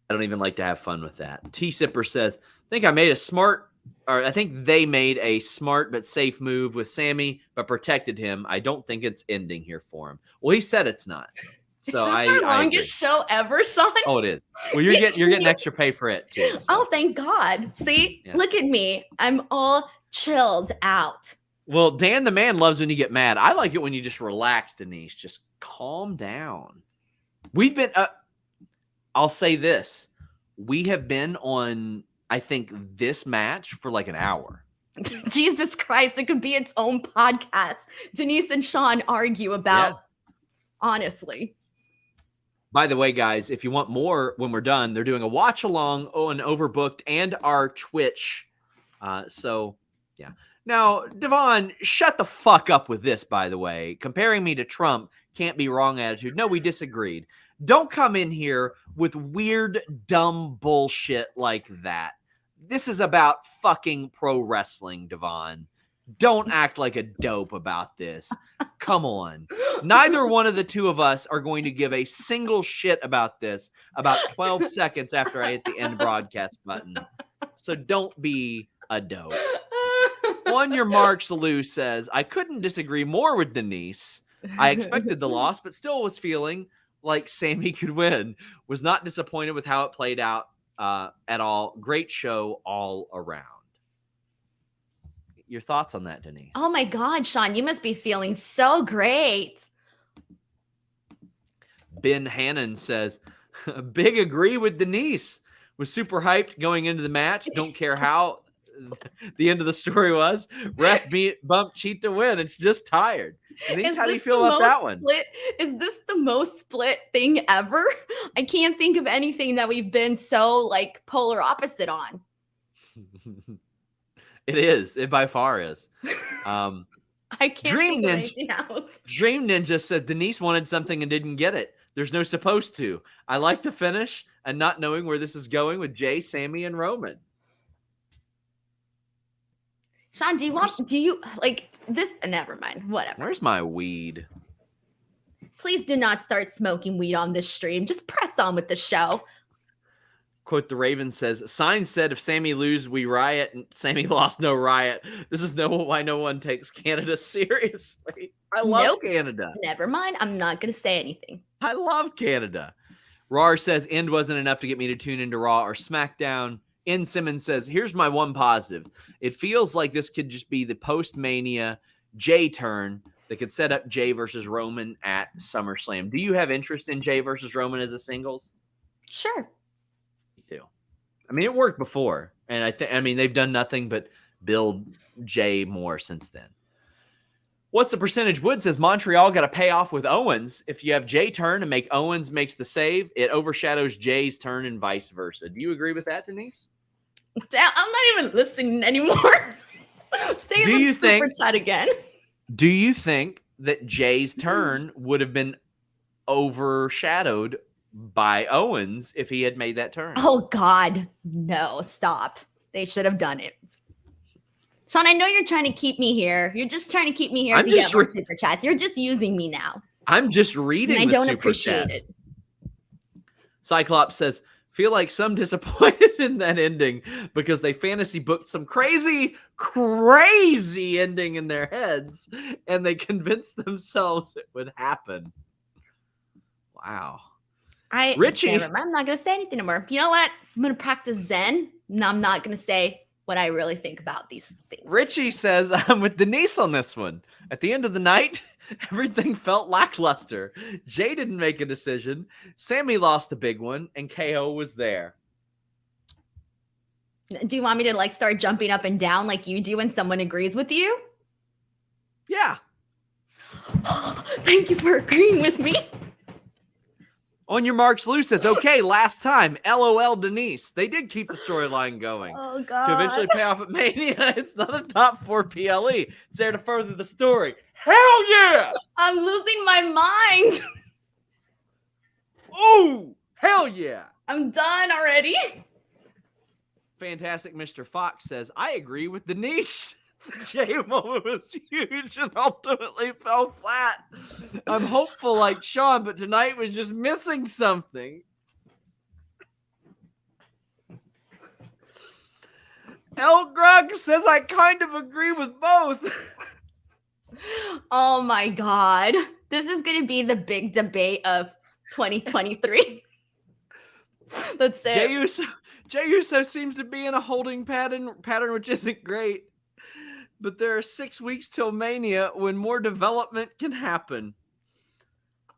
I don't even like to have fun with that. T-Sipper says, I think they made a smart but safe move with Sammy, but protected him. I don't think it's ending here for him. Well, he said it's not. So is this our longest show ever, Sean? Oh, it is. Well, you're getting extra pay for it too. So. Oh, thank God. See, Look at me. I'm all chilled out. Well, Dan the man loves when you get mad. I like it when you just relax, Denise. Just calm down. We've been. I'll say this: we have been on, I think, this match for like an hour. Jesus Christ! It could be its own podcast. Denise and Sean argue about. Yeah. Honestly. By the way, guys, if you want more when we're done, they're doing a watch along on Overbooked and our Twitch. So, yeah. Now, Devon, shut the fuck up with this, by the way. Comparing me to Trump can't be wrong attitude. No, we disagreed. Don't come in here with weird, dumb bullshit like that. This is about fucking pro wrestling, Devon. Don't act like a dope about this. Come on. Neither one of the two of us are going to give a single shit about this about 12 seconds after I hit the end broadcast button. So don't be a dope. On your marks, Lou says, I couldn't disagree more with Denise. I expected the loss, but still was feeling like Sammy could win. Was not disappointed with how it played out. at all. Great show all around. Your thoughts on that, Denise? Oh my God, Sean, you must be feeling so great. Ben Hannon says, big agree with Denise. Was super hyped going into the match. Don't care how the end of the story was. Ref bump cheat to win. It's just tired. Denise, how do you feel about that one? Is this the most split thing ever? I can't think of anything that we've been so like polar opposite on. It is. It by far is. I can't think of anything else. Dream Ninja says Denise wanted something and didn't get it. There's no supposed to. I like the finish and not knowing where this is going with Jay, Sami, and Roman. Sean, do you like this? Never mind. Whatever. Where's my weed? Please do not start smoking weed on this stream. Just press on with the show. Quote, the Raven says, Sign said if Sami lose, we riot, and Sami lost, no riot. This is why no one takes Canada seriously. I love Canada. Never mind. I'm not going to say anything. I love Canada. Rar says, End wasn't enough to get me to tune into Raw or SmackDown. N. Simmons says, here's my one positive. It feels like this could just be the post-Mania Jay turn that could set up Jay versus Roman at SummerSlam. Do you have interest in Jay versus Roman as a singles? Sure. I mean, it worked before, and they've done nothing but build Jay more since then. What's the percentage? Wood says Montreal got to pay off with Owens. If you have Jay turn and make Owens makes the save, it overshadows Jay's turn and vice versa. Do you agree with that, Denise? I'm not even listening anymore. Say the super chat again. Do you think that Jay's turn would have been overshadowed by Owens if he had made that turn? Oh God, no, stop. They should have done it. Sean, I know you're trying to keep me here. You're just trying to keep me here to get more super chats. You're just using me now. I'm just reading and I don't super appreciate chats. it. Cyclops says, feel like some disappointed in that ending because they fantasy booked some crazy ending in their heads and they convinced themselves it would happen. Wow. Richie, I'm not going to say anything anymore. You know what? I'm going to practice Zen. No, I'm not going to say what I really think about these things. Richie says, I'm with Denise on this one. At the end of the night, everything felt lackluster. Jay didn't make a decision. Sami lost the big one, and KO was there. Do you want me to start jumping up and down like you do when someone agrees with you? Yeah. Thank you for agreeing with me. On your marks, Lou says, okay, last time. LOL, Denise. They did keep the storyline going. Oh, God. To eventually pay off at Mania. It's not a top 4 PLE. It's there to further the story. Hell yeah! I'm losing my mind. Oh, hell yeah. I'm done already. Fantastic Mr. Fox says, I agree with Denise. The Jay moment was huge and ultimately fell flat. I'm hopeful like Sean, but tonight was just missing something. El Grug says, I kind of agree with both. Oh my God. This is going to be the big debate of 2023. Let's say Jey Uso seems to be in a holding pattern which isn't great. But there are 6 weeks till Mania when more development can happen.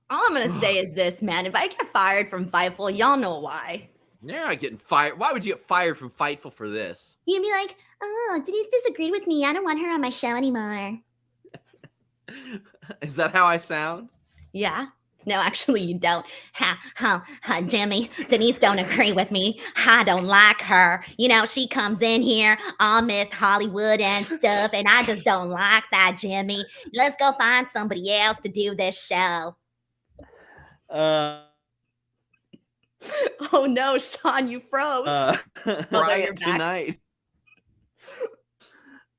All I'm going to say is this, man. If I get fired from Fightful, y'all know why. You're not getting fired. Why would you get fired from Fightful for this? You'd be like, oh, Denise disagreed with me. I don't want her on my show anymore. Is that how I sound? Yeah. No, actually, you don't. Jimmy, Denise don't agree with me. I don't like her. You know, she comes in here all Miss Hollywood and stuff, and I just don't like that, Jimmy. Let's go find somebody else to do this show. Oh, no, Sean, you froze. Riot tonight.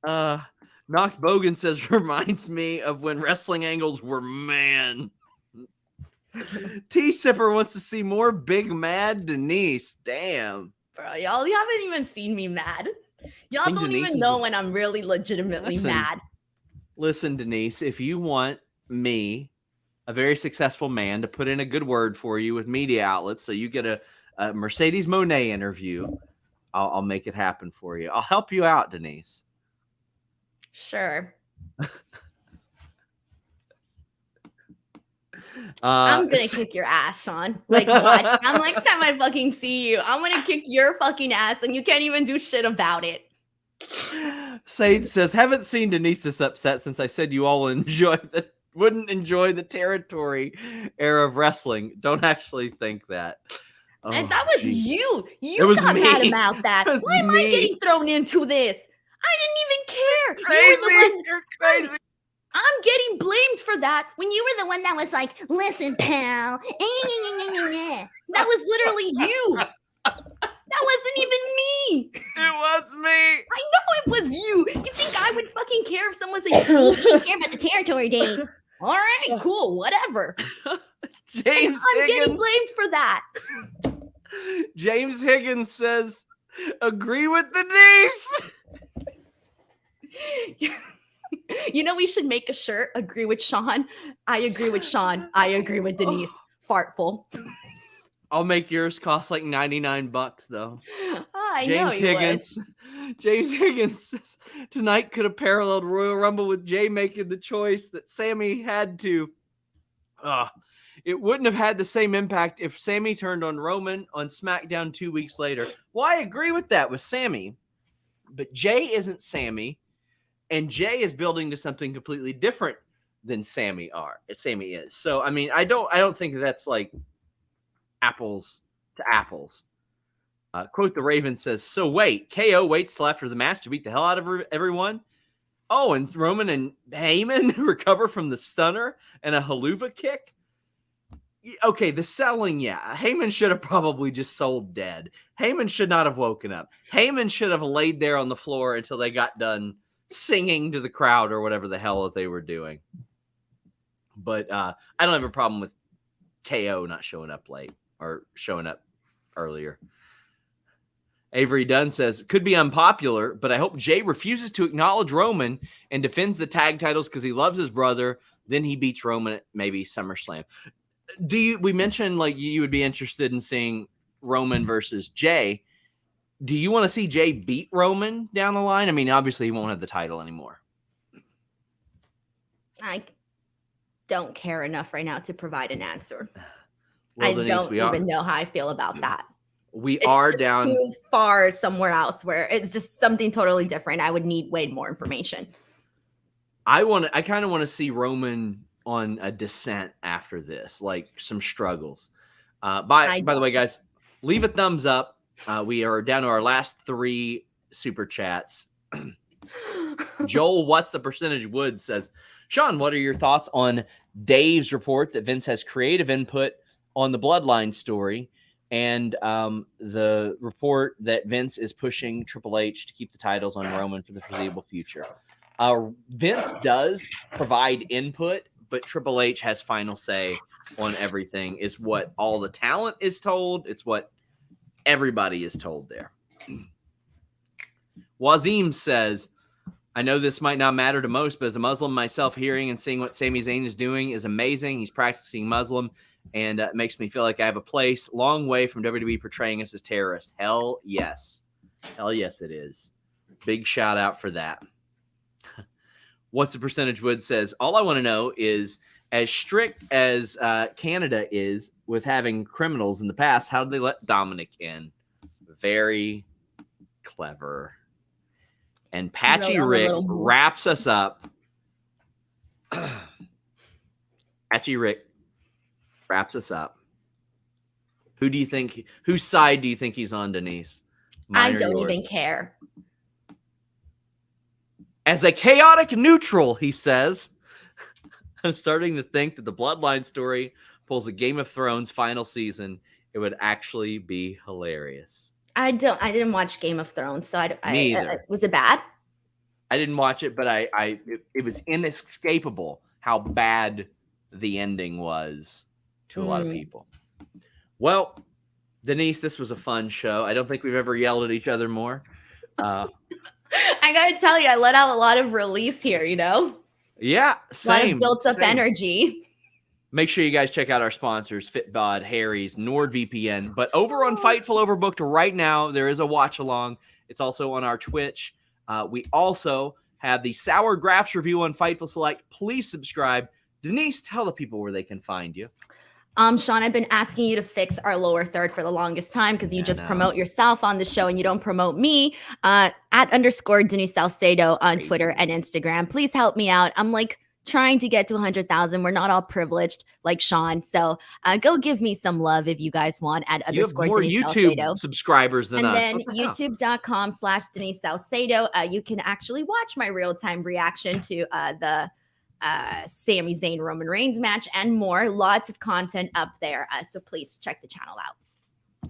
Knock Bogan says, reminds me of when wrestling angles were man. T-Sipper wants to see more big mad Denise. Damn. Bro, y'all haven't even seen me mad. Y'all don't Denise even know when I'm really legitimately mad. Listen, Denise, if you want me, a very successful man, to put in a good word for you with media outlets so you get a a Mercedes Moné interview, I'll make it happen for you. I'll help you out, Denise. Sure. I'm gonna kick your ass, Sean. Like, watch. Next time I fucking see you, I'm gonna kick your fucking ass, and you can't even do shit about it. Sage says, haven't seen Denise this upset since I said you all wouldn't enjoy the territory era of wrestling. Don't actually think that. Oh, And that was geez. you. It was got me. mad about that. It was Why am I me. getting thrown into this? I didn't even care. Crazy. You were the one. You're crazy. I'm getting blamed for that when you were the one that was like, listen, pal. That was literally you. That wasn't even me. It was me. I know it was you. You think I would fucking care if someone said, you can't care about the territory days? All right, cool, whatever. James I'm getting Higgins. blamed for that. James Higgins says, agree with Denise. You know, we should make a shirt. Agree with Sean. I agree with Sean. I agree with Denise. Fartful. I'll make yours cost like $99 though. I James know you Higgins. James Higgins says, tonight could have paralleled Royal Rumble with Jay making the choice that Sami had to. It wouldn't have had the same impact if Sami turned on Roman on SmackDown 2 weeks later. Well, I agree with that with Sami, but Jay isn't Sami, and Jay is building to something completely different than Sami is. So, I mean, I don't think that's like apples to apples. Quote the Raven says, so wait, KO waits till after the match to beat the hell out of everyone? Oh, and Roman and Heyman recover from the stunner and a haluva kick? Okay, the selling, yeah. Heyman should have probably just sold dead. Heyman should not have woken up. Heyman should have laid there on the floor until they got done singing to the crowd or whatever the hell that they were doing. But I don't have a problem with KO not showing up late or showing up earlier. Avery Dunn says, could be unpopular, but I hope Jay refuses to acknowledge Roman and defends the tag titles because he loves his brother. Then he beats Roman at maybe SummerSlam. We mentioned like you would be interested in seeing Roman versus Jay. Do you want to see Jay beat Roman down the line? I mean, obviously he won't have the title anymore. I don't care enough right now to provide an answer. Well, I Denise, don't even know how I feel about that. We are down too far somewhere else where it's just something totally different. I would need way more information. I kind of want to see Roman on a descent after this, like some struggles. By the way, guys, leave a thumbs up. We are down to our last 3 super chats. Joel, what's the percentage Wood says, Sean, what are your thoughts on Dave's report that Vince has creative input on the Bloodline story and the report that Vince is pushing Triple H to keep the titles on Roman for the foreseeable future? Vince does provide input, but Triple H has final say on everything, is what all the talent is told. It's what everybody is told there. Wazim says, I know this might not matter to most, but as a Muslim myself, hearing and seeing what Sami Zayn is doing is amazing. He's practicing Muslim, and it makes me feel like I have a place. Long way from WWE portraying us as terrorists. Hell yes. Hell yes, it is. Big shout out for that. What's the percentage Wood says, all I want to know is, as strict as Canada is with having criminals in the past, how did they let Dominic in? Very clever. And Patchy Rick wraps us up. Patchy Rick wraps us up. Whose side do you think he's on, Denise? I don't even care. As a chaotic neutral, he says, I'm starting to think that the Bloodline story pulls a Game of Thrones final season. It would actually be hilarious. I didn't watch Game of Thrones, so Me either. Was it bad? I didn't watch it, but it was inescapable how bad the ending was to a lot of people. Well, Denise, this was a fun show. I don't think we've ever yelled at each other more. I gotta tell you, I let out a lot of release here, you know? Yeah, same. A lot of built up energy. Make sure you guys check out our sponsors, Fitbod, Harry's, NordVPN. But over on Fightful Overbooked right now, there is a watch along. It's also on our Twitch. We also have the Sour Graps review on Fightful Select. Please subscribe. Denise, tell the people where they can find you. Sean, I've been asking you to fix our lower third for the longest time because you just promote yourself on the show and you don't promote me. At _ Denise Salcedo on Twitter and Instagram. Please help me out. I'm like trying to get to 100,000. We're not all privileged like Sean. So go give me some love if you guys want at _ You have more Denise YouTube Salcedo. subscribers than us. And then youtube.com/Denise Salcedo. You can actually watch my real-time reaction to the Sami Zayn Roman Reigns match and more. Lots of content up there. So please check the channel out.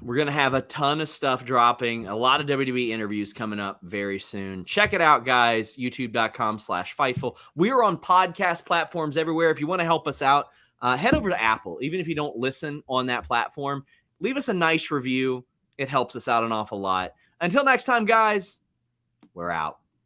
We're going to have a ton of stuff dropping, a lot of WWE interviews coming up very soon. Check it out, guys. YouTube.com/Fightful. We are on podcast platforms everywhere. If you want to help us out, head over to Apple. Even if you don't listen on that platform, leave us a nice review. It helps us out an awful lot. Until next time, guys, we're out.